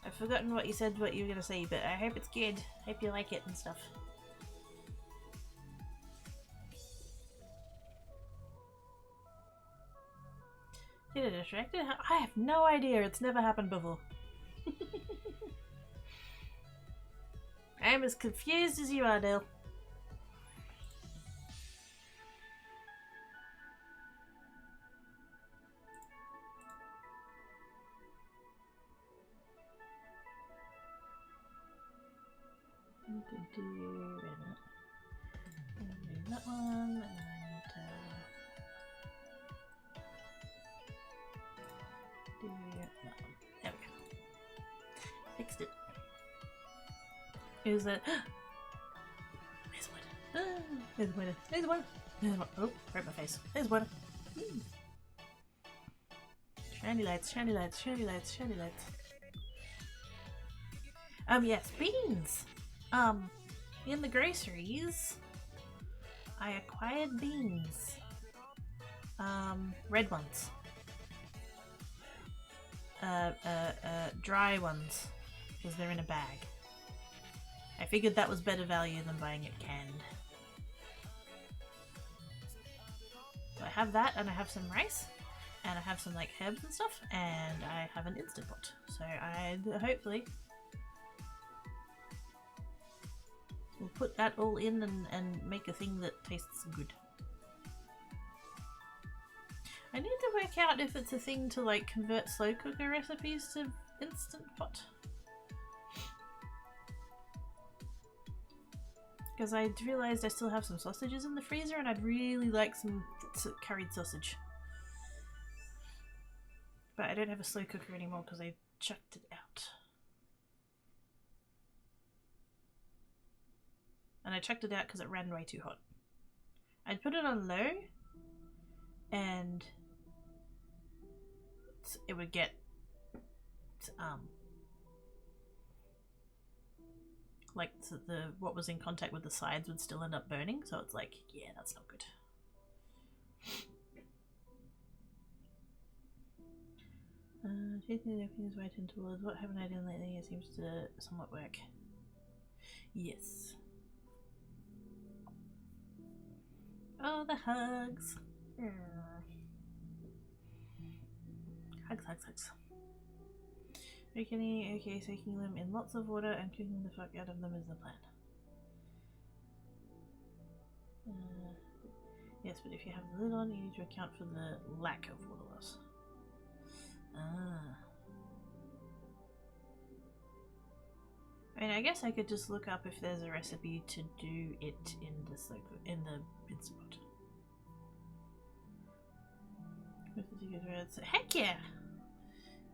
I've forgotten what you said, what you were gonna say, but I hope it's good. Hope you like it and stuff. Get it distracted? I have no idea. It's never happened before. I am as confused as you are, Dale. Do that one and do that one. There we go. Fixed it. Is that? There's one. There's one. There's one. There's one. Oh, right in my face. There's one. Shiny lights, shiny lights, shiny lights, shiny lights. Yes, beans. In the groceries, I acquired beans. Red ones. Dry ones, because they're in a bag. I figured that was better value than buying it canned. So I have that, and I have some rice, and I have some like herbs and stuff, and I have an Instant Pot. So I hopefully will put that all in and make a thing that tastes good. I need to work out if it's a thing to like convert slow cooker recipes to Instant Pot. Because I realised I still have some sausages in the freezer and I'd really like some curried sausage. But I don't have a slow cooker anymore because I chucked it out. And I chucked it out because it ran way too hot. I'd put it on low and it would get like the what was in contact with the sides would still end up burning, so it's like, yeah, that's not good. Taking the opinions right in towards what haven't I done lately? It seems to somewhat work. Yes. Oh, the hugs. Hugs, hugs, hugs. Okay, soaking them in lots of water and cooking the fuck out of them is the plan. Yes, but if you have the lid on, you need to account for the lack of water loss. I mean, I guess I could just look up if there's a recipe to do it in the Instant Pot. Heck yeah!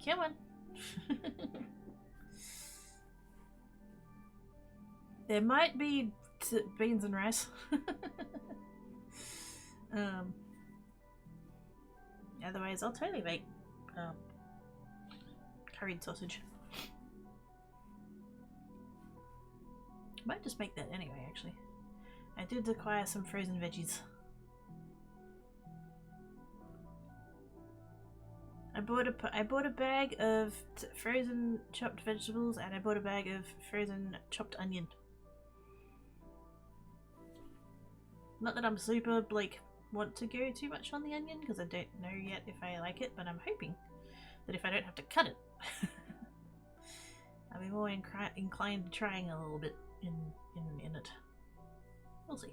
Come on! There might be beans and rice. Otherwise, I'll totally make curried sausage. Might just make that anyway, actually. I did acquire some frozen veggies. I bought a bag of frozen chopped vegetables and I bought a bag of frozen chopped onion. Not that I'm super like want to go too much on the onion because I don't know yet if I like it, but I'm hoping that if I don't have to cut it, I'll be more inclined to trying a little bit in it. We'll see.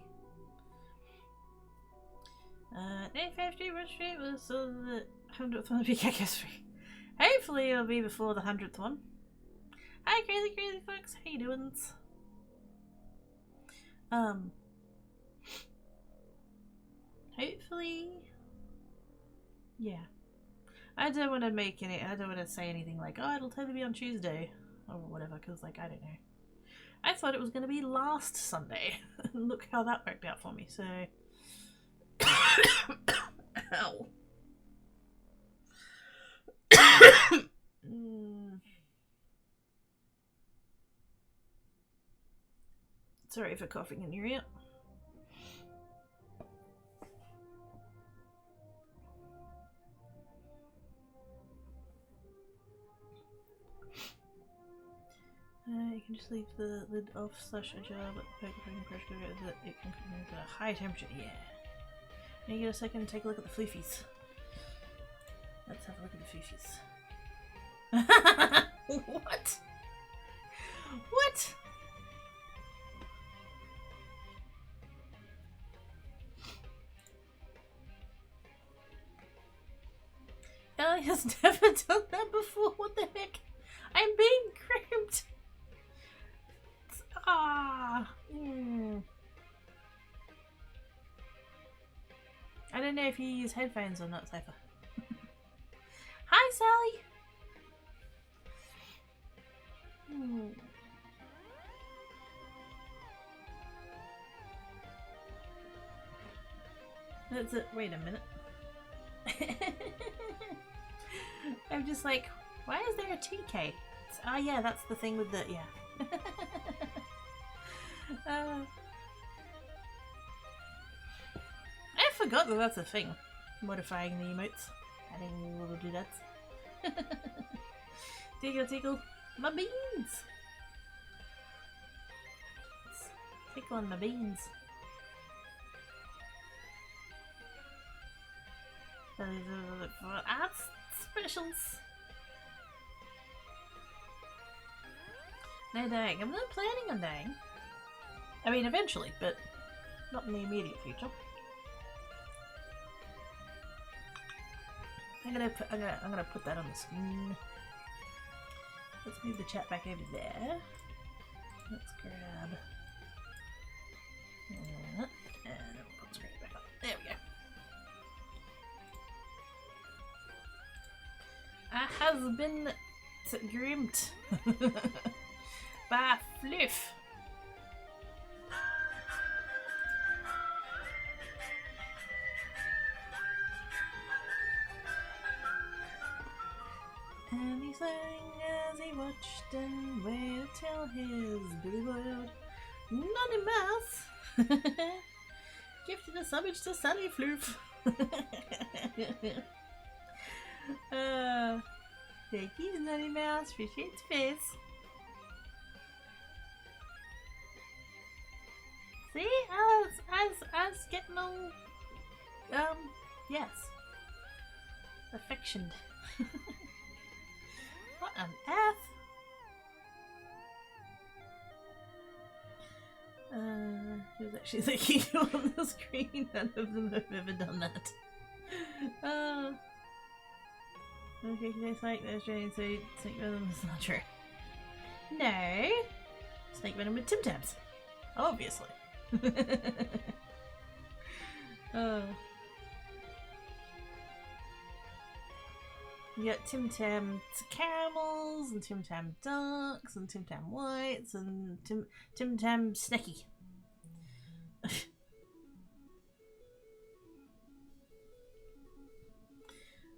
950 Rush Street was the 100th one to be Gekko's free. Hopefully it'll be before the 100th one. Hi crazy folks, how you doing? Hopefully, yeah. I don't want to make any. I don't want to say anything like, "Oh, it'll totally be on Tuesday," or whatever, because like I don't know. I thought it was going to be last Sunday. Look how that worked out for me. So, ow. Sorry for coughing in your ear. You can just leave the lid off slash ajar, but the poker freaking pressure cooker that it can cook at a high temperature. Yeah. Now you get a second, take a look at the floofies. Let's have a look at the floofies. What? What? Ellie has never done that before. What the heck? I'm being crimped. Ah. I don't know if you use headphones or not, Cypher. Hi, Sally. That's it. Wait a minute. I'm just like, why is there a TK? Oh yeah, that's the thing with the, yeah. I forgot that that's a thing. Modifying the emotes. Adding little doodads. Tickle tickle. My beans! Tickle on my beans. Art specials. No dying. I'm not planning on dying. I mean, eventually, but not in the immediate future. I'm gonna put that on the screen. Let's move the chat back over there. Let's grab that, and we'll put the screen back up. There we go. I has been grimped by Fluff. And he sang as he watched and waited till his billy boiled. Nutty Mouse gifted a summage to Sally Floof. Thank you, Nutty Mouse. Appreciate the face. See, I was getting all, yes, affectioned. What on earth? Who's actually thinking on the screen? None of them have ever done that. Okay, tastes like there's Jane, so snake venom is not true. No! Snake venom with Tim Tams. Obviously. You got Tim Tam caramels, and Tim Tam darks, and Tim Tam whites, and Tim Tam snacky.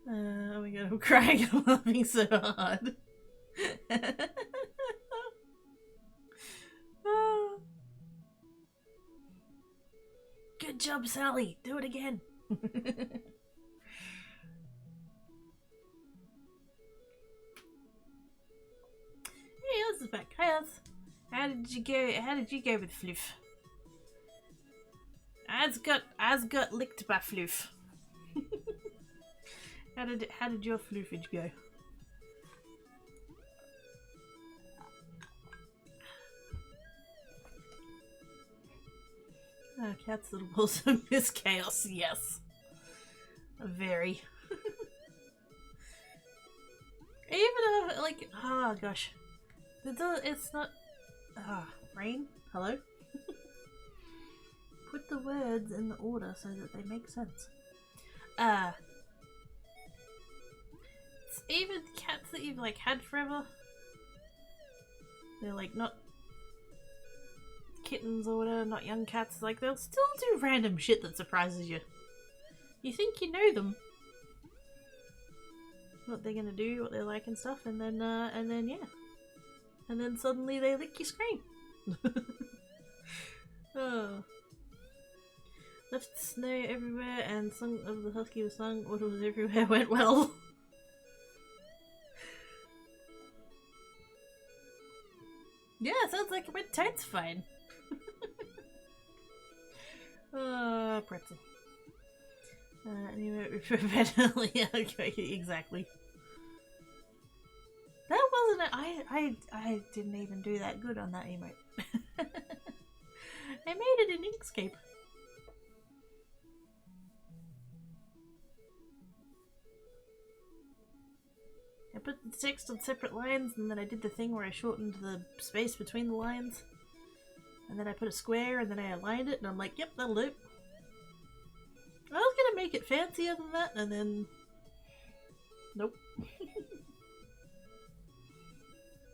Oh my god, I'm crying. I'm laughing so hard. Oh. Good job, Sally. Do it again. Hey, Oz is back. Hi, Oz. How did you go with Floof? Oz got licked by Floof. How did your floofage go? Oh, cats that also miss chaos, yes. Very. Even like, oh gosh. It's not, Rain, hello? Put the words in the order so that they make sense. It's even cats that you've like had forever. They're like not kittens or whatever, not young cats. Like they'll still do random shit that surprises you. You think you know them, what they're gonna do, what they like and stuff, and then yeah, and then suddenly they lick your screen. Oh. Left snow everywhere and Song of the Husky was sung. Water was everywhere. Went well. Yeah, sounds like it went totes fine. Pretzel. Anyway, yeah, okay, exactly. That wasn't I didn't even do that good on that emote. I made it in Inkscape. I put the text on separate lines, and then I did the thing where I shortened the space between the lines. And then I put a square, and then I aligned it, and I'm like, yep, that'll do. I was gonna make it fancier than that, and then... Nope.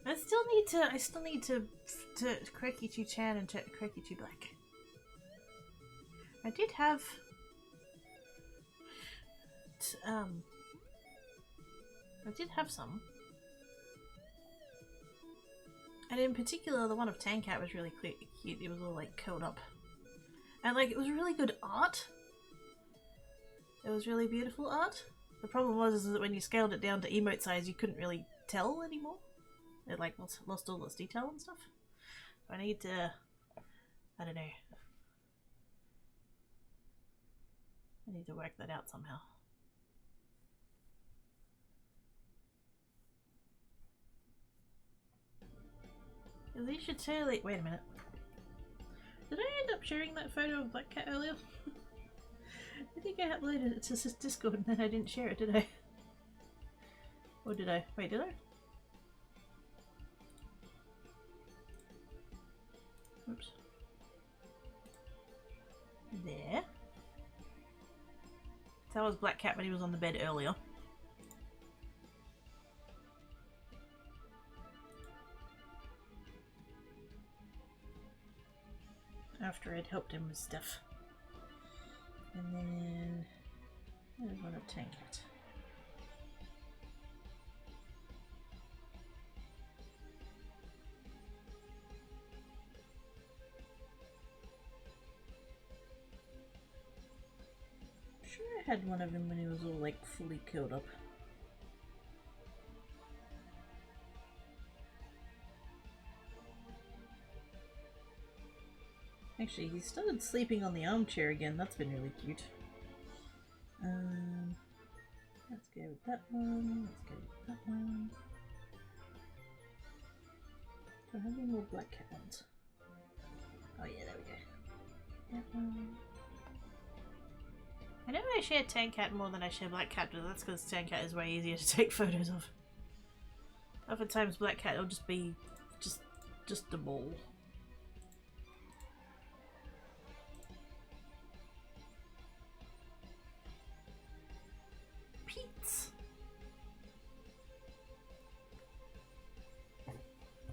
I still need to Craigie2Chan and Craigie2Black. I did have... I did have some. And in particular, the one of Tankat was really cute. It was all like curled up. And like, it was really good art. It was really beautiful art. The problem was is that when you scaled it down to emote size, you couldn't really tell anymore. It like lost all its detail and stuff. So I need to... I don't know. I need to work that out somehow. You should say, like, wait a minute. Did I end up sharing that photo of Black Cat earlier? I think I uploaded it to Discord and then I didn't share it, did I? Or did I? Wait, did I? Oops. There. That was Black Cat when he was on the bed earlier. After I'd helped him with stuff. And then there's one of Tankat. Sure I had one of him when he was all like fully killed up. Actually, he started sleeping on the armchair again. That's been really cute. Let's go with that one. Let's go with that one. Do I have any more Black Cat ones? Oh yeah, there we go. That one. I know I share Tankat more than I share Black Cat, but that's because Tankat is way easier to take photos of. Oftentimes Black Cat will just be just a ball.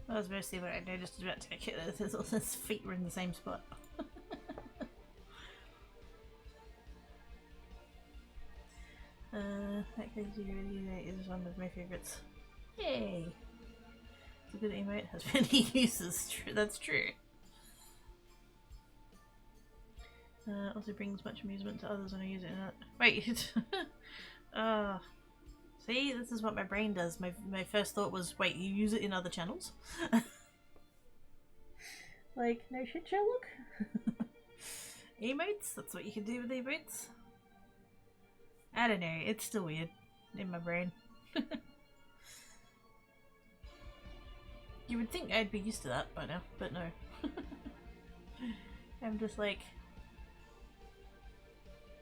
That was mostly what I noticed about Tankat. His feet were in the same spot. That crazy emote is one of my favourites. Yay! It's a good emote, has many uses. That's true. Also brings much amusement to others when I use it. Wait! See, this is what my brain does. My first thought was, wait, you use it in other channels? Like, no shit, Sherlock? Emotes? That's what you can do with emotes? I don't know, it's still weird in my brain. You would think I'd be used to that by now, but no. I'm just like,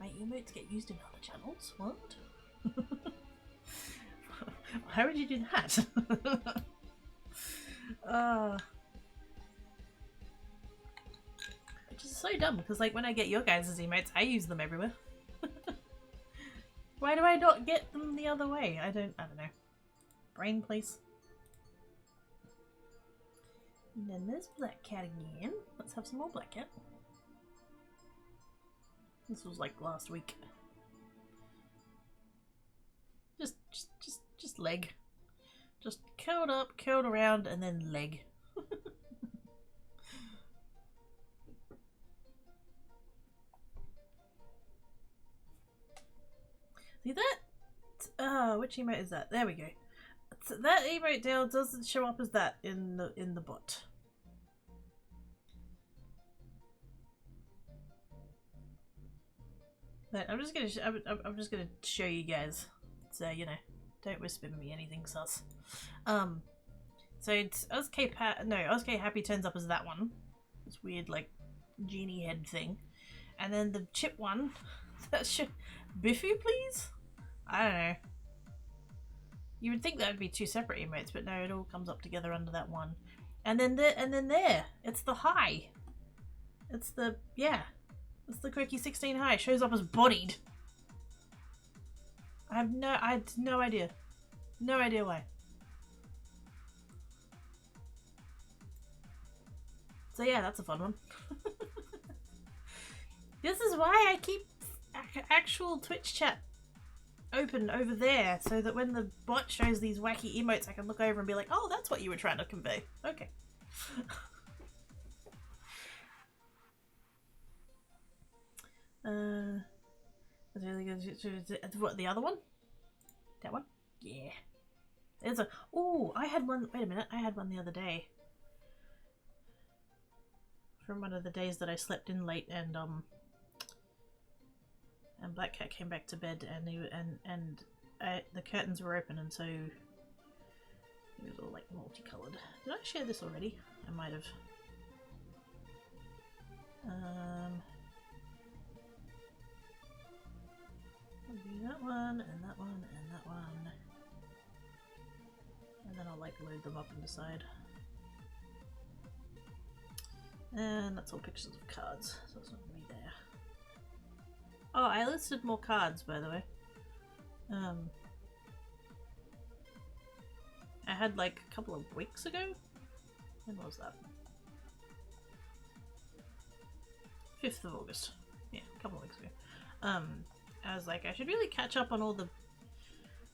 my emotes get used in other channels? What? Why would you do that? Which is so dumb, because like when I get your guys' emotes, I use them everywhere. Why do I not get them the other way? I don't know. Brain, please. And then there's Black Cat again. Let's have some more Black Cat. This was like last week. Just leg. Just curled up, curled around, and then leg. See that? Which emote is that? There we go. So that emote down doesn't show up as that in the bot. But I'm just gonna show you guys, so you know, don't whisper me anything sus. So it's OSK Happy turns up as that one, this weird like genie head thing, and then the chip one, that's Biffy, please. I don't know. You would think that would be two separate emotes, but no, it all comes up together under that one. And then there, it's the high. It's the Quirky 16 high. Shows up as bodied. I had no idea. No idea why. So yeah, that's a fun one. This is why I keep actual Twitch chat open over there, so that when the bot shows these wacky emotes, I can look over and be like, oh, that's what you were trying to convey. Okay. That's really good. What, the other one? That one? Yeah. There's a... Oh, I had one... Wait a minute. I had one the other day. From one of the days that I slept in late, and Black Cat came back to bed, and the curtains were open, and so it was all like multicolored. Did I share this already? I might have. I'll do that one, and that one, and that one, and then I'll like load them up and decide. And that's all pictures of cards, so it's not gonna be there. Oh, I listed more cards, by the way. I had like a couple of weeks ago. When was that? 5th of August. Yeah, a couple of weeks ago. I was like, I should really catch up on all the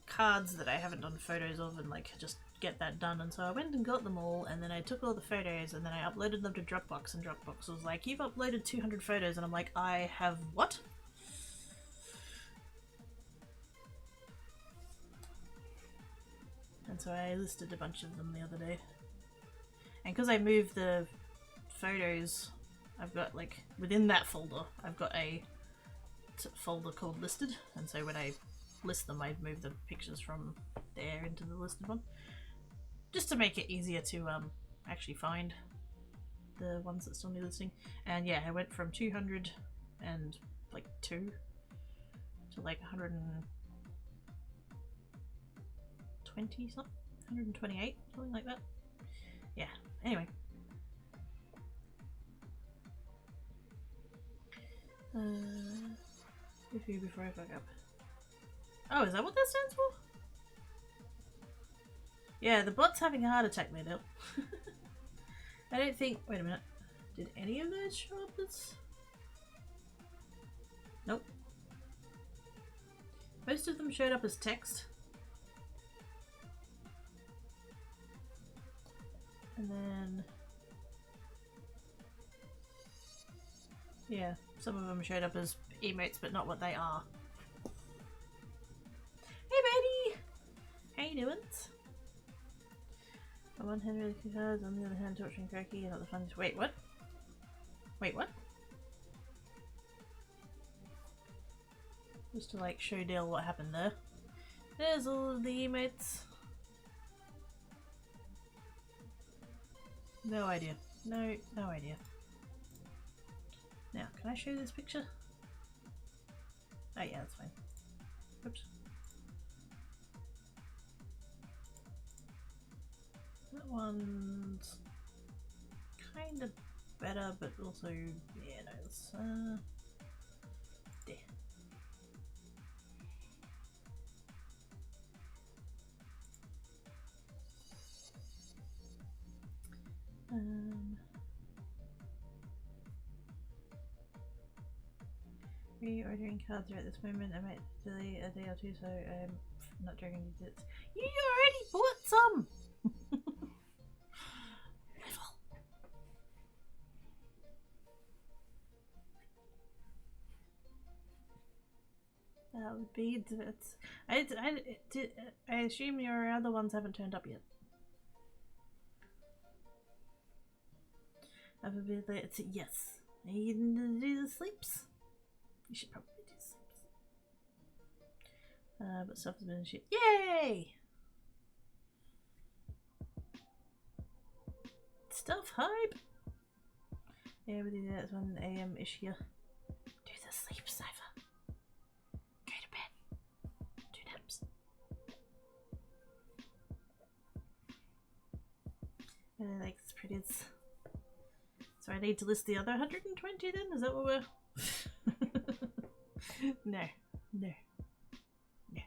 cards that I haven't done photos of and like just get that done. And so I went and got them all, and then I took all the photos and then I uploaded them to Dropbox, and Dropbox was like, you've uploaded 200 photos, and I'm like, I have what? And so I listed a bunch of them the other day. And because I moved the photos, I've got like, within that folder, I've got a folder called listed, and so when I list them, I move the pictures from there into the listed one, just to make it easier to actually find the ones that still need listing. And yeah, I went from 200 and like 2 to like 120 something, 128, something like that. Yeah, anyway. Before I fuck up. Oh, is that what that stands for? Yeah, the bot's having a heart attack, made up. I don't think... Wait a minute. Did any of those show up as... Nope. Most of them showed up as text. And then... Yeah, some of them showed up as emotes, but not what they are. Hey, Betty! How you doing? On one hand, really good cards, on the other hand, torturing Cracky, and not the funnest. Wait, what? Wait, what? Just to like show Dale what happened there. There's all of the emotes. No idea. No idea. Now, can I show this picture? Oh yeah, that's fine. Oops. That one's kind of better, but also, yeah, no, it's, there. Reordering cards right this moment. I might delay a day or two, so I'm not dragging you to it. You already bought some! That would be it. I assume your other ones haven't turned up yet. I would be there. Yes. Are you gonna do the sleeps? You should probably do sleeps. But stuff has been shit. Yay! Stuff hype! Yeah, we do that. It's 1 AM ish here. Do the sleep cipher. Go to bed. Do naps. Like, it's pretty. It's... So I need to list the other 120 then? Is that what we're... No. No. No.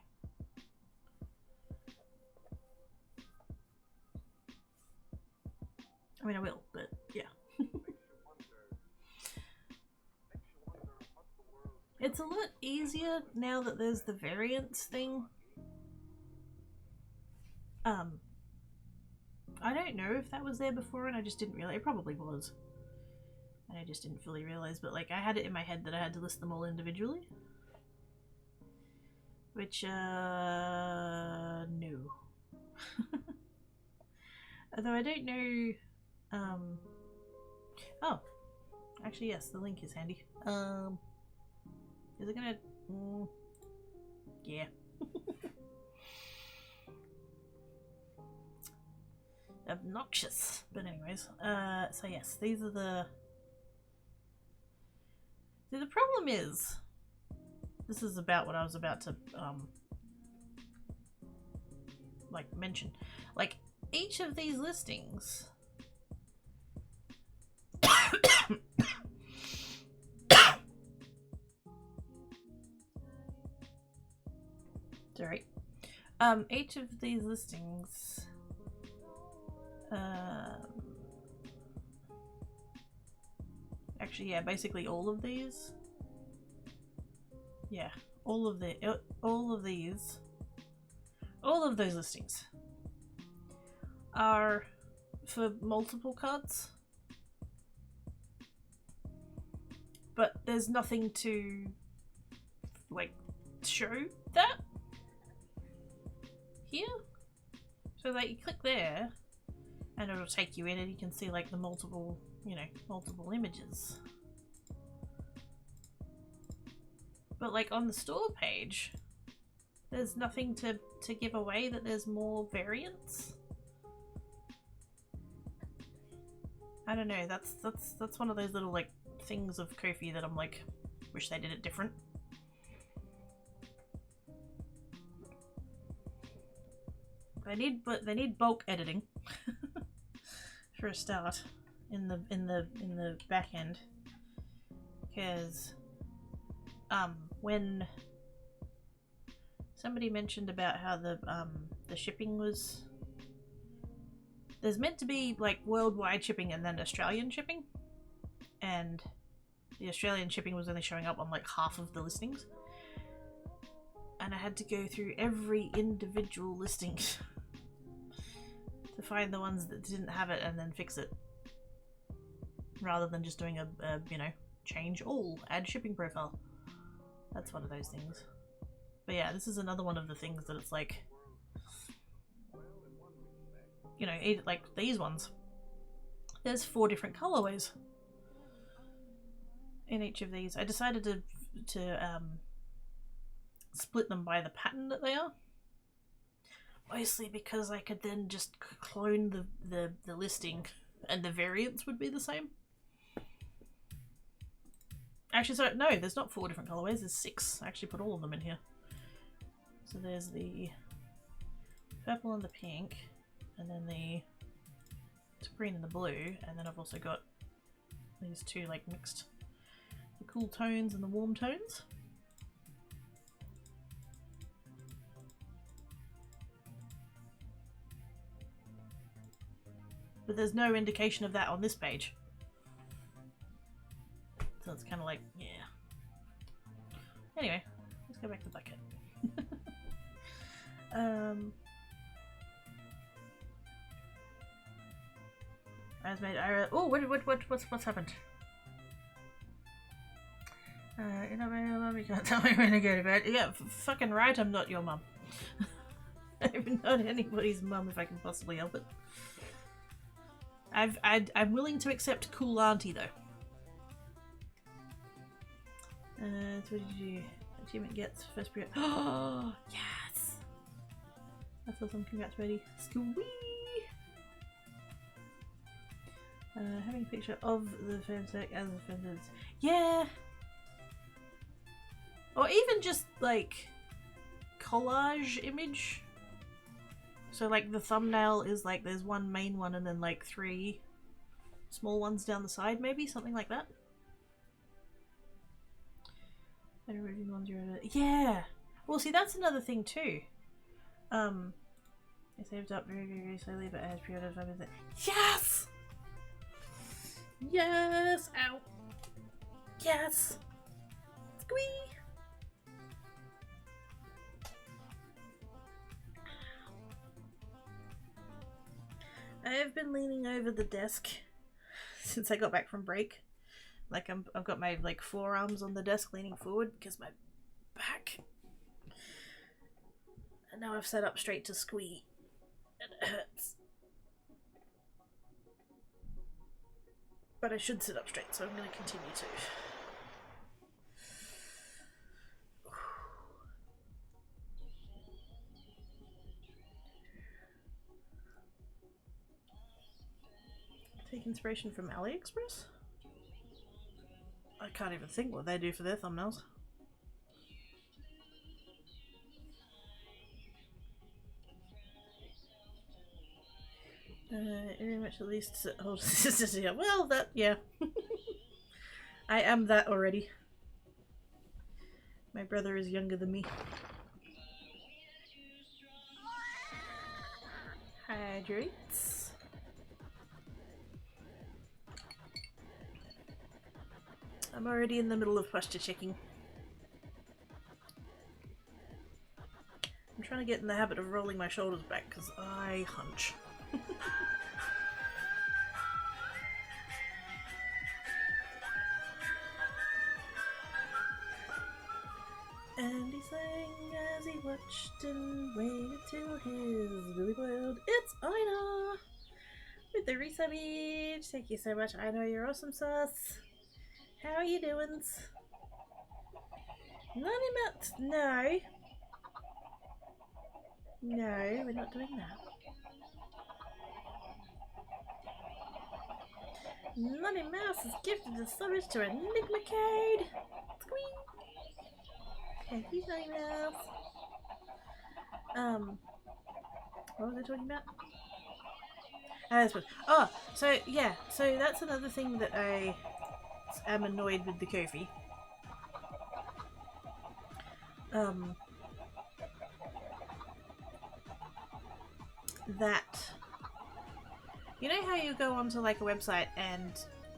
I mean, I will, but yeah. It's a lot easier now that there's the variants thing. I don't know if that was there before and I just didn't realize. It probably was. And I just didn't fully realize, but like I had it in my head that I had to list them all individually. Which, no. Although I don't know, oh. Actually, yes, the link is handy. Is it gonna... yeah. Obnoxious. But anyways, so yes, these are the... See, the problem is... This is about what I was about to, like, mention. Like, each of these listings... Sorry. Each of these listings, actually, yeah, basically all of these. Yeah, all of these, all of those listings are for multiple cards, but there's nothing to, like, show that here. So like you click there and it'll take you in and you can see like the multiple, you know, multiple images. But like on the store page, there's nothing to give away that there's more variants. I don't know, that's one of those little like things of Ko-fi that I'm like, wish they did it different. They need bulk editing for a start in the back end, because when somebody mentioned about how the shipping was, there's meant to be like worldwide shipping and then Australian shipping, and the Australian shipping was only showing up on like half of the listings, and I had to go through every individual listing to find the ones that didn't have it and then fix it, rather than just doing a you know, change all, add shipping profile. That's one of those things. But yeah, this is another one of the things that it's like, you know, like these ones, there's 4 different colorways in each of these. I decided to split them by the pattern that they are, mostly because I could then just clone the listing and the variants would be the same. Actually, so no, there's not 4 different colorways, there's 6. I actually put all of them in here. So there's the purple and the pink, and then the green and the blue, and then I've also got these 2 like mixed, the cool tones and the warm tones. But there's no indication of that on this page. So it's kind of like, yeah. Anyway, let's go back to the bucket. As made oh, what's happened? You're not my mum, you can't tell me when to go to bed. Yeah, fucking right, I'm not your mum. I'm not anybody's mum if I can possibly help it. I'm willing to accept cool auntie though. So what did you do? Achievement gets first period. Oh, yes! That's awesome. Congrats, buddy. Squee! Having a picture of the fansec as offenders. Yeah! Or even just, like, collage image. So, like, the thumbnail is, like, there's one main one and then, like, 3 small ones down the side, maybe? Something like that. And removing the ones you're yeah! Well, see, that's another thing, too. It saved up very, very, very slowly, but it has pre-ordered 5 minutes. Yes! Yes! Ow! Yes! Squee! I have been leaning over the desk since I got back from break. Like I've got my like forearms on the desk leaning forward because my back. And now I've sat up straight to squee. And it hurts. But I should sit up straight, so I'm going to continue to. Take inspiration from AliExpress? I can't even think what they do for their thumbnails. Very much at least hold yeah, well that yeah. I am that already. My brother is younger than me. Hydrates. I'm already in the middle of posture checking. I'm trying to get in the habit of rolling my shoulders back because I hunch. And he sang as he watched and waited till his belly boiled. It's Ina! With the resubage. Thank you so much, Ina. You're awesome sauce. How are you doing? No. No, we're not doing that. Nutty Mouse has gifted the summons to Enigmacade. Squee! Thank you, Nutty Mouse. What was I talking about? Oh, so yeah, so that's another thing that I am annoyed with the Ko-fi. That you know how you go onto like a website and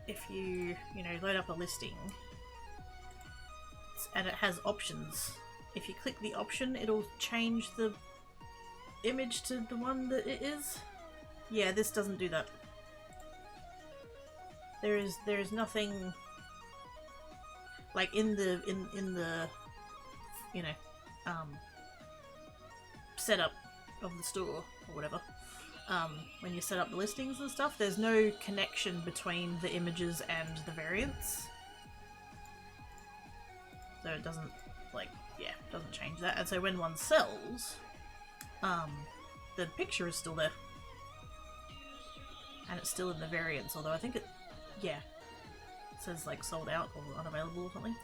if you load up a listing and it has options, if you click the option it'll change the image to the one that it is. Yeah, this doesn't do that. There is nothing like in the setup of the store or whatever. When you set up the listings and stuff, there's no connection between the images and the variants. So it doesn't doesn't change that. And so when one sells, the picture is still there. And it's still in the variants, although I think it says like sold out or unavailable or something.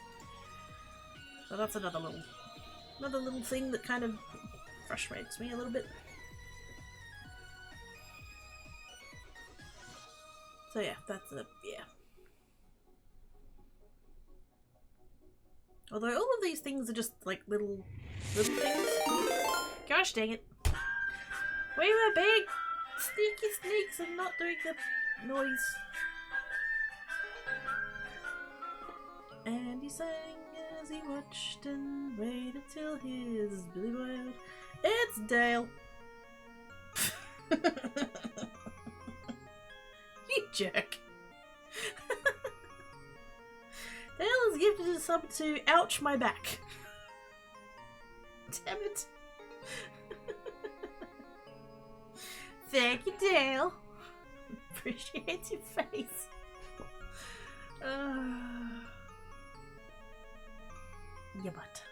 So that's another little thing that kind of frustrates me a little bit. So yeah, that's Although all of these things are just like little things. Gosh dang it. We were big sneaky sneaks and not doing the noise. And he sang as he watched and waited till his belly boiled. It's Dale. You jerk. Dale has gifted a sub to ouch my back. Damn it. Thank you, Dale. Appreciate your face. Your butt.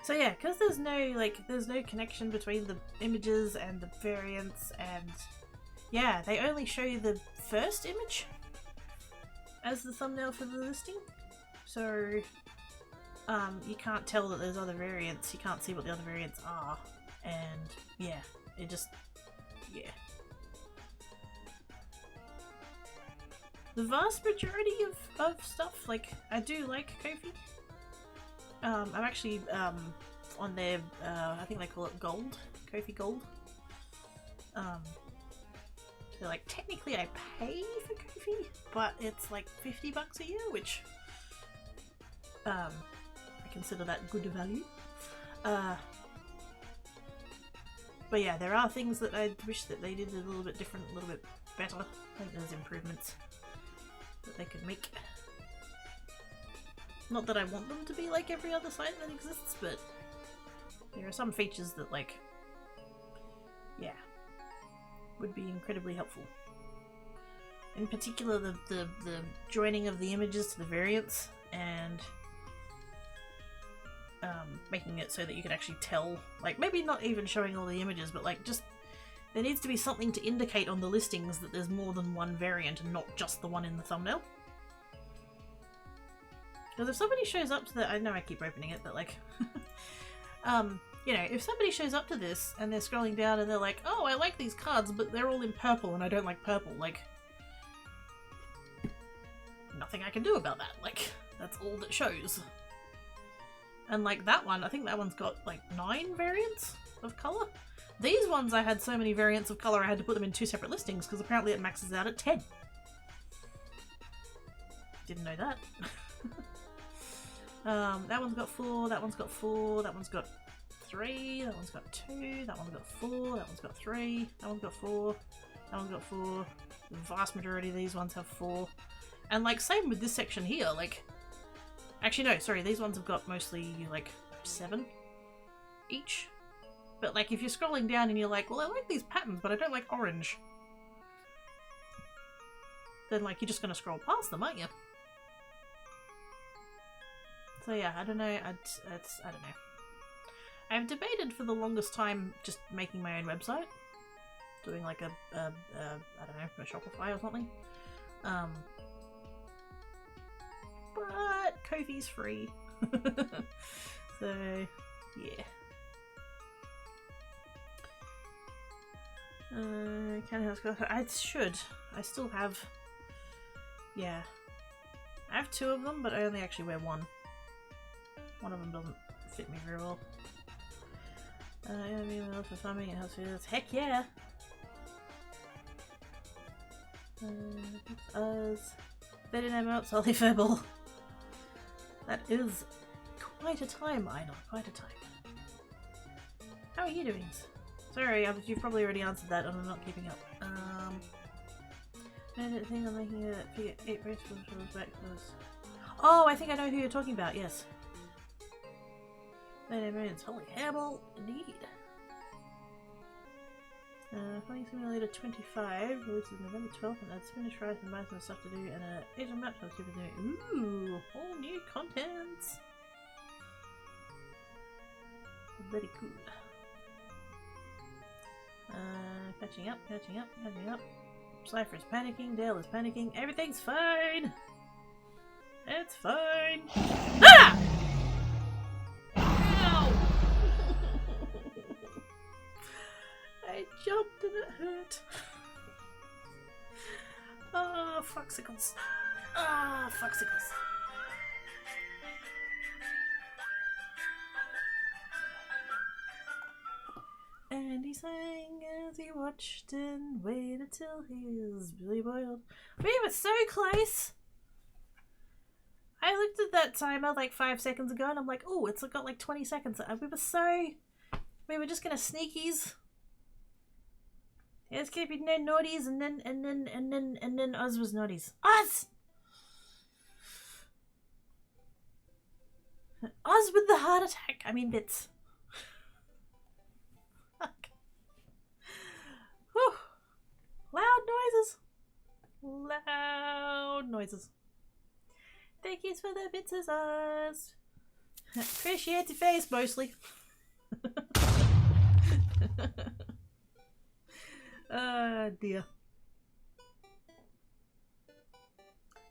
So yeah, because there's no connection between the images and the variants, and yeah, they only show you the first image as the thumbnail for the listing. So you can't tell that there's other variants. You can't see what the other variants are, and yeah, it just The vast majority of stuff, like, I do like Ko-fi. I'm actually on their, I think they call it Gold, Ko-fi Gold. So like technically I pay for Ko-fi, but it's like $50 a year, which I consider that good value. But yeah, there are things that I wish that they did a little bit different, a little bit better. I think there's improvements that they could make. Not that I want them to be like every other site that exists, but there are some features that, like, yeah, would be incredibly helpful. In particular, the joining of the images to the variants, and making it so that you can actually tell, like, maybe not even showing all the images, but like, just there needs to be something to indicate on the listings that there's more than one variant and not just the one in the thumbnail. Because if somebody shows up to the, I know I keep opening it, but like, you know, if somebody shows up to this and they're scrolling down and they're like, oh, I like these cards, but they're all in purple and I don't like purple, like, nothing I can do about that. Like, that's all that shows. And like that one, I think that one's got like 9 variants of colour. These ones, I had so many variants of colour I had to put them in 2 separate listings because apparently it maxes out at 10. Didn't know that. That one's got 4, that one's got 4, that one's got 3, that one's got 2, that one's got 4, that one's got 3, that one's got 4, that one's got 4. The vast majority of these ones have 4. And like, same with this section here, like, actually no, sorry, these ones have got mostly like 7 each. But like, if you're scrolling down and you're like, well, I like these patterns, but I don't like orange, then like, you're just gonna scroll past them, aren't you? So yeah, I don't know, I don't know. I've debated for the longest time just making my own website. Doing like a I don't know, a Shopify or something. But Ko-fi's free. So, yeah. I should. I still have, yeah. I have 2 of them, but I only actually wear 1. One of them doesn't fit me very well. I mean, for farming, it helps with this. Heck yeah! It's us. They didn't have out Solly Fable. That is quite a time, Einar. Quite a time. How are you doing? Sorry, you've probably already answered that and I'm not keeping up. I didn't think I'm making a figure 8 brace for back close. Oh, I think I know who you're talking about, yes. It's Holy Hairball, indeed. Flying Simulator 25, releases November 12th, and adds Spanish rice and mice and stuff to do, and Asian map stuff to do. Ooh, all new contents! Very cool. Catching up. Cypher is panicking, Dale is panicking, everything's fine! It's fine! Ah! Ow! I jumped and it hurt. Oh, fucksicles. Oh, fucksicles. And he sang as he watched and waited till he was really boiled. We were so close! I looked at that timer like 5 seconds ago and I'm like, oh, it's got like 20 seconds. We were just gonna sneakies. It's keeping no naughties and then Oz was naughties. Oz! Oz with the heart attack. I mean, bits. Fuck. Whew. Loud noises. Thank you for the bits of us. Appreciate your face mostly. Oh dear.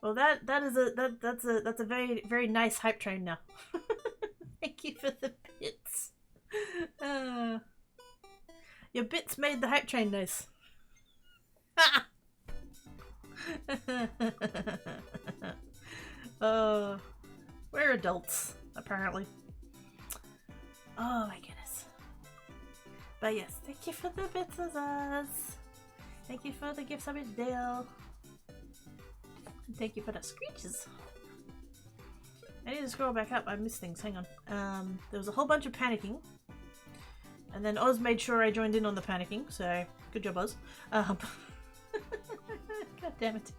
Well, that's a very nice hype train now. Thank you for the bits. Your bits made the hype train nice. We're adults, apparently. Oh my goodness. But yes, thank you for the bits of us. Thank you for the gifts of Dale. And thank you for the screeches. I need to scroll back up. I missed things. Hang on. There was a whole bunch of panicking. And then Oz made sure I joined in on the panicking, so good job, Oz. God damn it.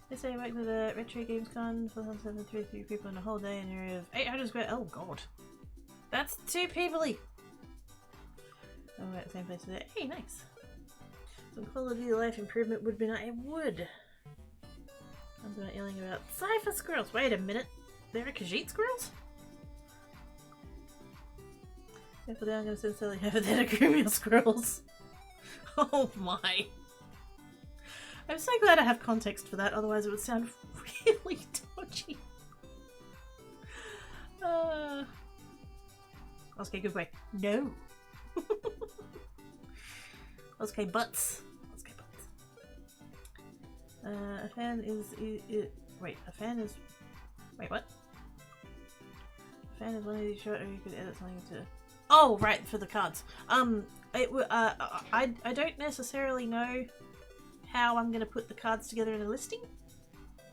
They say I worked at a Retro Games Con for 733 people in a whole day in an area of 800 square. Oh god. That's too peoply! Oh, we're at the same place today. Hey, nice. Some quality of life improvement would be nice. It would. I'm not yelling about Cypher squirrels. Wait a minute. There are Khajiit squirrels? Careful down, I'm gonna send silly hypothetical squirrels. Oh my. I'm so glad I have context for that, otherwise it would sound really dodgy. Okay, good way. No. Okay, butts. Okay, butts. A fan is... wait, a fan is... Wait, what? A fan is one of these short, or you could edit something to... Oh, right, for the cards. I don't necessarily know how I'm gonna put the cards together in a listing.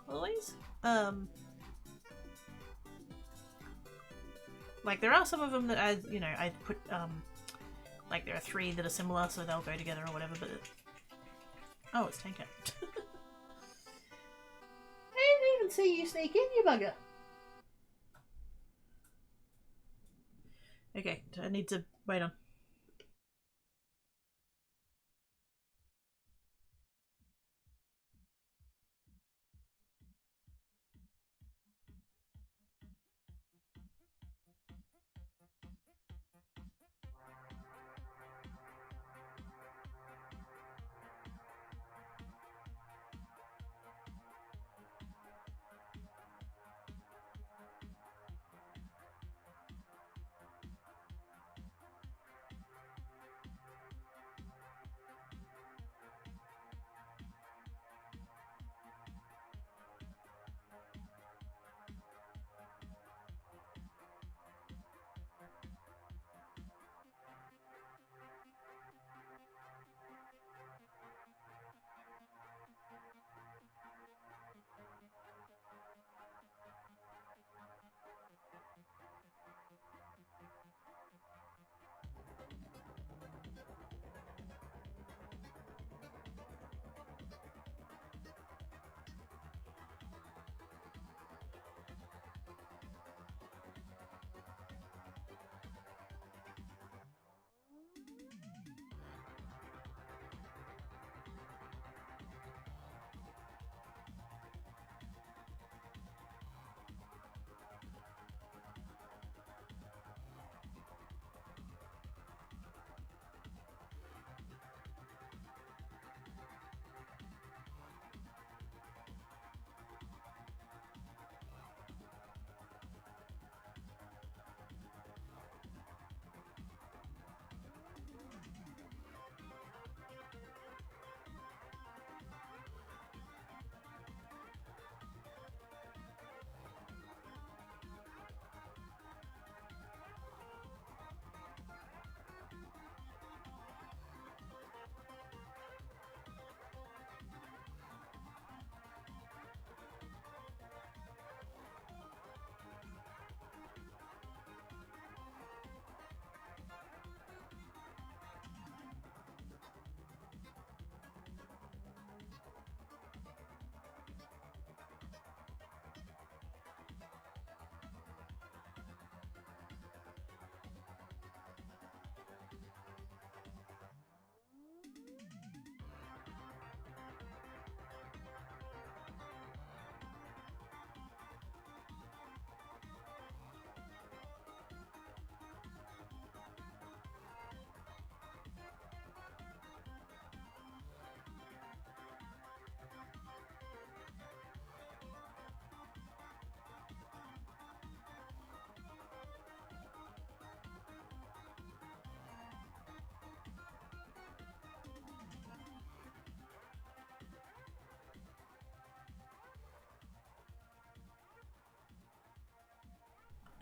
Always. Like there are some of them that I put like there are 3 that are similar, so they'll go together or whatever. But oh, it's Tanker. I didn't even see you sneak in, you bugger. Okay, I need to wait on.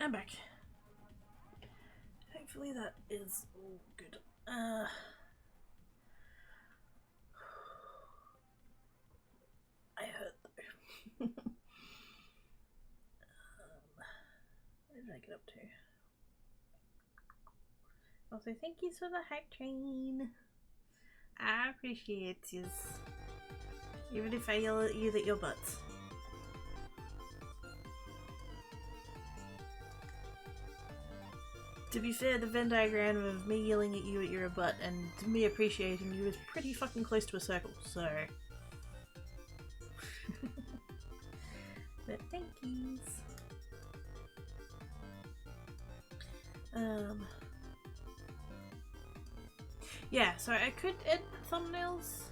I'm back. Hopefully that is all good. I hurt though. Where did I get up to? Also, thank you for the hype train. I appreciate you. Even if I yell at you that you're butts. To be fair, the Venn diagram of me yelling at you at you're a butt and me appreciating you is pretty fucking close to a circle, so... But thank yous. Yeah, so I could edit thumbnails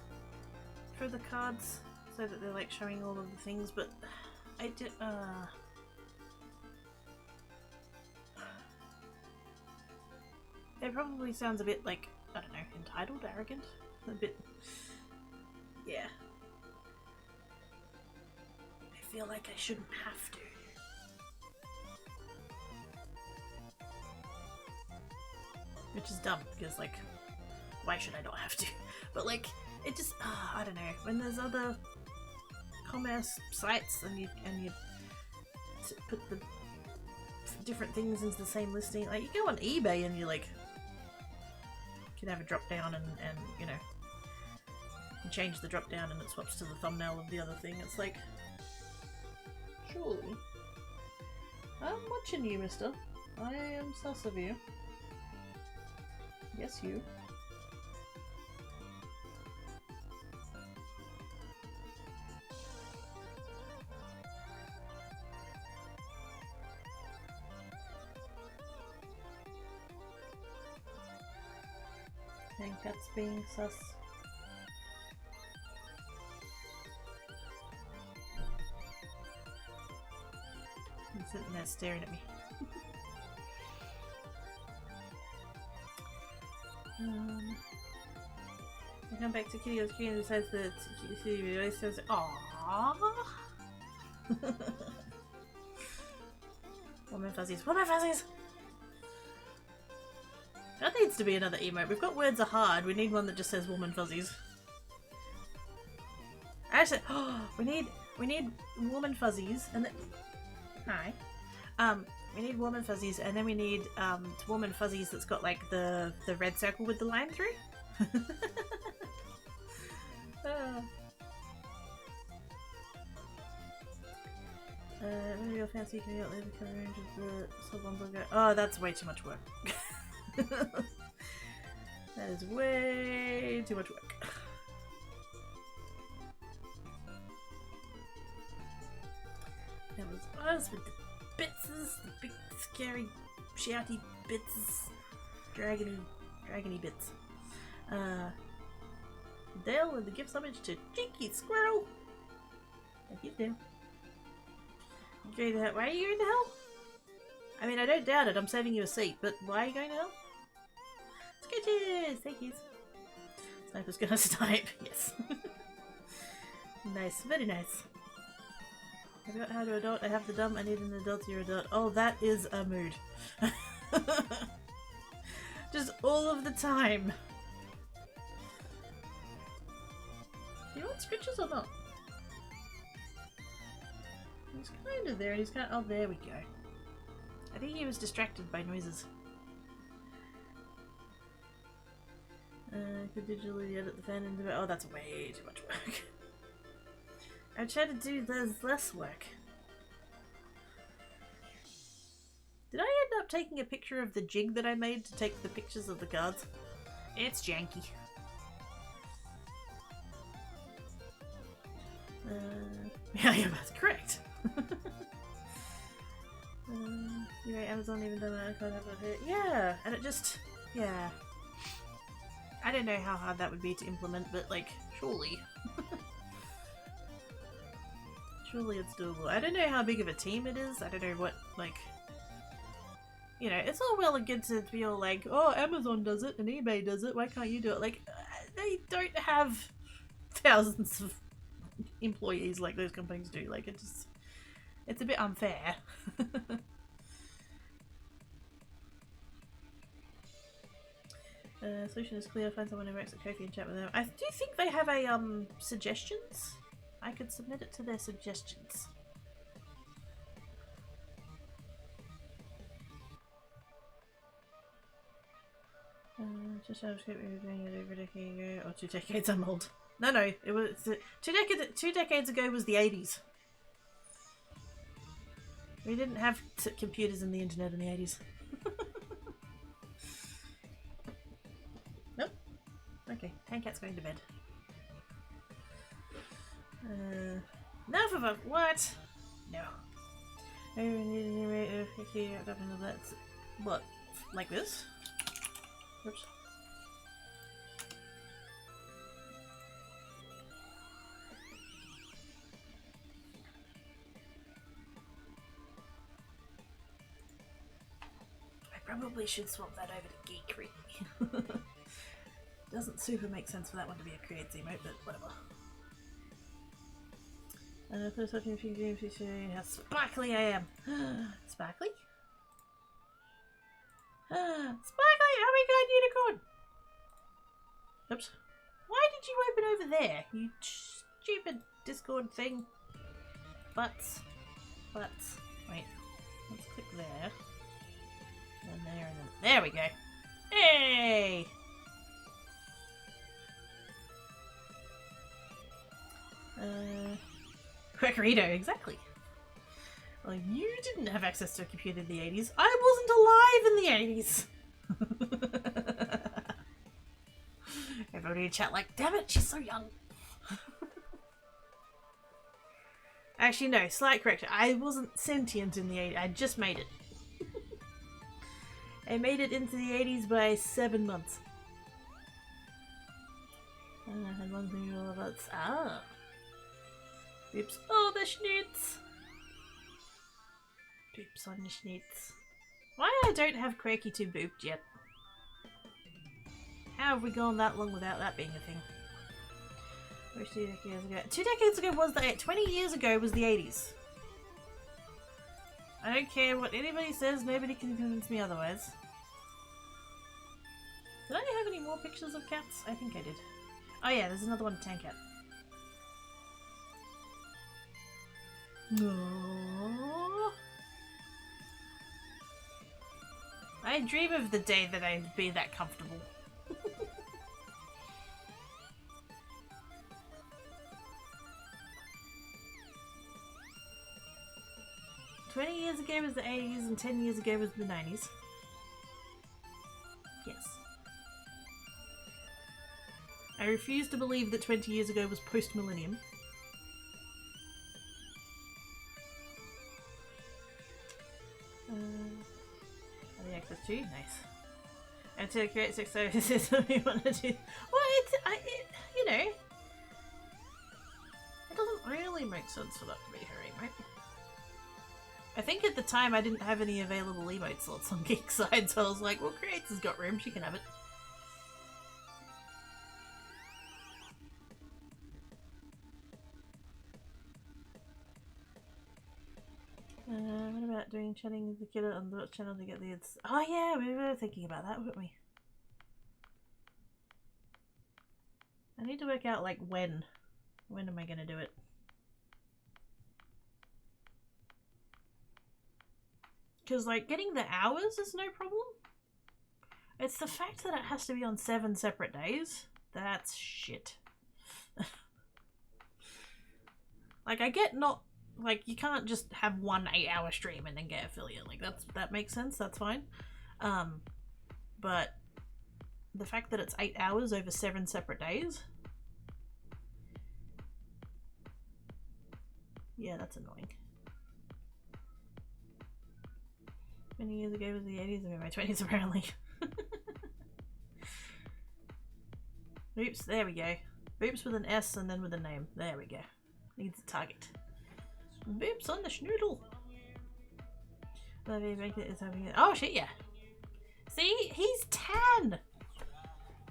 for the cards so that they're like showing all of the things, but I did, it probably sounds a bit like, I don't know, entitled, arrogant? A bit... yeah. I feel like I shouldn't have to. Which is dumb, because like, why should I not have to? But like, it just, I don't know, when there's other commerce sites and you put the different things into the same listing, like you go on eBay and you like, you can have a drop down and you know, you change the drop down and it swaps to the thumbnail of the other thing. It's like, surely. I'm watching you, mister. I am sus of you. Yes, you. And cats being sus. He's sitting there staring at me. I come back to Kitty on screen and says that Kitty always says, "Aww." Woman fuzzies. Woman fuzzies! That needs to be another emote. We've got words are hard. We need one that just says woman fuzzies. Actually, we need woman fuzzies and then hi. We need woman fuzzies and then we need woman fuzzies that's got like the red circle with the line through. Maybe you'll fancy can you outlive the cover range of the sub-lumber. Oh, that's way too much work. That is way too much work. That was us with the bitses, the big scary shouty bitses, dragony bits. Dale with the gift summons to Jinky Squirrel. Thank you, Dale. Going to hell? Why are you going to hell? I mean, I don't doubt it. I'm saving you a seat, but why are you going to hell? Sketches! Thank you. Sniper's gonna snipe. Yes. Nice. Very nice. I forgot how to adult. I have the dumb. I need an adult. You're adult. Oh, that is a mood. Just all of the time. Do you want scritches or not? He's kind of there. He's kind of... oh, there we go. I think he was distracted by noises. Could digitally edit the fan into it. Oh, that's way too much work. I tried to do less work. Did I end up taking a picture of the jig that I made to take the pictures of the cards? It's janky. Yeah, that's correct. You know, Amazon even done that. I can't have it. Yeah, and it just, yeah. I don't know how hard that would be to implement, but like, surely. Surely it's doable. I don't know how big of a team it is. I don't know what, like, you know, it's all well and good to be all like, oh, Amazon does it and eBay does it, why can't you do it? Like, they don't have thousands of employees like those companies do. Like, it just, it's a bit unfair. Solution is clear. Find someone who works at Kofi and chat with them. I do think they have a suggestions. I could submit it to their suggestions. Just how we were doing it over a decade ago, or 2 decades. I'm old. No, it was 2 decades ago was the 80s. We didn't have computers and the internet in the 80s. Nope. Okay, Tankat's going to bed. Enough of a what? No. What? Like this? Oops. I probably should swap that over to Geekery. Doesn't super make sense for that one to be a creates emote, but whatever. And put a few games to show you how sparkly I am. Sparkly? Sparkly! Oh my god, unicorn! Oops. Why did you open over there? You stupid Discord thing. Butts. Wait. Let's click there. And there and then. There we go. Hey! Quackerito, exactly. Well, you didn't have access to a computer in the 80s. I wasn't alive in the 80s! Everybody in chat like, damn it, she's so young. Actually, no, slight correction. I wasn't sentient in the 80s. I just made it. I made it into the 80s by 7 months. I had one thing all about. Ah! Oops. Oh, the schnitz! Oops on the schnitz. Why I don't have Quirky 2 booped yet? How have we gone that long without that being a thing? Which 2 decades ago? 2 decades ago was the 20 years ago was the 80s. I don't care what anybody says, nobody can convince me otherwise. Did I have any more pictures of cats? I think I did. Oh yeah, there's another one of Tankat. No. I dream of the day that I'd be that comfortable. 20 years ago was the 80s and 10 years ago was the 90s. Yes. I refuse to believe that 20 years ago was post-millennium. The access to? Nice. And to create 6 services we want to do. Well, you know, it doesn't really make sense for that to be her emote. I think at the time I didn't have any available emote slots on Geek Side, so I was like, well, Creates has got room, she can have it. What about doing chatting with the killer on the channel to get the ads? Oh yeah, we were thinking about that, weren't we? I need to work out like when. When am I gonna do it? Because like getting the hours is no problem. It's the fact that it has to be on 7 separate days. That's shit. Like I get not like you can't just have one 8-hour stream and then get affiliate. Like that makes sense, that's fine. But the fact that it's 8 hours over 7 separate days. Yeah, that's annoying. 20 years ago was the 80s, I'm in my 20s apparently. Oops, there we go. Oops with an S and then with a name. There we go. Needs a target. Boops on the schnoodle. Oh shit, yeah. See? He's tan!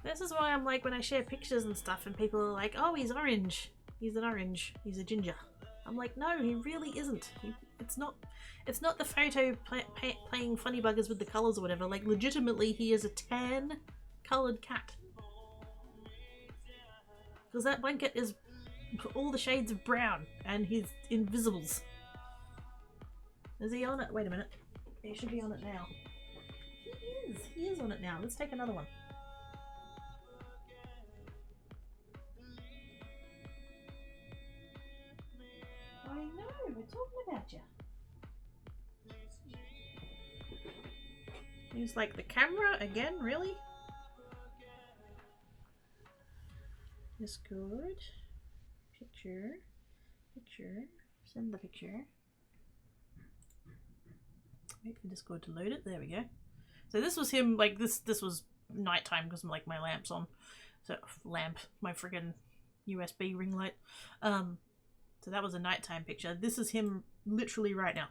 This is why I'm like, when I share pictures and stuff and people are like, oh, he's orange. He's an orange. He's a ginger. I'm like, no, he really isn't. It's not the photo playing funny buggers with the colours or whatever. Like, legitimately, he is a tan coloured cat. Because that blanket is all the shades of brown and his invisibles. Is he on it? Wait a minute. He should be on it now. He is. He is on it now. Let's take another one. I know. We're talking about you. He's like, the camera again? Really? Discord. Picture. Picture. Send the picture. Wait for Discord to load it. There we go. So this was him, like, this was nighttime because like my lamp's on. So, lamp. My friggin' USB ring light. So that was a nighttime picture. This is him literally right now.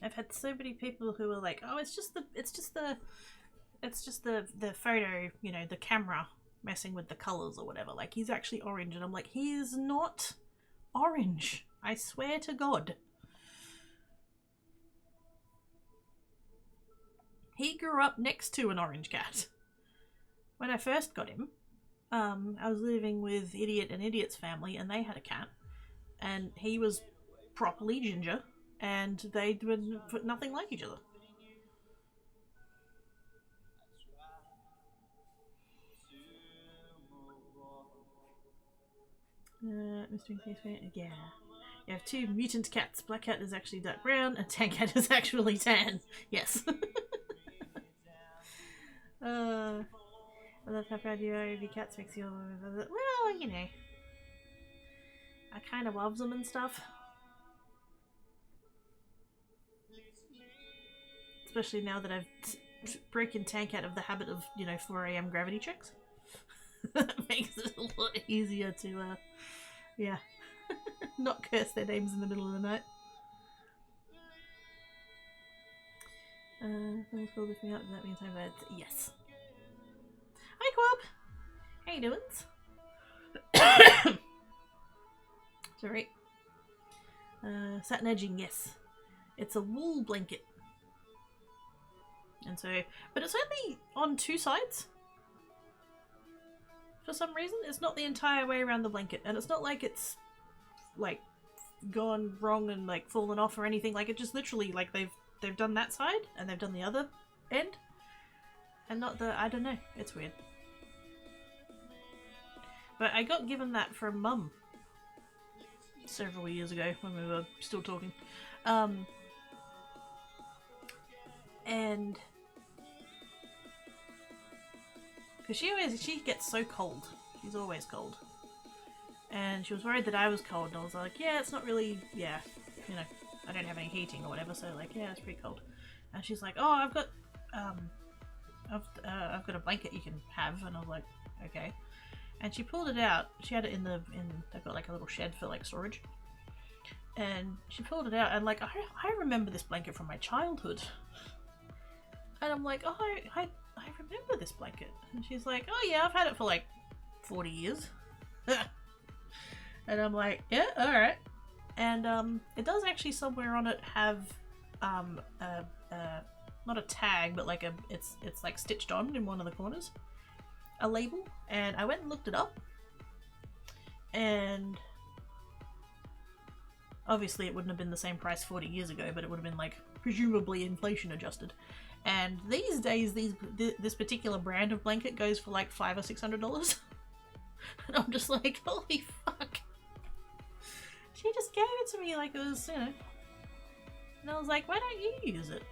I've had so many people who are like, "Oh, it's just the photo, you know, the camera messing with the colors or whatever. Like, he's actually orange," and I'm like, "He is not orange. I swear to God." He grew up next to an orange cat. When I first got him, I was living with Idiot and Idiot's family, and they had a cat, and he was properly ginger. And they were nothing like each other. Mr. Yeah. You have two mutant cats. Black cat is actually dark brown, and tan cat is actually tan. Yes. I love how proud you are of your cats. Makes you... Well, you know. I kind of loves them and stuff. Especially now that I've broken Tank out of the habit of, you know, 4 AM gravity checks. That makes it a lot easier to, yeah, not curse their names in the middle of the night. Thanks for lifting me up. Does that mean time bad? Yes. Hi, Quab. How you doing? Sorry. Satin edging, yes. It's a wool blanket. And so, but it's only on 2 sides. For some reason, it's not the entire way around the blanket, and it's not like it's like gone wrong and like fallen off or anything. Like, it just literally, like, they've done that side and they've done the other end, and not the, I don't know. It's weird. But I got given that from Mum several years ago when we were still talking, and. Because she gets so cold. She's always cold. And she was worried that I was cold, and I was like, yeah, it's not really, yeah, you know, I don't have any heating or whatever, so like, yeah, it's pretty cold. And she's like, oh, I've got a blanket you can have, and I was like, okay. And she pulled it out. She had it they've got like a little shed for like storage. And she pulled it out, and like, I remember this blanket from my childhood. And I'm like, oh, I remember this blanket. And she's like, oh yeah, I've had it for like 40 years. And I'm like, yeah, alright. And it does actually somewhere on it have not a tag, but like it's like stitched on in one of the corners, a label. And I went and looked it up, and obviously it wouldn't have been the same price 40 years ago, but it would have been like presumably inflation adjusted. And these days, this particular brand of blanket goes for like $500 or $600. And I'm just like, holy fuck. She just gave it to me like it was, you know. And I was like, why don't you use it?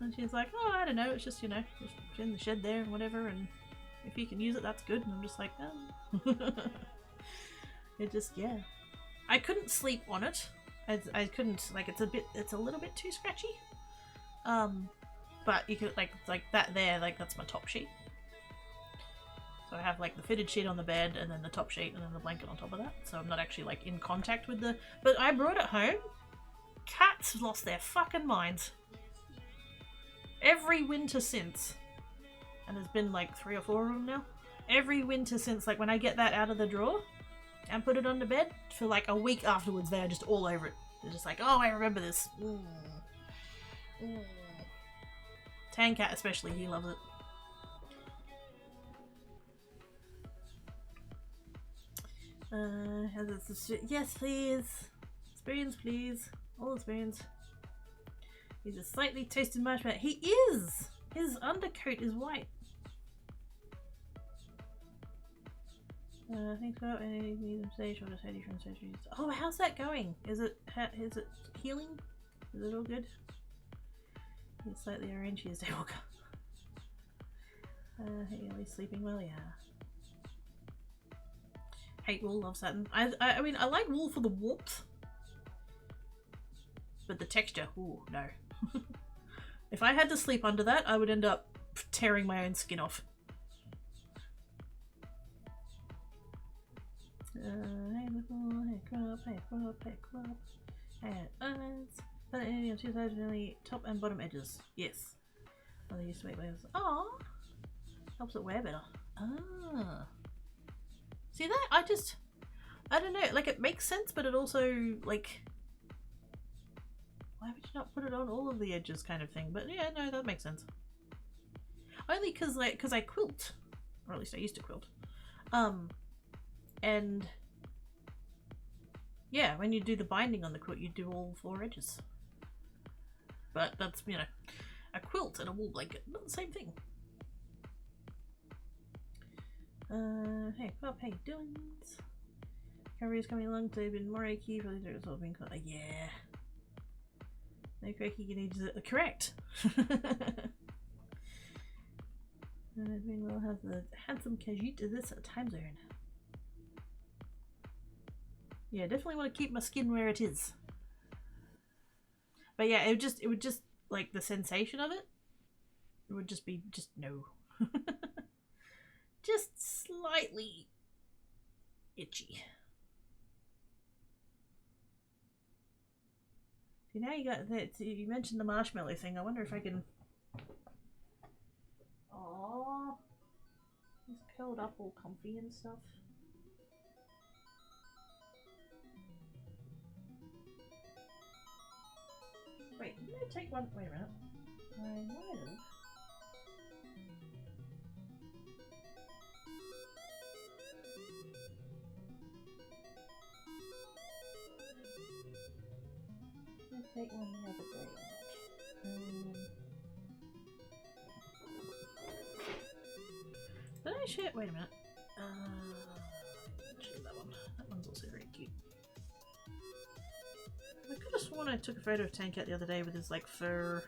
And she's like, oh, I don't know, it's just, you know, just in the shed there and whatever, and if you can use it, that's good. And I'm just like, oh. It just, yeah. I couldn't sleep on it. I couldn't, like, it's a little bit too scratchy. But you could, like that there, like, that's my top sheet. So I have, like, the fitted sheet on the bed, and then the top sheet, and then the blanket on top of that. So I'm not actually, like, in contact with the... But I brought it home. Cats lost their fucking minds. Every winter since, and there's been like 3 or 4 of them now. Every winter since, like, when I get that out of the drawer and put it on the bed, for like a week afterwards, they're just all over it. They're just like, oh, I remember this. Tan Cat especially, he loves it. Yes, please. Spoons, please. All the spoons. He's a slightly toasted marshmallow. He is! His undercoat is white. Thanks for any stage on stage from surgeries. Oh, how's that going? Is it healing? Is it all good? He's slightly orange. He is Daywalker. Hey, are you sleeping well? Yeah. Hate wool, love satin. I mean, I like wool for the warmth, but the texture, ooh, no. If I had to sleep under that, I would end up tearing my own skin off. Hey, crop, hey, crop, hey, crop. And eyes. But on 2 sides, really top and bottom edges. Yes. Oh, they used to make layers. Aww. Helps it wear better. Ah. See that? I don't know. Like, it makes sense, but it also, like, why would you not put it on all of the edges kind of thing? But yeah, no, that makes sense. Only because, like, because I quilt. Or at least I used to quilt. And yeah, when you do the binding on the quilt, you do all 4 edges. But that's, you know, a quilt and a wool blanket, not the same thing. Hey, Bob, how you doing? Recovery is coming along, so you've been more achy, probably there's all been caught. Yeah. No cracky, you need to correct. Meanwhile, has the handsome Khajiit. Is this a time zone? Yeah, definitely want to keep my skin where it is. But yeah, it would just like the sensation of it would just be no. Just slightly itchy. See, now you got that. You mentioned the marshmallow thing. I wonder if I can. Aww, he's curled up all comfy and stuff. Wait, didn't I take one? Wait a minute. I might have. I'll take one the other day. Did I share? Wait a minute. Share that one. That one's also very cute. I could have sworn I took a photo of Tan Cat the other day with his like fur.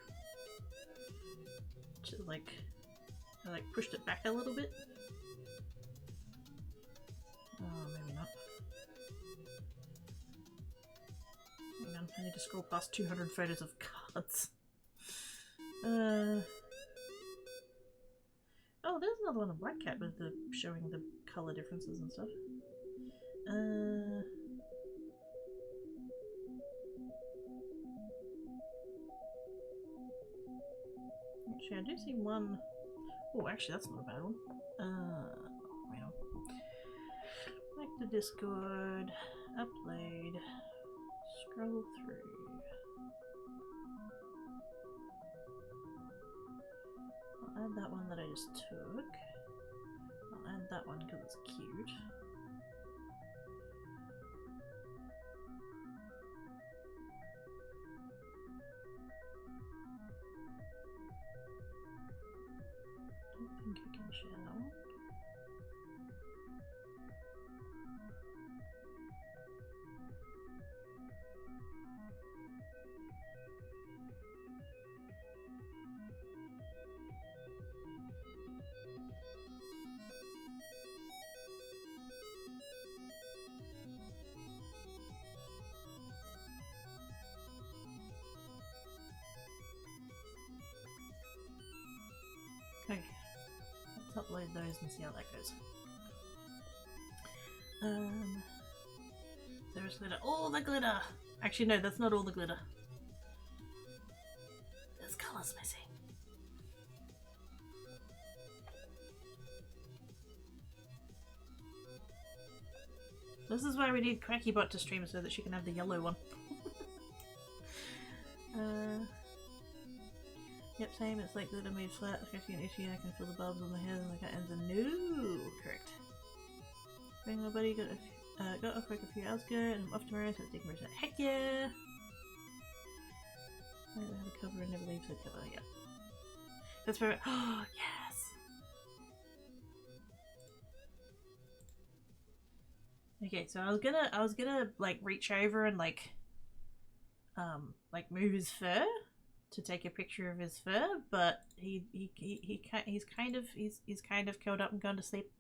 Just, like, I like pushed it back a little bit. Oh, maybe not. Hang on, I need to scroll past 200 photos of cards. Oh, there's another one of Black Cat with the showing the colour differences and stuff. Actually, I do see one. Oh, actually, that's not a bad one. Wait on. Back to Discord. Upload. Scroll through. I'll add that one that I just took. I'll add that one because it's cute. I think I can share that one. Okay, let's upload those and see how that goes. There's glitter. All the glitter! Actually, no, that's not all the glitter. There's colours missing. This is why we need Crackybot to stream so that she can have the yellow one. Yep, same. It's like the made flat. Scratching an issue, I can feel the bulbs on the head and the cat ends a no. Correct. Bring my buddy, got off work a few hours ago and I'm off tomorrow, so it's taking me. Heck yeah! I don't have a cover and never leaves the cover. Yep. That's very. Oh yes. Okay, so I was gonna like reach over and like move his fur to take a picture of his fur, but he's kind of curled up and gone to sleep.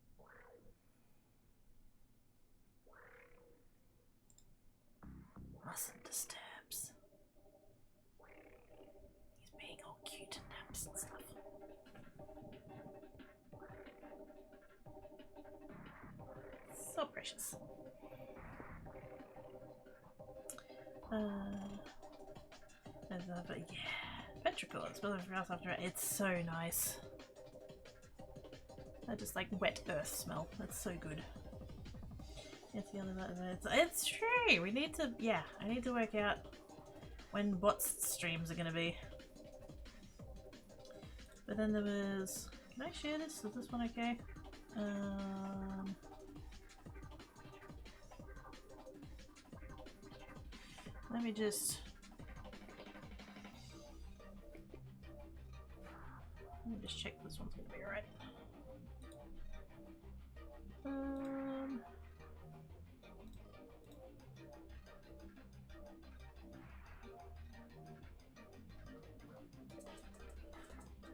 Mustn't disturbs. He's being all cute and naps and stuff. So precious. But yeah, petrichor. It's building for us after it. It's so nice. I just like wet earth smell. That's so good. It's the other. It's true. We need to. Yeah, I need to work out when bots streams are gonna be. But then there was. Can I share this? Is this one okay? Let me just. Let me just check this one's gonna be alright.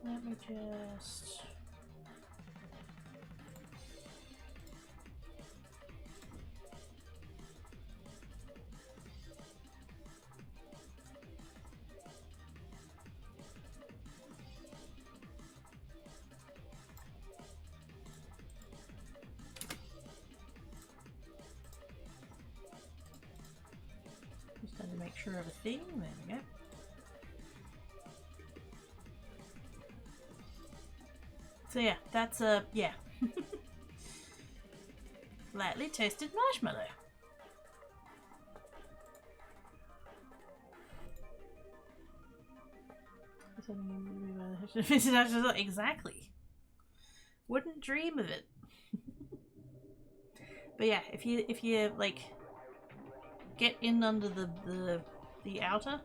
Let me just. Just had to make sure of a thing. There we go. So yeah, that's yeah. Lightly toasted marshmallow. Exactly. Wouldn't dream of it. But yeah, if you like get in under the outer,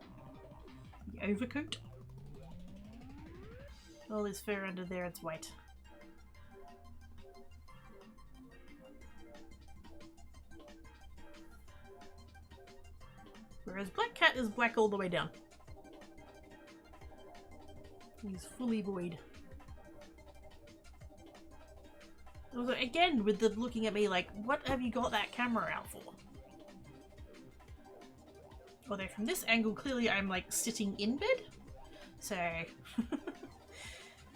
the overcoat. All his fur under there, it's white. Whereas Black Cat is black all the way down. He's fully void. Also, again, with the looking at me like, what have you got that camera out for? Although from this angle, clearly I'm like sitting in bed. So...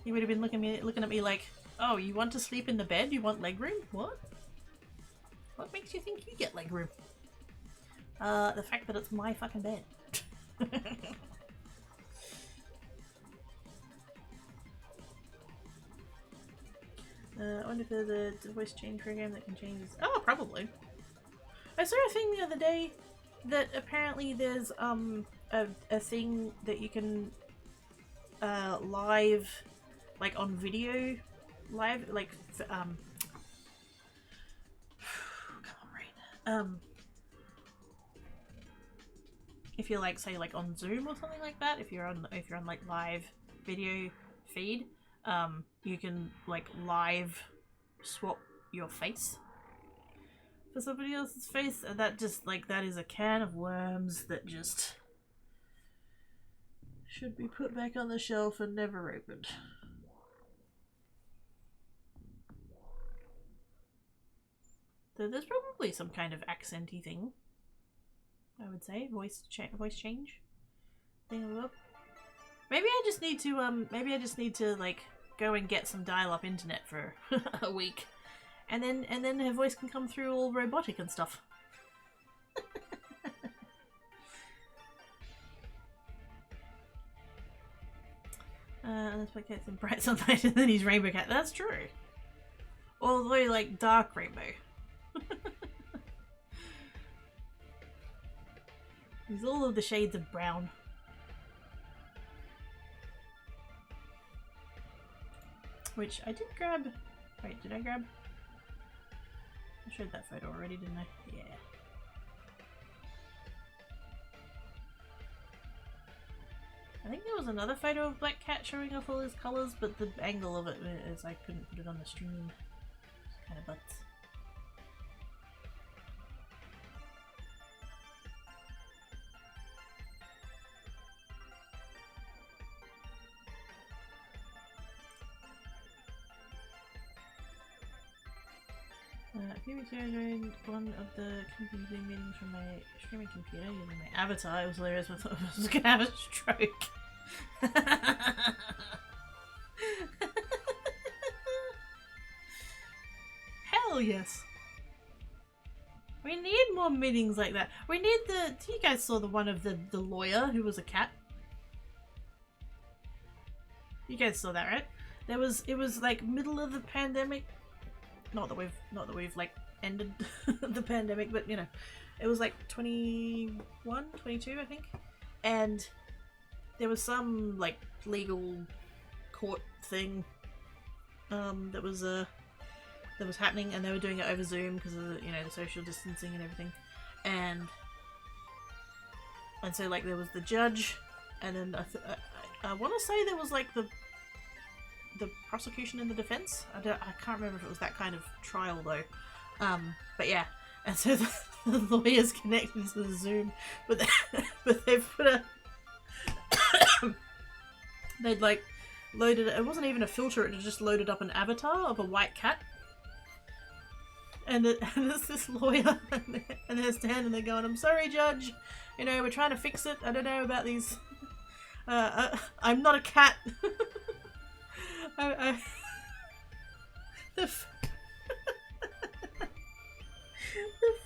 He would have been looking at me like, oh, you want to sleep in the bed? You want leg room? What? What makes you think you get leg room? The fact that it's my fucking bed. I wonder if there's a voice change program that can change this. Oh, probably. I saw a thing the other day that apparently there's a thing that you can live, like on video, live, like come on, Rain. If you're like, say, like on Zoom or something like that, if you're on like live video feed, you can like live swap your face for somebody else's face, and that just like that is a can of worms that just should be put back on the shelf and never opened. So there's probably some kind of accenty thing, I would say, voice change thing. Maybe I just need to like go and get some dial-up internet for a week, and then her voice can come through all robotic and stuff. That's why Cat's in bright sunlight and then he's Rainbow Cat. That's true. Although, like, dark rainbow. There's all of the shades of brown. Which I did grab. Wait, did I grab? I showed that photo already, didn't I? Yeah. I think there was another photo of Black Cat showing off all his colours, but the angle of it is I couldn't put it on the stream. It's kind of butts. A few weeks ago, I joined one of the company Zoom meetings from my streaming computer using my avatar. It was hilarious. I thought I was going to have a stroke. Hell yes. We need more meetings like that. We need the... You guys saw the one of the lawyer who was a cat? You guys saw that, right? It was like middle of the pandemic. Not that we've like ended the pandemic, but you know, it was like 21, 22, I think, and there was some like legal court thing that was happening, and they were doing it over Zoom because of the, you know, the social distancing and everything, and so like there was the judge, and then I want to say there was like the prosecution and the defense. I can't remember if it was that kind of trial though. But yeah, and so the lawyers connected to the Zoom, but they've put a they'd like loaded it wasn't even a filter, it just loaded up an avatar of a white cat, and it's this lawyer, and they're standing there going, "I'm sorry, judge, you know, we're trying to fix it. I don't know about these. I'm not a cat." The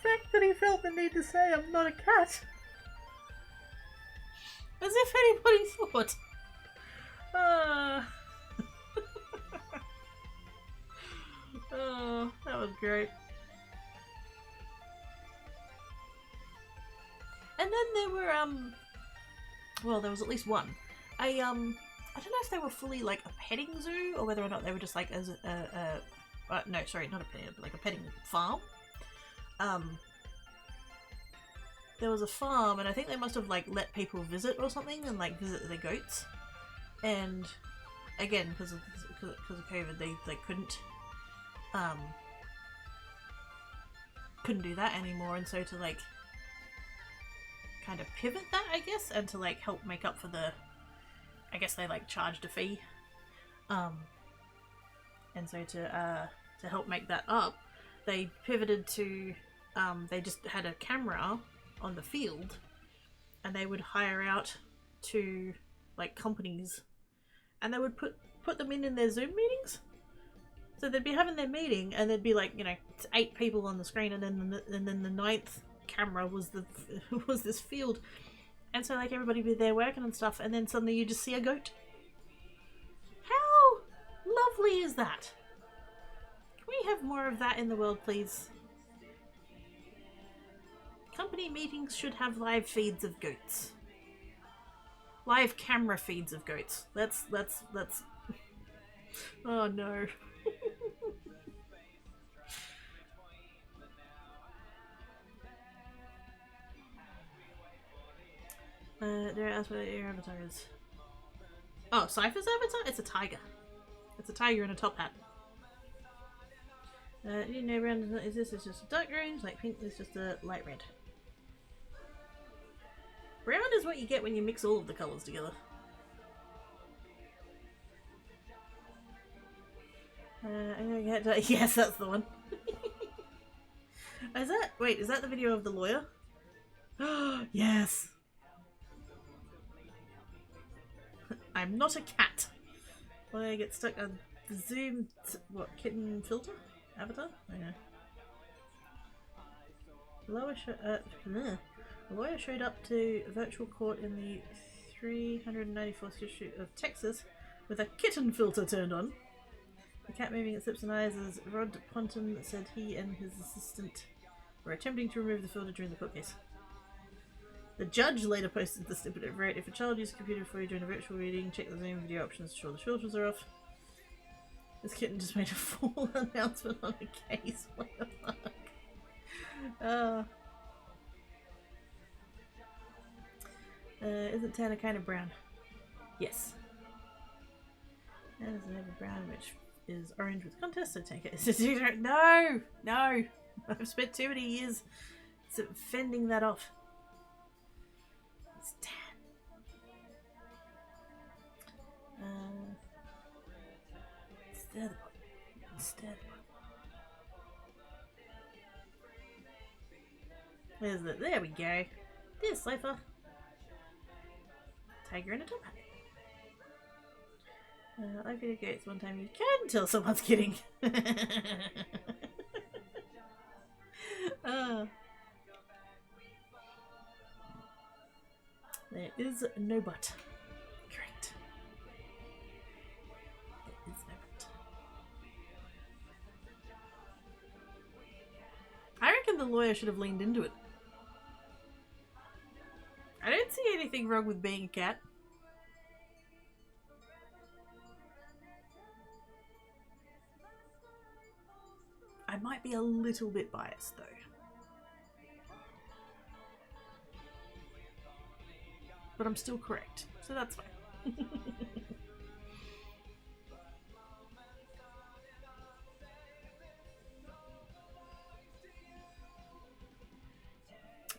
fact that he felt the need to say I'm not a cat. As if anybody thought. Oh, that was great. And then there were, well, there was at least one. I don't know if they were fully like a petting zoo or whether or not they were just like as no, sorry, not a petting, but like a petting farm. There was a farm, and I think they must have like let people visit or something and like visit the goats. And again, because of COVID, they couldn't do that anymore, and so to like kind of pivot that, I guess, and to like help make up for the, I guess they like charged a fee, and so to help make that up, they pivoted to they just had a camera on the field, and they would hire out to like companies, and they would put them in their Zoom meetings. So they'd be having their meeting, and there'd be like, you know, 8 people on the screen, and then the 9th camera was this field. And so, like, everybody be there working and stuff, and then suddenly you just see a goat. How lovely is that? Can we have more of that in the world, please? Company meetings should have live feeds of goats. Live camera feeds of goats. Let's... Oh, no. Dare I ask what your avatar is? Oh, Cypher's avatar? It's a tiger. It's a tiger in a top hat. You know, brown is this? It's just a dark green. Like pink is just a light red. Brown is what you get when you mix all of the colours together. I'm gonna get to, yes, that's the one. Is that? Wait, is that the video of the lawyer? Yes. I'm not a cat. Why I get stuck on the Zoom, what, kitten filter? Avatar? I know. The lawyer showed up to a virtual court in the 394th District of Texas with a kitten filter turned on. The cat moving its lips and eyes as Rod Ponton said he and his assistant were attempting to remove the filter during the court case. The judge later posted the snippet of rate. If a child uses a computer before you join a virtual reading, check the Zoom video options to ensure the filters are off. This kitten just made a full announcement on a case. What the fuck? Isn't Tanner kind of brown? Yes. Tanner doesn't have a brown, which is orange with contest, so take it. No! No! I've spent too many years fending that off. It's tan. Instead. There's the, there we go. There's Sofa. Tiger in a top hat. I feel like it's one time you can tell someone's kidding. There is no but. Correct. There is no but. I reckon the lawyer should have leaned into it. I don't see anything wrong with being a cat. I might be a little bit biased though. But I'm still correct, so that's fine.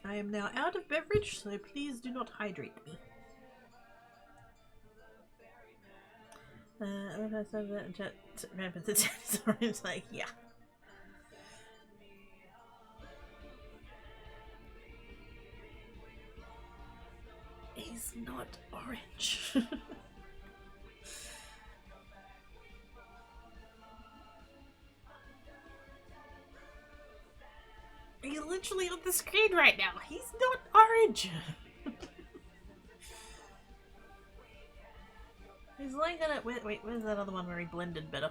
I am now out of beverage, so please do not hydrate me. I love how some of that in chat rampant it's like, yeah. He's not orange. He's literally on the screen right now. He's not orange. He's lying on it. Wait, where's that other one where he blended better?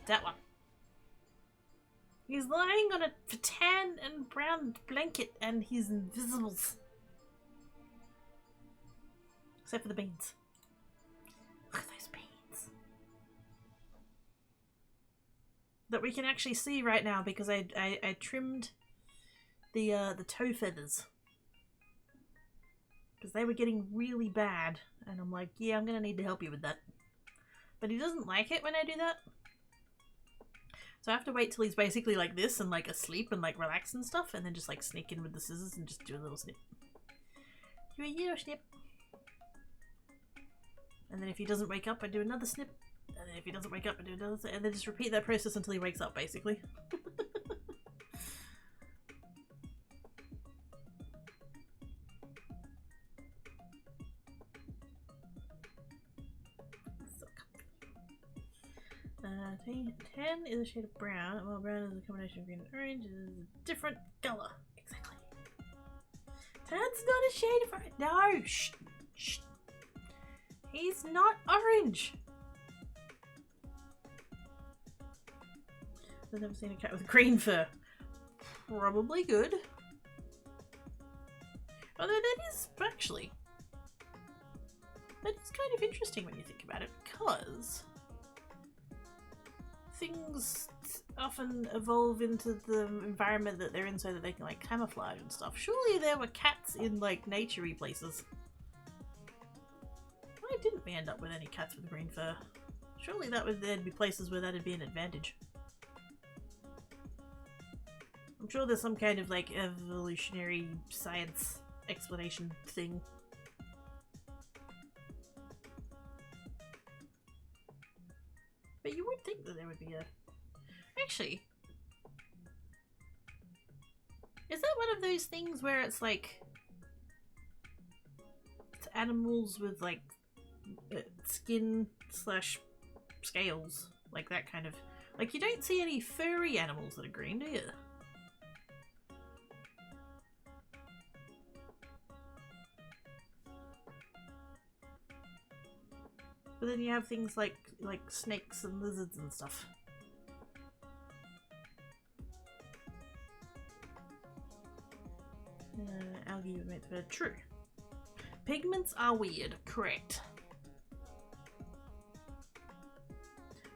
That one. He's lying on a tan and brown blanket and he's invisible. Except for the beans. Look at those beans. That we can actually see right now because I trimmed the toe feathers. Because they were getting really bad. And I'm like, yeah, I'm going to need to help you with that. But he doesn't like it when I do that. So I have to wait till he's basically like this and like asleep and like relax and stuff. And then just like sneak in with the scissors and just do a little snip. Do a little snip. And then if he doesn't wake up, I do another snip. And then if he doesn't wake up, I do another snip. And then just repeat that process until he wakes up, basically. Tan is a shade of brown, while brown is a combination of green and orange. It is a different colour. Exactly. Tan's not a shade of orange. No! Shh! Shh! He's not orange! I've never seen a cat with green fur. Probably good. Although that is, actually, that is kind of interesting when you think about it, because things often evolve into the environment that they're in so that they can like camouflage and stuff. Surely there were cats in like nature-y places. Why didn't we end up with any cats with green fur? Surely there'd be places where that'd be an advantage. I'm sure there's some kind of like evolutionary science explanation thing. But you would think that there would be a... Actually, is that one of those things where it's like it's animals with like skin slash scales, like that kind of... Like you don't see any furry animals that are green, do you? But then you have things like snakes and lizards and stuff. algae would make the fur. True. Pigments are weird. Correct.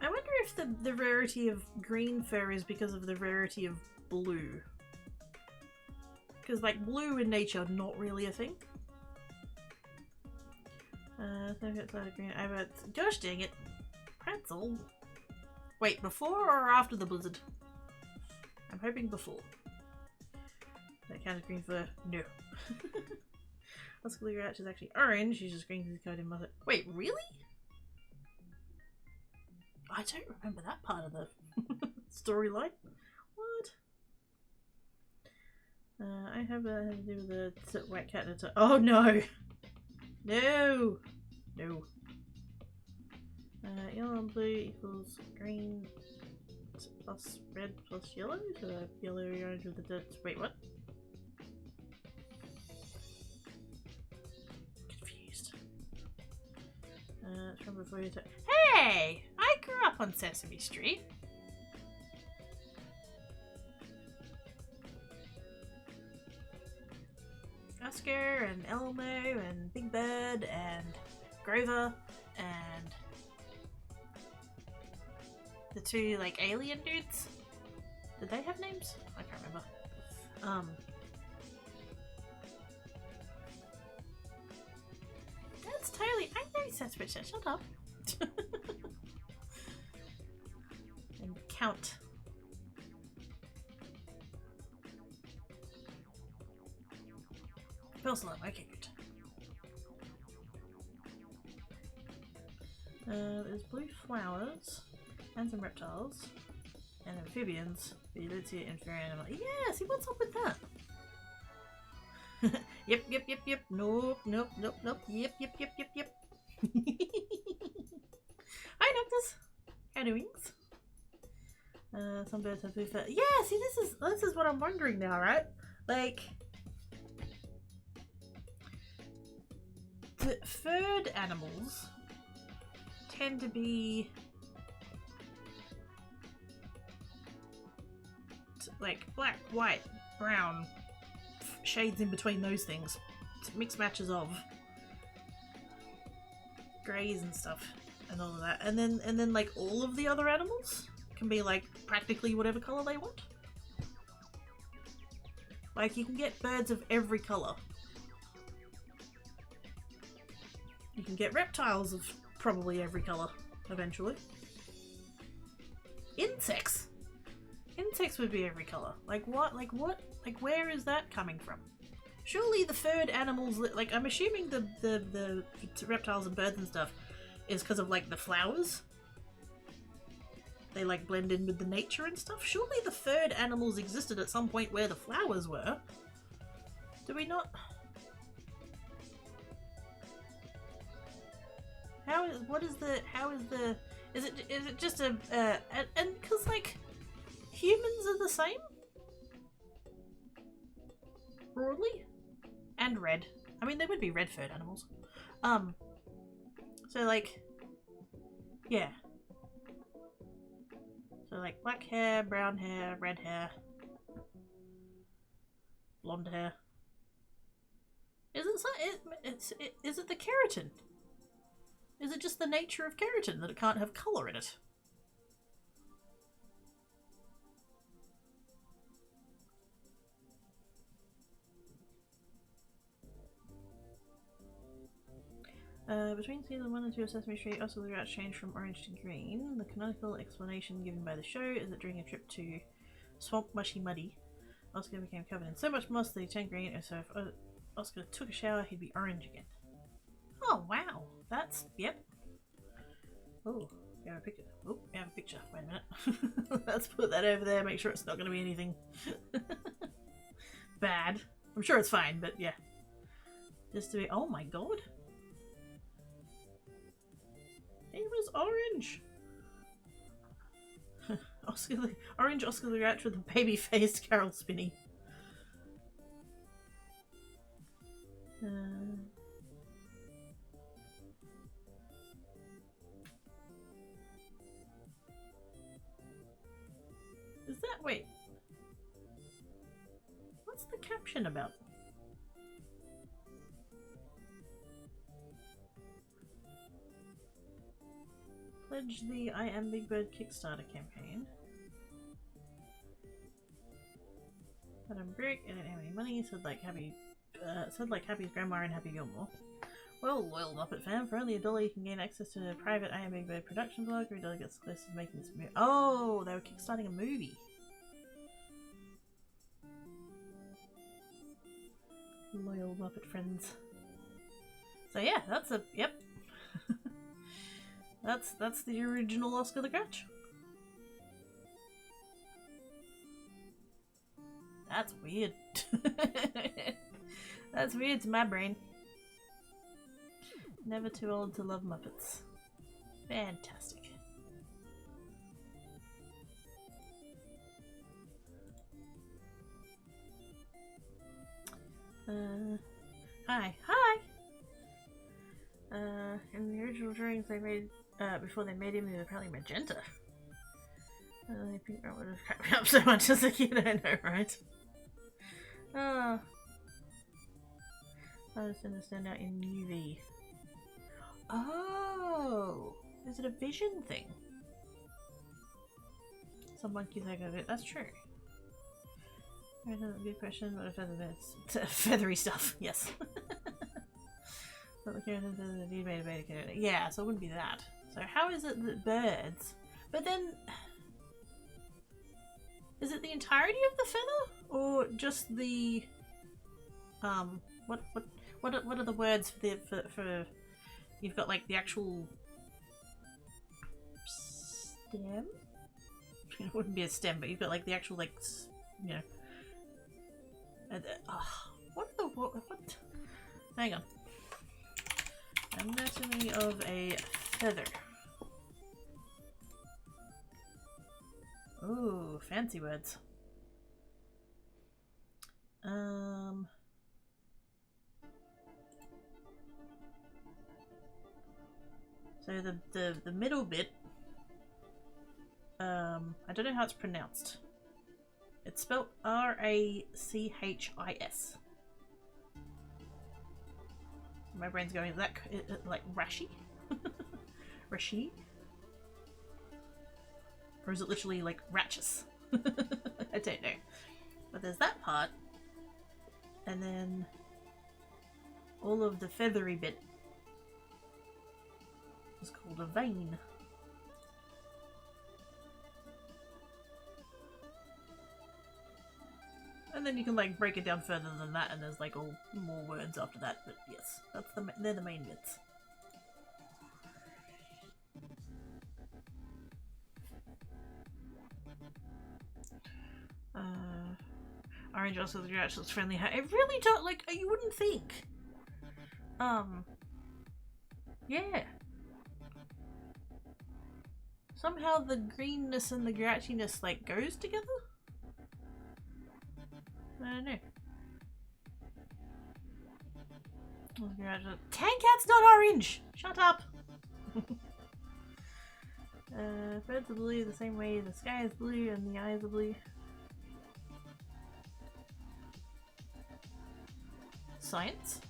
I wonder if the rarity of green fur is because of the rarity of blue. Because, like, blue in nature, not really a thing. So it's like green. Gosh dang it. Pretzel. Wait, before or after the blizzard? I'm hoping before. That counted green fur? No. Oscar the Grouch is actually orange. She's just green because he's covered in mother. Wait, really? I don't remember that part of the storyline. What? I have to do with the white cat and a oh no! No! No. Yellow and blue equals green plus red plus yellow? So yellow orange with the dirt. Wait, what? Confused. It's from before you Hey! I grew up on Sesame Street. Oscar and Elmo and Big Bird and Grover and the two like alien dudes. Did they have names? I can't remember. That's totally. I know Sesame Street. Shut up. And Count. Porcelain, okay, good. There's blue flowers and some reptiles and amphibians, but you don't see it in fairy animal. Yeah, see what's up with that? Yep. Nope. Yep. Hi, doctors. How doings? Some birds have blue fur. Yeah, see, this is what I'm wondering now, right? Like, the furred animals tend to be like black, white, brown, shades in between those things, mixed matches of greys and stuff and all of that, and then like all of the other animals can be like practically whatever color they want. Like you can get birds of every color. You can get reptiles of probably every color eventually. Insects would be every color. Like what? Like where is that coming from? Surely the furred animals, like I'm assuming the reptiles and birds and stuff is because of like the flowers. They like blend in with the nature and stuff. Surely the furred animals existed at some point where the flowers were. Do we not? Is it just a, and because like, humans are the same? Broadly? And red. I mean, they would be red-furred animals. So like, yeah. So like black hair, brown hair, red hair, blonde hair. Is it the keratin? Is it just the nature of keratin that it can't have colour in it? Between season 1 and 2 of Sesame Street, Oscar the Grouch changed from orange to green. The canonical explanation given by the show is that during a trip to Swamp Mushy Muddy, Oscar became covered in so much moss that he turned green, and so if Oscar took a shower, he'd be orange again. Oh wow, that's, yep. Oh, we have a picture. Oh, we have a picture. Wait a minute. Let's put that over there, make sure it's not going to be anything bad. I'm sure it's fine, but yeah. Just to be, oh my god. He was orange! Orange Oscar the Grouch with a baby-faced Carol Spinney. Is that... wait. What's the caption about? Pledge the I Am Big Bird Kickstarter campaign. But I'm broke, I don't have any money, said like Happy's grandma and Happy Gilmore. Well, loyal Muppet fan, for only $1 you can gain access to a private I Am Big Bird production blog. Every $1 gets close to making this movie. Oh, they were kickstarting a movie. Loyal Muppet friends. So yeah, that's a yep. that's the original Oscar the Grouch. That's weird. That's weird to my brain. Never too old to love Muppets. Fantastic. Hi. In the original drawings they made, before they made him, he was apparently magenta. I think that would have cracked me up so much as a kid, I know, right? I just understand out in UV. Oh! Is it a vision thing? Some monkeys are good. That's true. Good question, but a feathery stuff, yes. But the character says that he made a beta character. Yeah, so it wouldn't be that. So how is it that birds? But then, is it the entirety of the feather, or just the what are the words for you've got like the actual stem? It wouldn't be a stem, but you've got like the actual like you know. What? Hang on. Anatomy of a feather. Ooh, fancy words. So the middle bit, I don't know how it's pronounced. It's spelled R-A-C-H-I-S. My brain's going, is that like Rashi? Rashi? Or is it literally like Ratchus? I don't know. But there's that part. And then all of the feathery bit is called a vein. And then you can like break it down further than that, and there's like all more words after that. But yes, they're the main bits. Orange also the Grouch looks friendly. I really don't like. You wouldn't think. Yeah. Somehow the greenness and the grouchiness like goes together. I don't know. Tankat's not orange! Shut up! Birds are blue the same way the sky is blue and the eyes are blue. Science?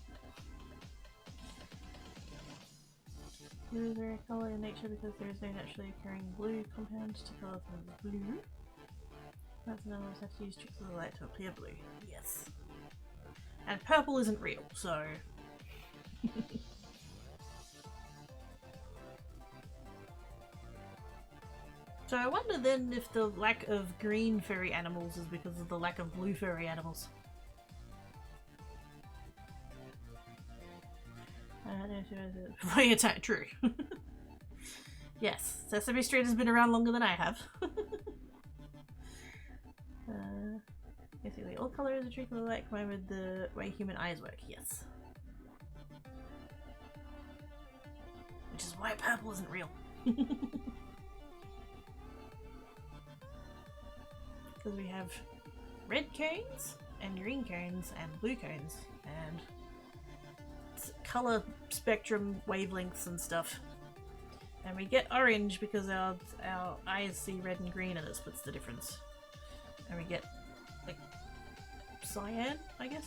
Blue is a rare colour in nature because there is no naturally occurring blue compound to colour them blue. Plants and animals have to use tricks of the light to appear blue. Yes. And purple isn't real, so... So I wonder then if the lack of green furry animals is because of the lack of blue furry animals. True. Yes, Sesame Street has been around longer than I have. Basically, all colors are treated alike combined with the way human eyes work. Yes. Which is why purple isn't real. Because we have red cones, and green cones, and blue cones, and color spectrum wavelengths and stuff. And we get orange because our eyes see red and green, and it splits the difference. And we get like cyan, I guess,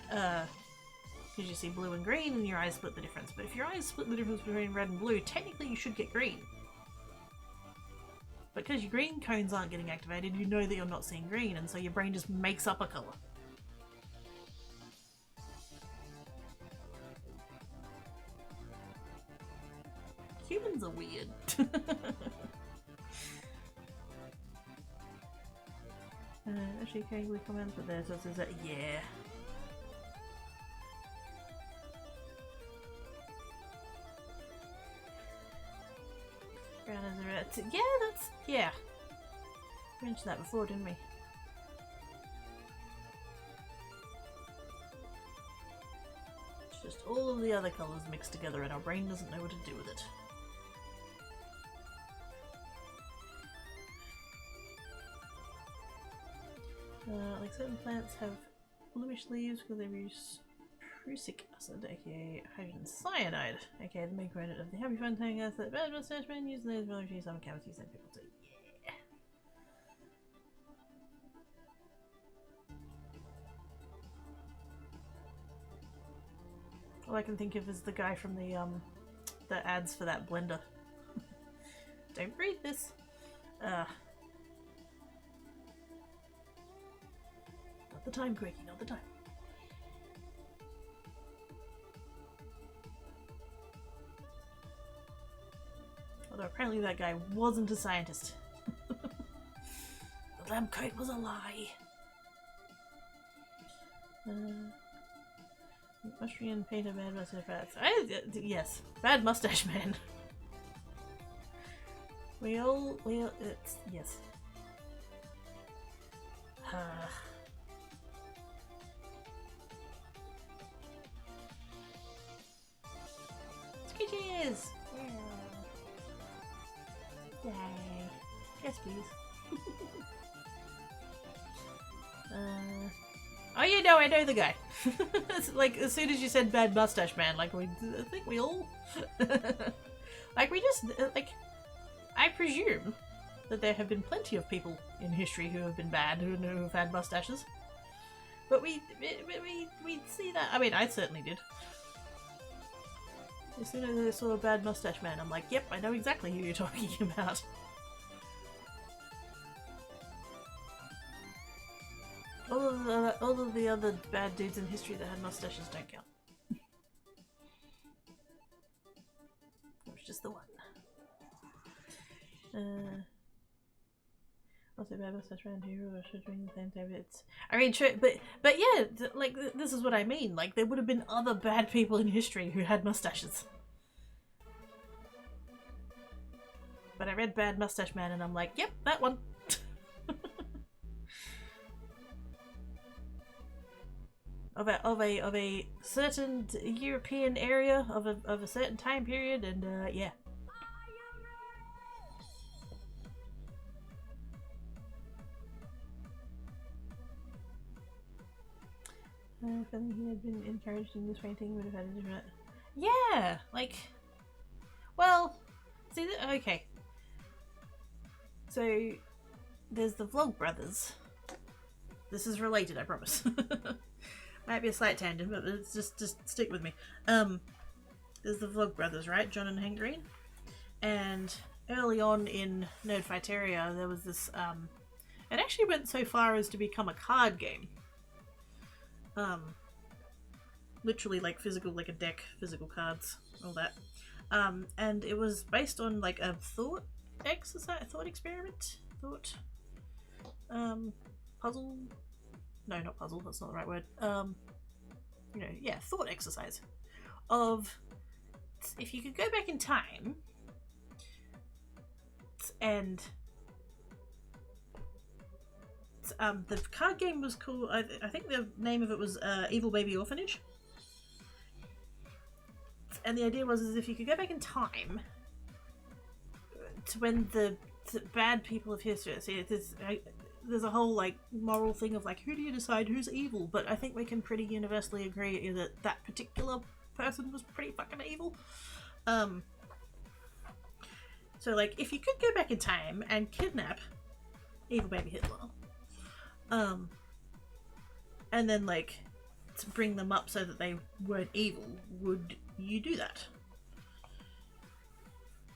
because you see blue and green and your eyes split the difference. But if your eyes split the difference between red and blue, technically you should get green. because your green cones aren't getting activated, you know that you're not seeing green, and so your brain just makes up a colour. Humans are weird. Actually, can we comment but there? So is that yeah. Brown as a red. Yeah, that's yeah. We mentioned that before, didn't we? It's just all of the other colours mixed together, and our brain doesn't know what to do with it. Like certain plants have bluish leaves because they produce prussic acid, aka hydrogen cyanide, aka the main component of the happy fun tank acid. Bad mustache man using those military summer cavities and people say, yeah. All I can think of is the guy from the ads for that blender. Don't breathe this. Not the time, Quakey, not the time. Although apparently that guy wasn't a scientist. The lab coat was a lie. Austrian painter, bad mustache rats. Yes, bad mustache man. We all, it's, yes. Screeches! Yay. Yes, please. Oh, you know, I know the guy. It's like, as soon as you said bad mustache man, like, I think we all... like, we just, like, I presume that there have been plenty of people in history who have been bad, who have had mustaches. But we see that, I mean, I certainly did. As soon as I saw a bad mustache man, I'm like, yep, I know exactly who you're talking about. All of the other bad dudes in history that had mustaches don't count. It was just the one. Also bad mustache man who should bring the same time. It's, I mean, true, but yeah, like this is what I mean. Like there would have been other bad people in history who had mustaches. But I read Bad Mustache Man and I'm like, yep, that one. of a certain European area of a certain time period, and yeah. If only he had been encouraged in this painting, he would have had a different. Yeah, like, well, see, okay. So there's the Vlog Brothers. This is related, I promise. Might be a slight tangent, but it's just stick with me. There's the Vlog Brothers, right? John and Hank Green. And early on in Nerdfighteria, there was this, it actually went so far as to become a card game. Literally like physical, like a deck, physical cards, all that. And it was based on like a thought experiment? Puzzle? No, not puzzle, that's not the right word. You know, yeah, thought exercise. Of, if you could go back in time, and the card game was called, I think the name of it was Evil Baby Orphanage. And the idea was is if you could go back in time to when the bad people of history, see, there's a whole like moral thing of like, who do you decide who's evil? But I think we can pretty universally agree that that particular person was pretty fucking evil. So like, if you could go back in time and kidnap Evil Baby Hitler, and then like to bring them up so that they weren't evil, would you do that?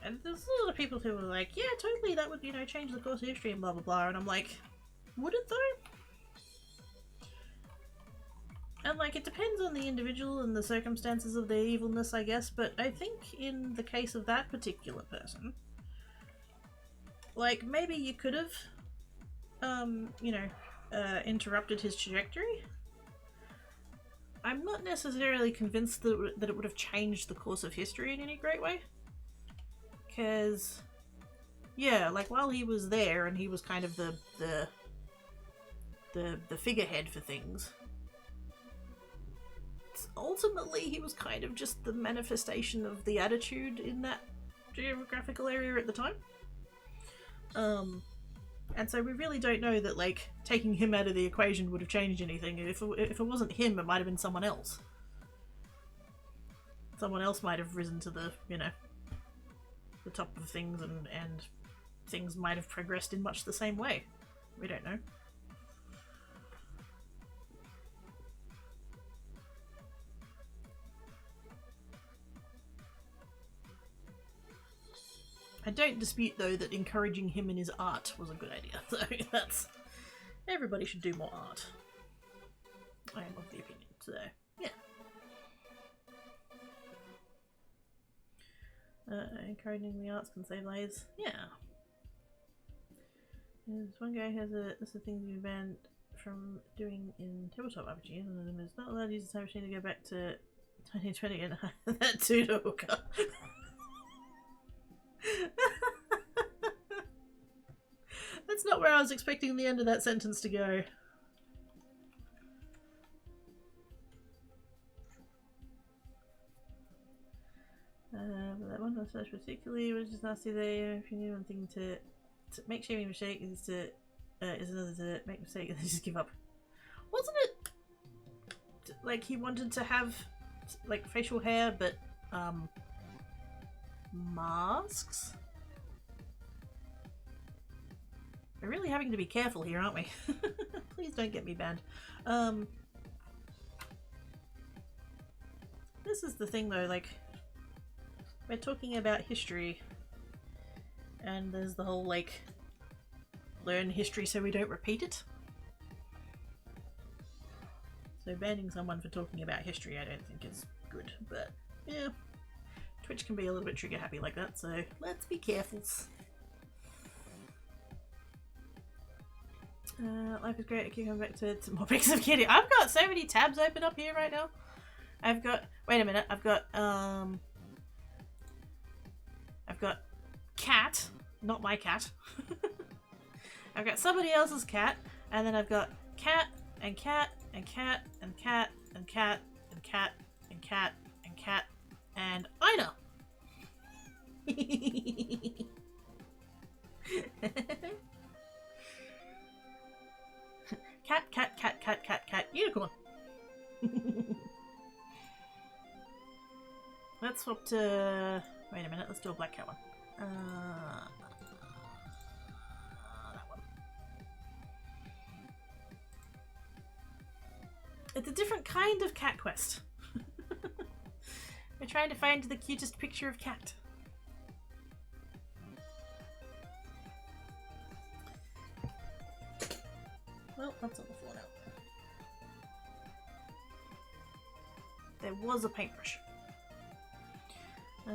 And there's a lot of people who were like, yeah, totally, that would, you know, change the course of history and blah blah blah. And I'm like, would it though? And like, it depends on the individual and the circumstances of their evilness, I guess. But I think in the case of that particular person, like, maybe you could have, you know, interrupted his trajectory. I'm not necessarily convinced that it would have changed the course of history in any great way. Because, yeah, like, while he was there and he was kind of the figurehead for things, ultimately he was kind of just the manifestation of the attitude in that geographical area at the time. And so we really don't know that, like, taking him out of the equation would have changed anything. If it wasn't him, it might have been someone else. Someone else might have risen to the, you know, the top of things, and things might have progressed in much the same way. We don't know. I don't dispute, though, that encouraging him in his art was a good idea. So that's... everybody should do more art. I am of the opinion. So, yeah. Encouraging the arts can save lives. Yeah. There's one guy who has a list of things you've banned from doing in tabletop RPGs, and one of them is not allowed to use the time machine to go back to 2020 and that too to hooker. That's not where I was expecting the end of that sentence to go. That one was such particularly was just nasty there. If you knew one thing to make shaming a mistake is another to make a mistake and just give up. Wasn't it like he wanted to have like facial hair but masks? We're really having to be careful here, aren't we? Please don't get me banned. This is the thing though, like, we're talking about history and there's the whole, like, learn history so we don't repeat it. So banning someone for talking about history I don't think is good, but yeah, Twitch can be a little bit trigger happy like that, so let's be careful. Life is great. I keep coming back to more pics of Kitty. I've got so many tabs open up here right now. I've got, wait a minute, I've got cat, not my cat. I've got somebody else's cat, and then I've got cat and cat and cat and cat and cat and cat and cat and cat and Ina. Cat, cat, cat, cat, cat, cat, unicorn. Let's swap to... wait a minute, let's do a black cat one. That one. It's a different kind of cat quest. We're trying to find the cutest picture of cat. Well, that's on the floor now. There was a paintbrush. You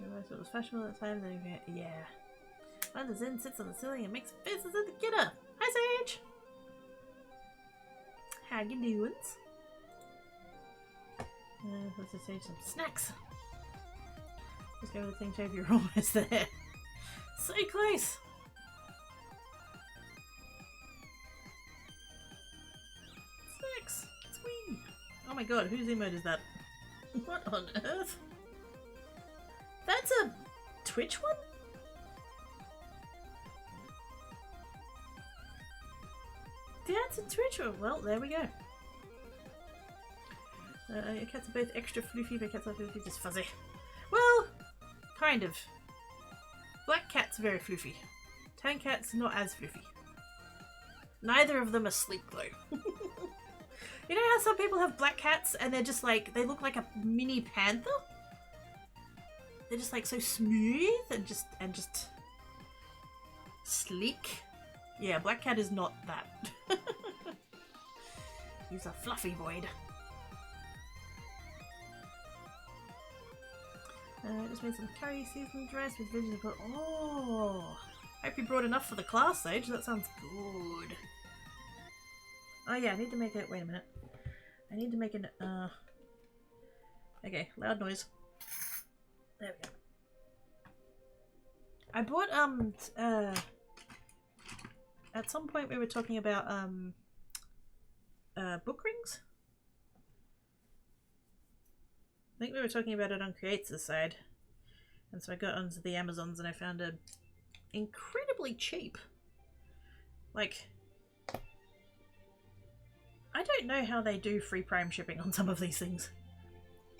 realized it was fashionable at the time, then you can, yeah. One of the Zen sits on the ceiling and makes faces at the kidder. Hi, Sage! How you doing? Let's just Sage some snacks. Just go with the thing, Shave, you're almost there. So close! Snacks! Sweet! Oh my god, whose emote is that? What on earth? That's a Twitch one? That's a Twitch one. Well, there we go. Your cats are both extra floofy, but cats are floofy, just fuzzy. Well, kind of. Black cat's very floofy. Tan cat's not as floofy. Neither of them are sleek though. You know how some people have black cats and they're just like, they look like a mini panther? they're just like so smooth and just sleek. Yeah, Black Cat is not that. He's a fluffy void. Just made some curry seasoned rice with vegetable. Oh, hope you brought enough for the class, Sage. That sounds good. Oh yeah, I need to make it. Wait a minute. I need to make an. Okay, loud noise. There we go. I bought at some point we were talking about book rings. I think we were talking about it on Creates' side, and so I got onto the Amazons and I found a incredibly cheap. Like, I don't know how they do free Prime shipping on some of these things,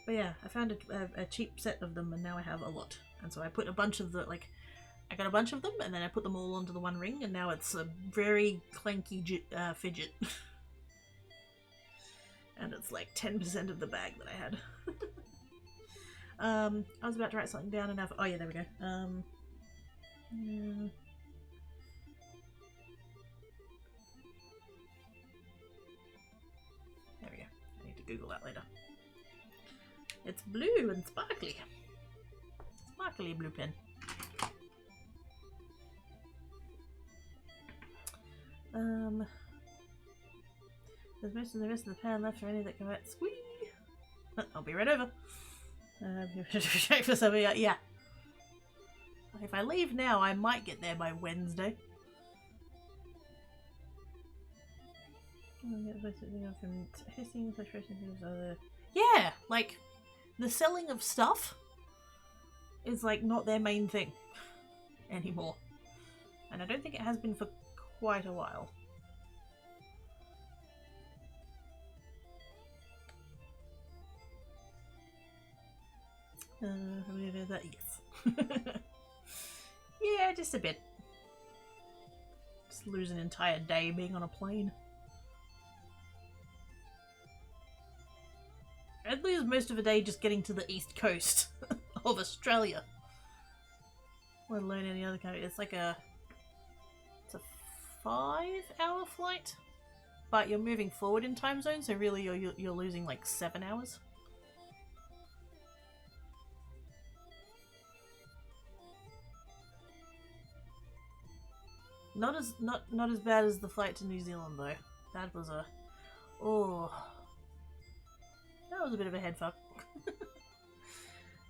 but yeah, I found a cheap set of them, and now I have a lot. And so I put a bunch of the I got a bunch of them, and then I put them all onto the one ring, and now it's a very clanky fidget. And it's like 10% of the bag that I had. I was about to write something down and have. Oh yeah, there we go. Yeah. There we go. I need to Google that later. It's blue and sparkly. Sparkly blue pen. There's most of the rest of the pan left for any that come out. Squee! I'll be right over. Yeah. If I leave now, I might get there by Wednesday. Yeah, like, the selling of stuff is, like, not their main thing anymore. And I don't think it has been for quite a while. Yes. Yeah, just a bit. Just lose an entire day being on a plane. I'd lose most of a day just getting to the east coast of Australia. Let alone any other country. It's like it's a 5-hour flight, but you're moving forward in time zone, so really you're losing like 7 hours. Not as bad as the flight to New Zealand though. That was a that was a bit of a head fuck.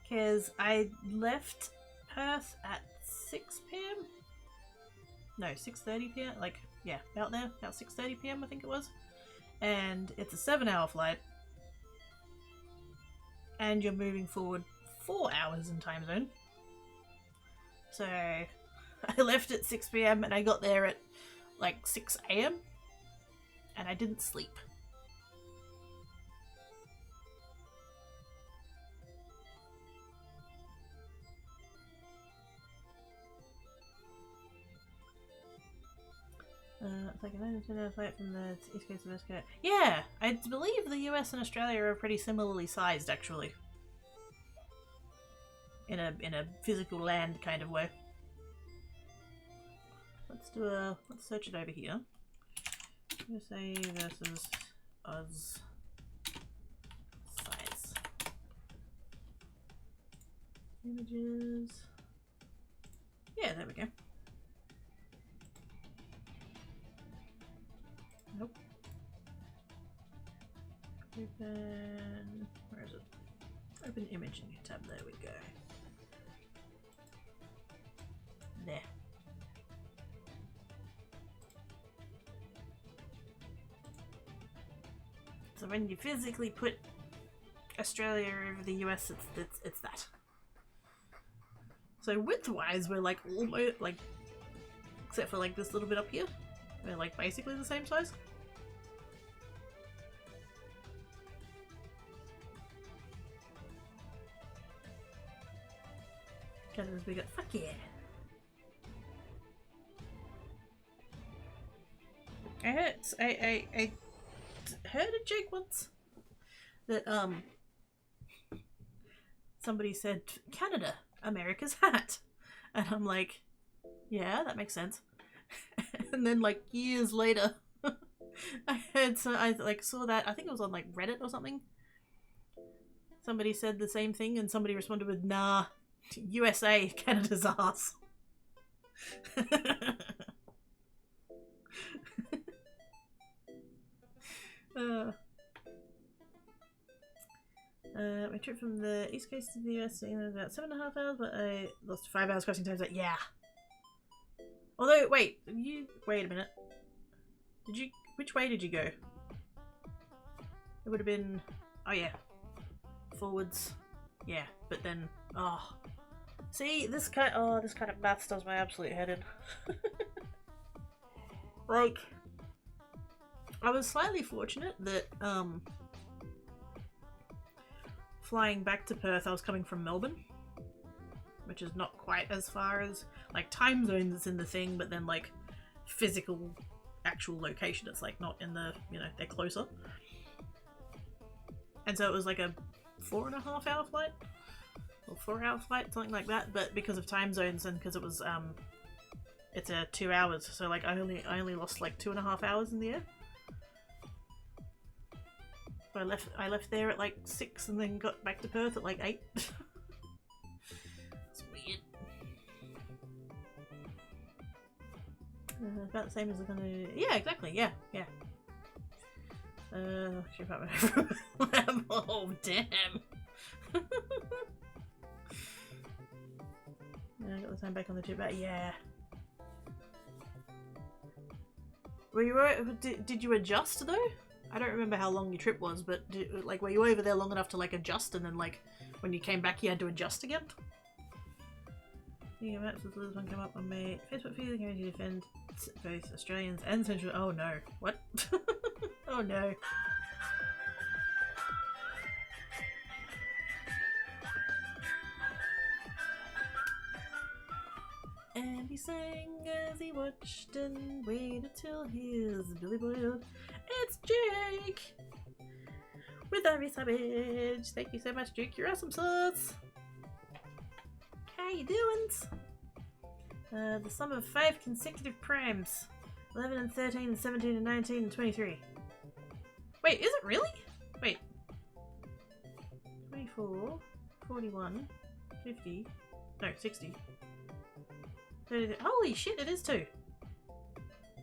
Because I left Perth at 6 p.m. No, 6:30 p.m. Like, yeah, about there, about 6:30 p.m. I think it was. And it's a 7-hour flight, and you're moving forward 4 hours in time zone. So I left at 6 p.m. and I got there at like 6 a.m. and I didn't sleep. It's like an 9-hour flight from the east coast to west coast. Yeah, I believe the US and Australia are pretty similarly sized, actually. In a physical land kind of way. Let's search it over here. USA versus Oz size. Images. Yeah, there we go. Nope. Open. Where is it? Open imaging tab. There we go. There. So when you physically put Australia over the US, it's that. So width-wise, we're like almost like, except for like this little bit up here, we're like basically the same size. Canada's bigger. Fuck yeah. I heard a joke once that somebody said Canada America's hat. And I'm like, yeah, that makes sense. And then like years later, I like saw that, I think it was on like Reddit or something. Somebody said the same thing and somebody responded with, nah, USA, Canada's ass. My trip from the East Coast to the US was about 7.5 hours, but I lost 5 hours crossing times. Like, yeah. Although, wait a minute. Which way did you go? It would have been, oh yeah, forwards. Yeah, but then, oh. See, this kind of maths does my absolute head in. Like, I was slightly fortunate that, flying back to Perth, I was coming from Melbourne, which is not quite as far as, like, time zones it's in the thing, but then, like, physical, actual location, it's, like, not in the, you know, they're closer. And so it was, like, a 4.5 hour flight, or 4 hour flight, something like that, but because of time zones and because it was, it's 2 hours, so, like, I only lost, like, 2.5 hours in the air. I left there at like 6 and then got back to Perth at like 8. It's weird. About the same as I'm gonna. Yeah, exactly. Yeah. Oh damn. Yeah, I got the time back on the trip back. Yeah. Were you? Did you adjust though? I don't remember how long your trip was, but like, were you over there long enough to like adjust, and then like when you came back, you had to adjust again? Yeah, maps with this one come up on my Facebook feed. Going to defend both Australians and Central. Oh no! What? Oh no! And he sang as he watched and waited till his Billy boiled. It's Jake! With Ivy Savage. Thank you so much, Jake. You're awesome sauce. How you doing? The sum of 5 consecutive primes. 11 and 13 and 17 and 19 and 23. Wait, is it really? Wait. 24, 41, 50, no, 60. 30, holy shit, it is 2.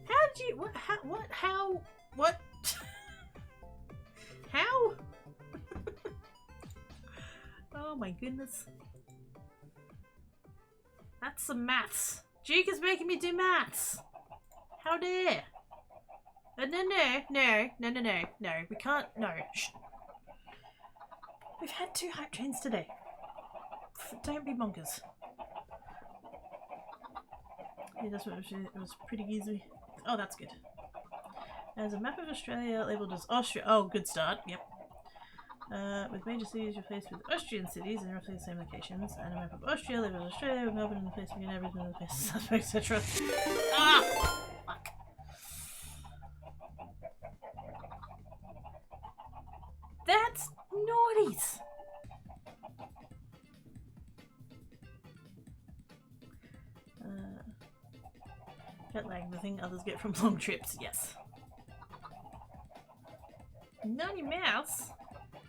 How did you, what, how, what? How? Oh my goodness. That's some maths. Jake is making me do maths. How dare? No, we can't, no. Shh. We've had 2 hype trains today. Don't be bonkers. Yeah, that's what it was pretty easy. Oh, that's good. There's a map of Australia labelled as Austria. Oh, good start. Yep. With major cities replaced with Austrian cities in roughly the same locations, and a map of Austria labelled as Australia with Melbourne in the place between Aberdeen and the place, etc. Ah! Fuck. That's naughties! Jet lag, the thing others get from long trips, yes. Naughty Mouse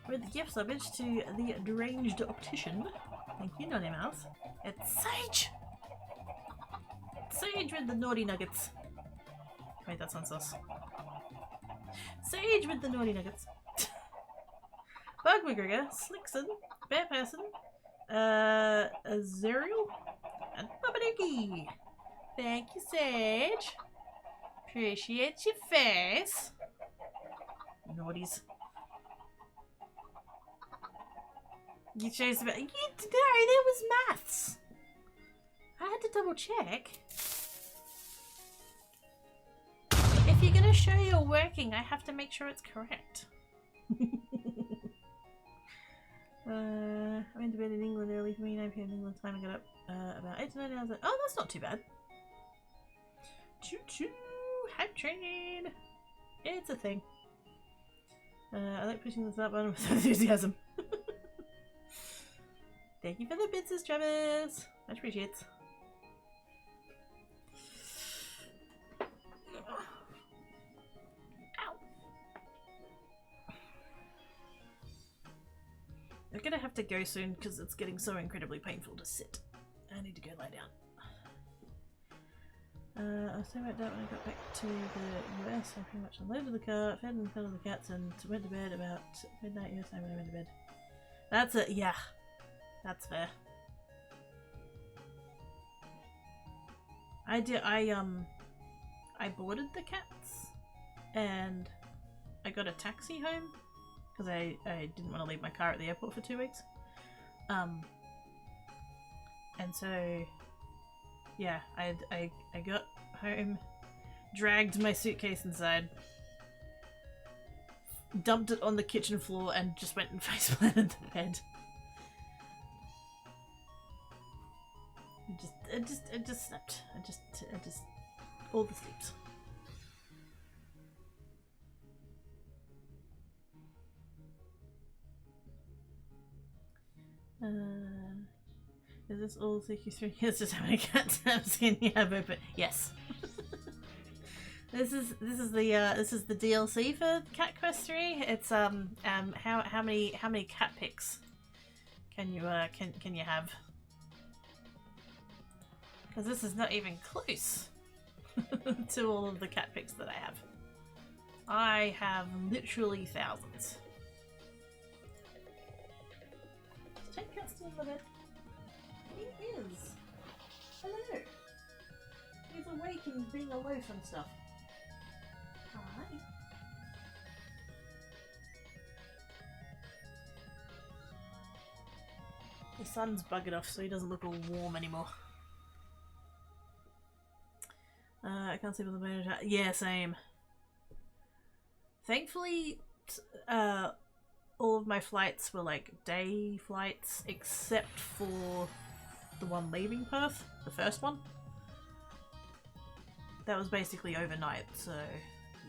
with the gift subbage to the deranged optician. Thank you, Naughty Mouse. It's Sage! Sage with the naughty nuggets. Wait, that sounds sus. Sage with the naughty nuggets. Bug McGregor, Slickson, Bear Person, Azuriel, and Babadookie. Thank you, Sage. Appreciate your face. Naughties. You chose about. No, there was maths. I had to double check. If you're gonna show you're working, I have to make sure it's correct. I went to bed in England early for me, 9 PM England time. I got up about 8 to 9 hours. Oh, that's not too bad. Choo choo! Hype train! It's a thing. I like pushing the start button with enthusiasm. Thank you for the bits, Travis. Much appreciated. Ow. I'm gonna have to go soon because it's getting so incredibly painful to sit. I need to go lie down. I was thinking about that when I got back to the US. I pretty much unloaded the car, fed and fed the cats, and went to bed about midnight US time when I went to bed. That's it, yeah. That's fair. I boarded the cats and I got a taxi home because I didn't want to leave my car at the airport for 2 weeks. And so yeah, I got home, dragged my suitcase inside, dumped it on the kitchen floor, and just went and faceplanted the bed. I just slept. I just all the sleeps. Is this all CQ3? It's just how many cat tabs can you have open? Yes. This is the DLC for Cat Quest 3. It's how many cat pics can you have? Because this is not even close to all of the cat pics that I have. I have literally thousands. Is Ted Cat still in the bed? He is. Hello. He's awake and being a loaf and stuff. Hi. The sun's buggered off, so he doesn't look all warm anymore. I can't sleep on the bed. Yeah, same. Thankfully, all of my flights were like day flights, except for the one leaving Perth, the first one. That was basically overnight, so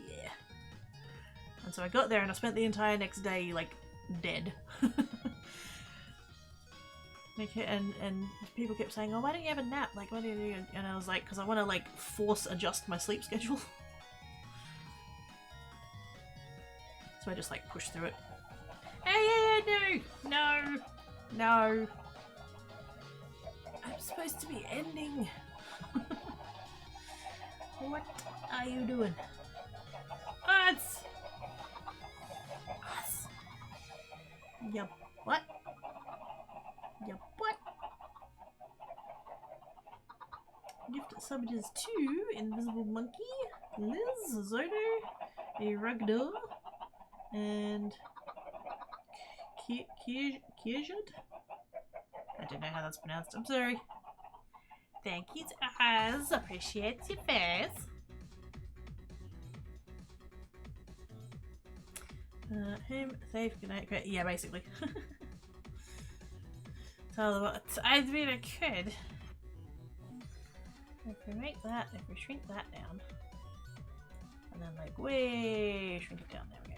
yeah. And so I got there and I spent the entire next day like dead. And people kept saying, oh, why don't you have a nap? Like, why do you do? And I was like, because I want to like force adjust my sleep schedule. So I just like pushed through it. Hey, no. I'm supposed to be ending. What are you doing? Us. Yup. What? Yup. What? Gift subjects to Invisible Monkey, Liz, Zodo, a Rugdor, and Kierjud? I don't know how that's pronounced, I'm sorry. Thank you to us, appreciate your face. Home, safe, good night, great. Yeah, basically. Tell what I really could. If we make that, if we shrink that down, and then like way shrink it down, there we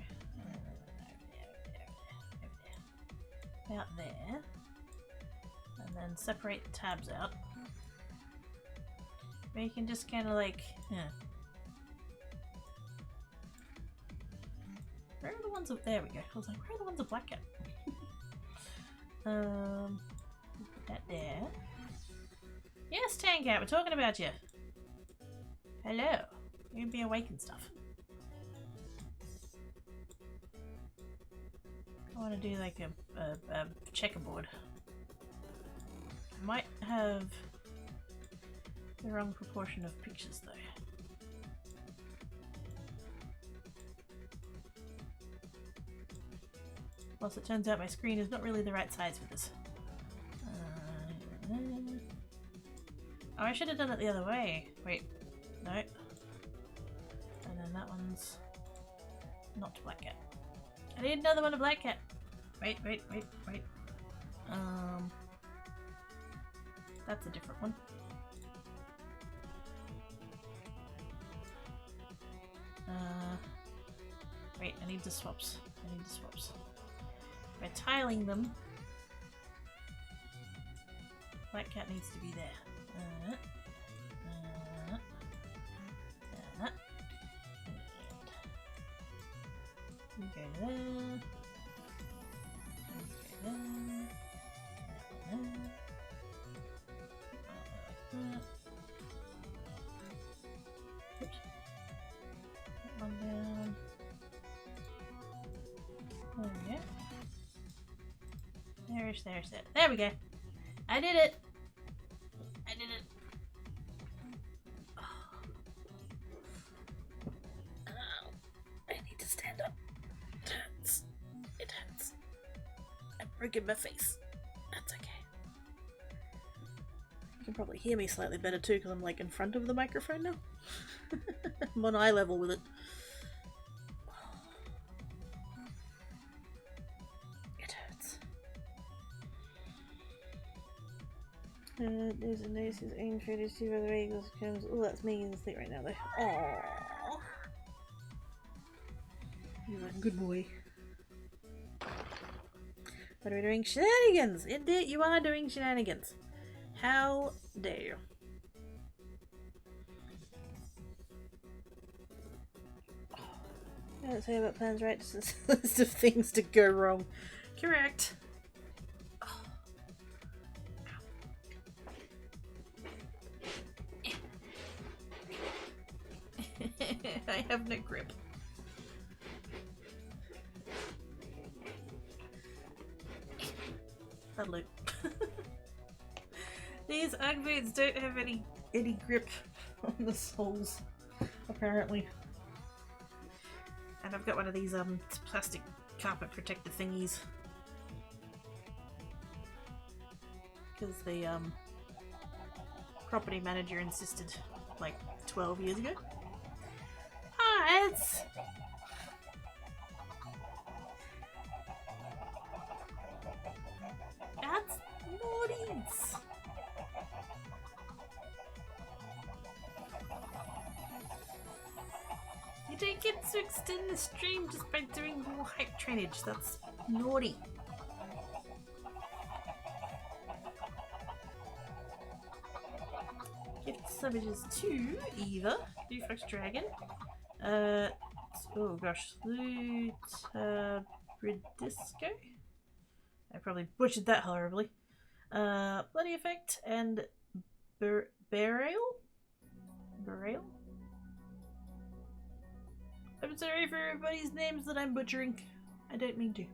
go. About there. And then separate the tabs out. Where you can just kind of like, where are the ones up there? We go. I was like, where are the ones of black cat? Put that there. Yes, Tankat, we're talking about you. Hello. You're gonna be awake and stuff. I want to do like a checkerboard. I might have the wrong proportion of pictures though. Plus it turns out my screen is not really the right size for this. Oh, I should have done it the other way. Wait, no. And then that one's not black cat. I need another one of black cat. Wait. That's a different one. Wait, I need the swaps. By tiling them, That cat needs to be there. Okay, there. Okay, there. Oops. That one down. There we go. There's it. There we go. I did it. I did it. Oh. Ow. I need to stand up. It hurts. It hurts. I'm breaking my face. That's okay. You can probably hear me slightly better too because I'm like in front of the microphone now. I'm on eye level with it. It hurts. There's a notice his own food is too other eagles comes. Oh, that's me in the sleep right now though. Aww. He's like, good boy. What are we doing? Shenanigans! Indeed, you are doing shenanigans. How dare you? I don't say about plans, right? Just a list of things to go wrong. Correct. Oh. I have no grip. That'll do. These Ugg boots don't have any grip on the soles, apparently. And I've got one of these plastic carpet protector thingies. Because the property manager insisted like 12 years ago. Ads! Ads naughties! You don't get to extend the stream just by doing more hype trainage. That's naughty. Gift savages to Eva, Blue Fox Dragon. Oh gosh, Bridisco? I probably butchered that horribly. Bloody Effect and Burial? Burial? I'm sorry for everybody's names that I'm butchering. I don't mean to.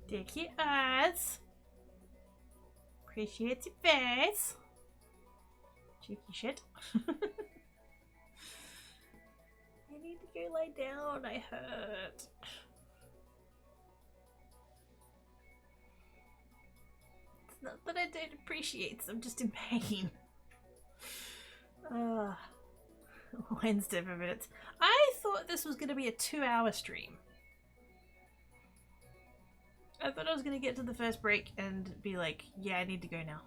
Take your eyes. Appreciate your face. Cheeky shit. I need to go lie down. I hurt. It's not that I don't appreciate, I'm just in pain. Wednesday for minutes. I thought this was going to be a 2-hour stream. I thought I was going to get to the first break and be like, yeah, I need to go now.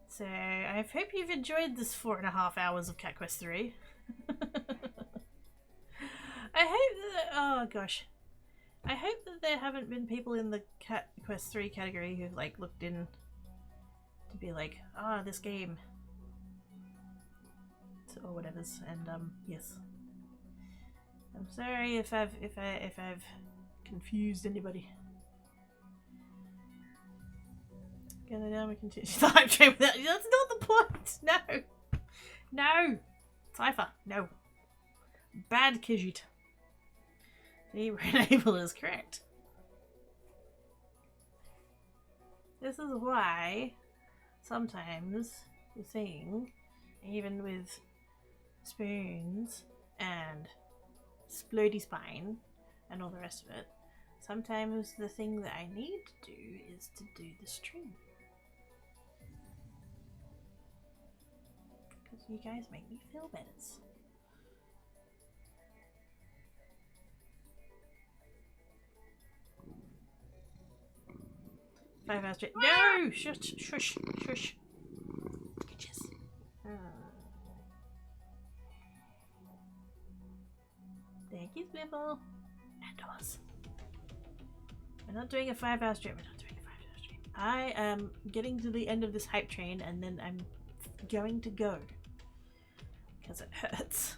So, I hope you've enjoyed this 4.5 hours of Cat Quest 3. I hope that, oh gosh. I hope that there haven't been people in the Cat Quest 3 category who've like looked in to be like, ah, this game. Or whatever's, and yes. I'm sorry if I've confused anybody. Gonna now we continue the hype train without you. That's not the point! No! No! Cypher, no. Bad Khajiit. The enable is correct. This is why sometimes the thing, even with spoons and splody spine and all the rest of it, sometimes the thing that I need to do is to do the stream. Because you guys make me feel better. 5 hours straight. No! Shush, shush, shush. Bitches. Thank you, Swivel. And Oz. We're not doing a 5-hour stream. We're not doing a 5-hour stream. I am getting to the end of this hype train and then I'm going to go. Because it hurts.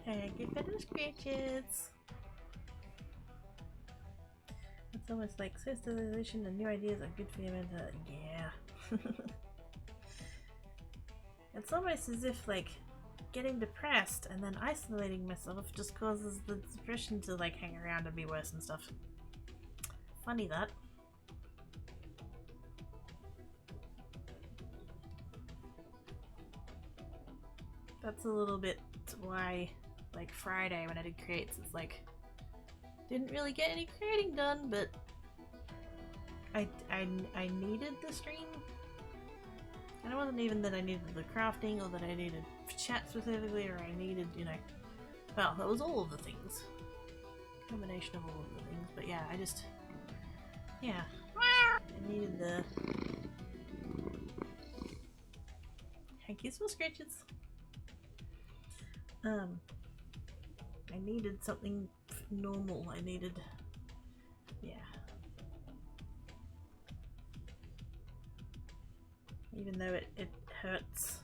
Hey, give it the scratches. It's almost like socialization and new ideas are good for your mental. Yeah. It's almost as if like getting depressed and then isolating myself just causes the depression to like hang around and be worse and stuff. Funny that. That's a little bit why like Friday when I did creates, it's like didn't really get any creating done, but I needed the stream. And it wasn't even that I needed the crafting or that I needed chat specifically or I needed, you know, well, that was all of the things. Combination of all of the things, but yeah, I just, yeah, I needed the thank you for scratches. I needed something normal. I needed, yeah. Even though it hurts.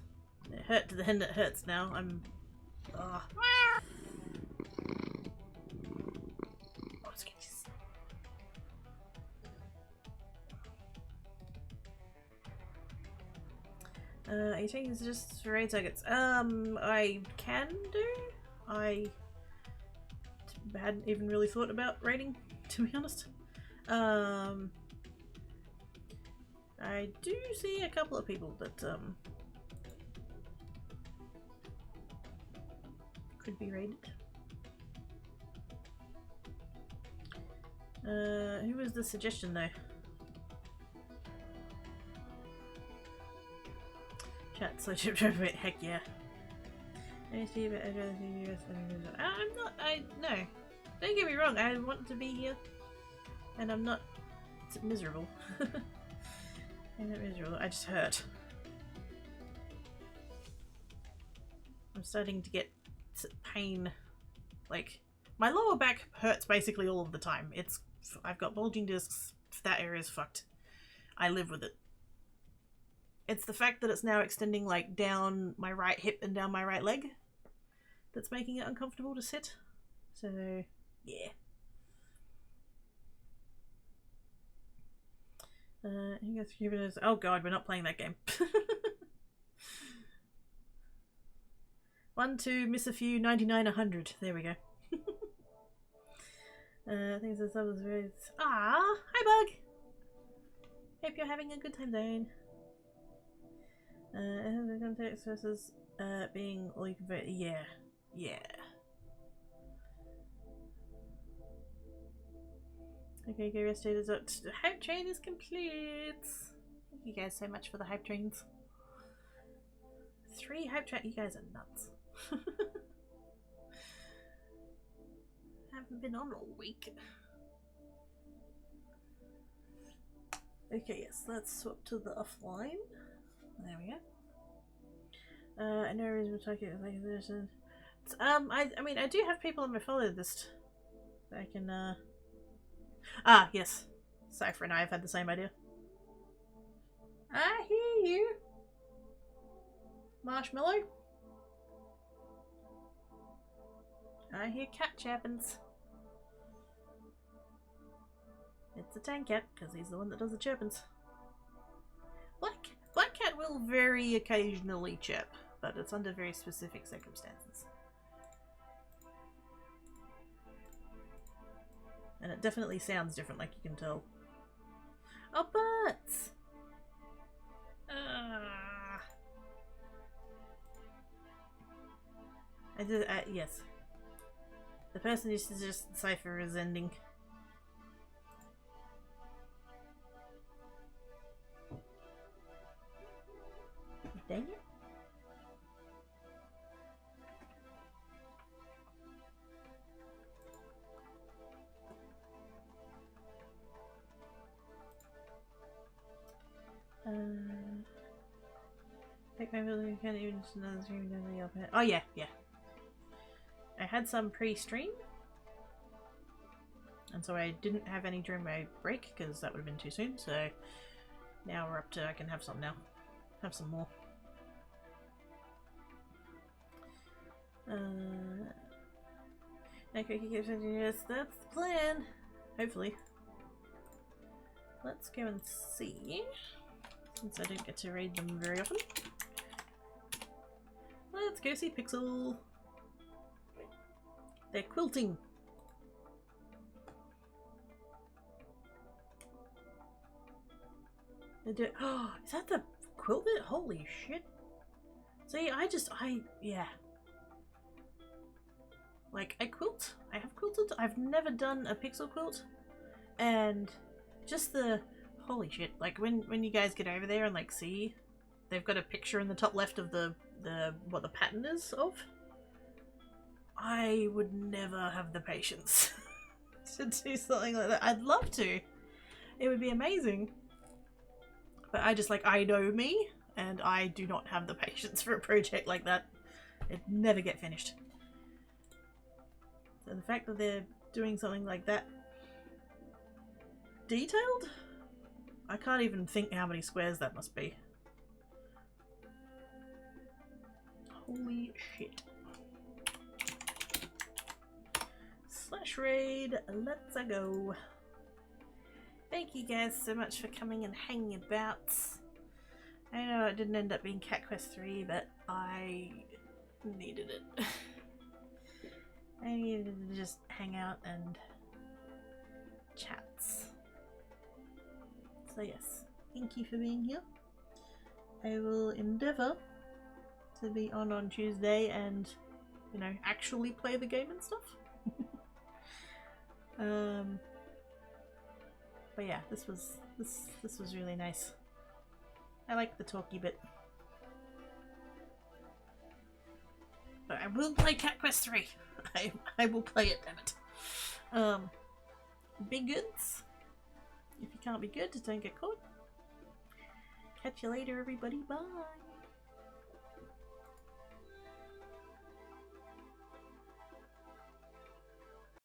It hurt to the end it hurts now. I'm, oh, sketches. Are you taking suggestions for raid targets? I can do. I hadn't even really thought about raiding, to be honest. I do see a couple of people that could be raided. Who was the suggestion though? Chat, so chip heck yeah. I see, but I'd rather see US. I'm not. No. Don't get me wrong. I want to be here, and I'm not miserable. I'm not miserable. I just hurt. I'm starting to get pain. Like my lower back hurts basically all of the time. I've got bulging discs. That area's fucked. I live with it. It's the fact that it's now extending like down my right hip and down my right leg that's making it uncomfortable to sit. So, yeah. He gets Cubans. Oh god, we're not playing that game. 1, 2, miss a few, 99, 100. There we go. Things that sub was very. Ah, hi Bug. Hope you're having a good time, Zane. The context versus being all you can vote. Yeah, yeah. Okay, go rest it. The hype train is complete. Thank you guys so much for the hype trains. 3 hype trains. You guys are nuts. Haven't been on all week. Okay, yes, let's swap to the offline. There we go. I know reason to talk it like this. I mean, I do have people on my follow list that I can. Ah, yes. Cypher and I have had the same idea. I hear you, Marshmallow. I hear cat chirpins. It's a tank cat, because he's the one that does the chirpins. Black cat will very occasionally chirp, but it's under very specific circumstances. And it definitely sounds different, like you can tell. Oh, butts! I did, yes. The person who suggested Cypher is ending. Dang it. Take my ability You can't even just another stream down the other. Oh yeah, yeah. I had some pre-stream, and so I didn't have any during my break because that would have been too soon. So now we're up to I can have some now. Have some more. Okay, yes, that's the plan. Hopefully. Let's go and see. Since I don't get to read them very often. Let's go see Pixel. They're quilting. They do. Oh, is that the quilt bit? Holy shit. See, yeah. Like, I quilt. I have quilted. I've never done a pixel quilt. And just the... Holy shit. Like, when you guys get over there and, like, see... They've got a picture in the top left of what the pattern is of. I would never have the patience to do something like that. I'd love to. It would be amazing. But I know me, and I do not have the patience for a project like that. It'd never get finished. So the fact that they're doing something like that detailed? I can't even think how many squares that must be. Holy shit. Slash raid, let's go. Thank you guys so much for coming and hanging about. I know it didn't end up being Cat Quest 3, but I needed it. I needed to just hang out and chats. So yes, thank you for being here. I will endeavour to be on Tuesday and, you know, actually play the game and stuff. But yeah, this was really nice. I like the talky bit. But I will play Cat Quest 3. I will play it, damn it. Be goods. If you can't be good, just don't get caught. Catch you later, everybody. Bye.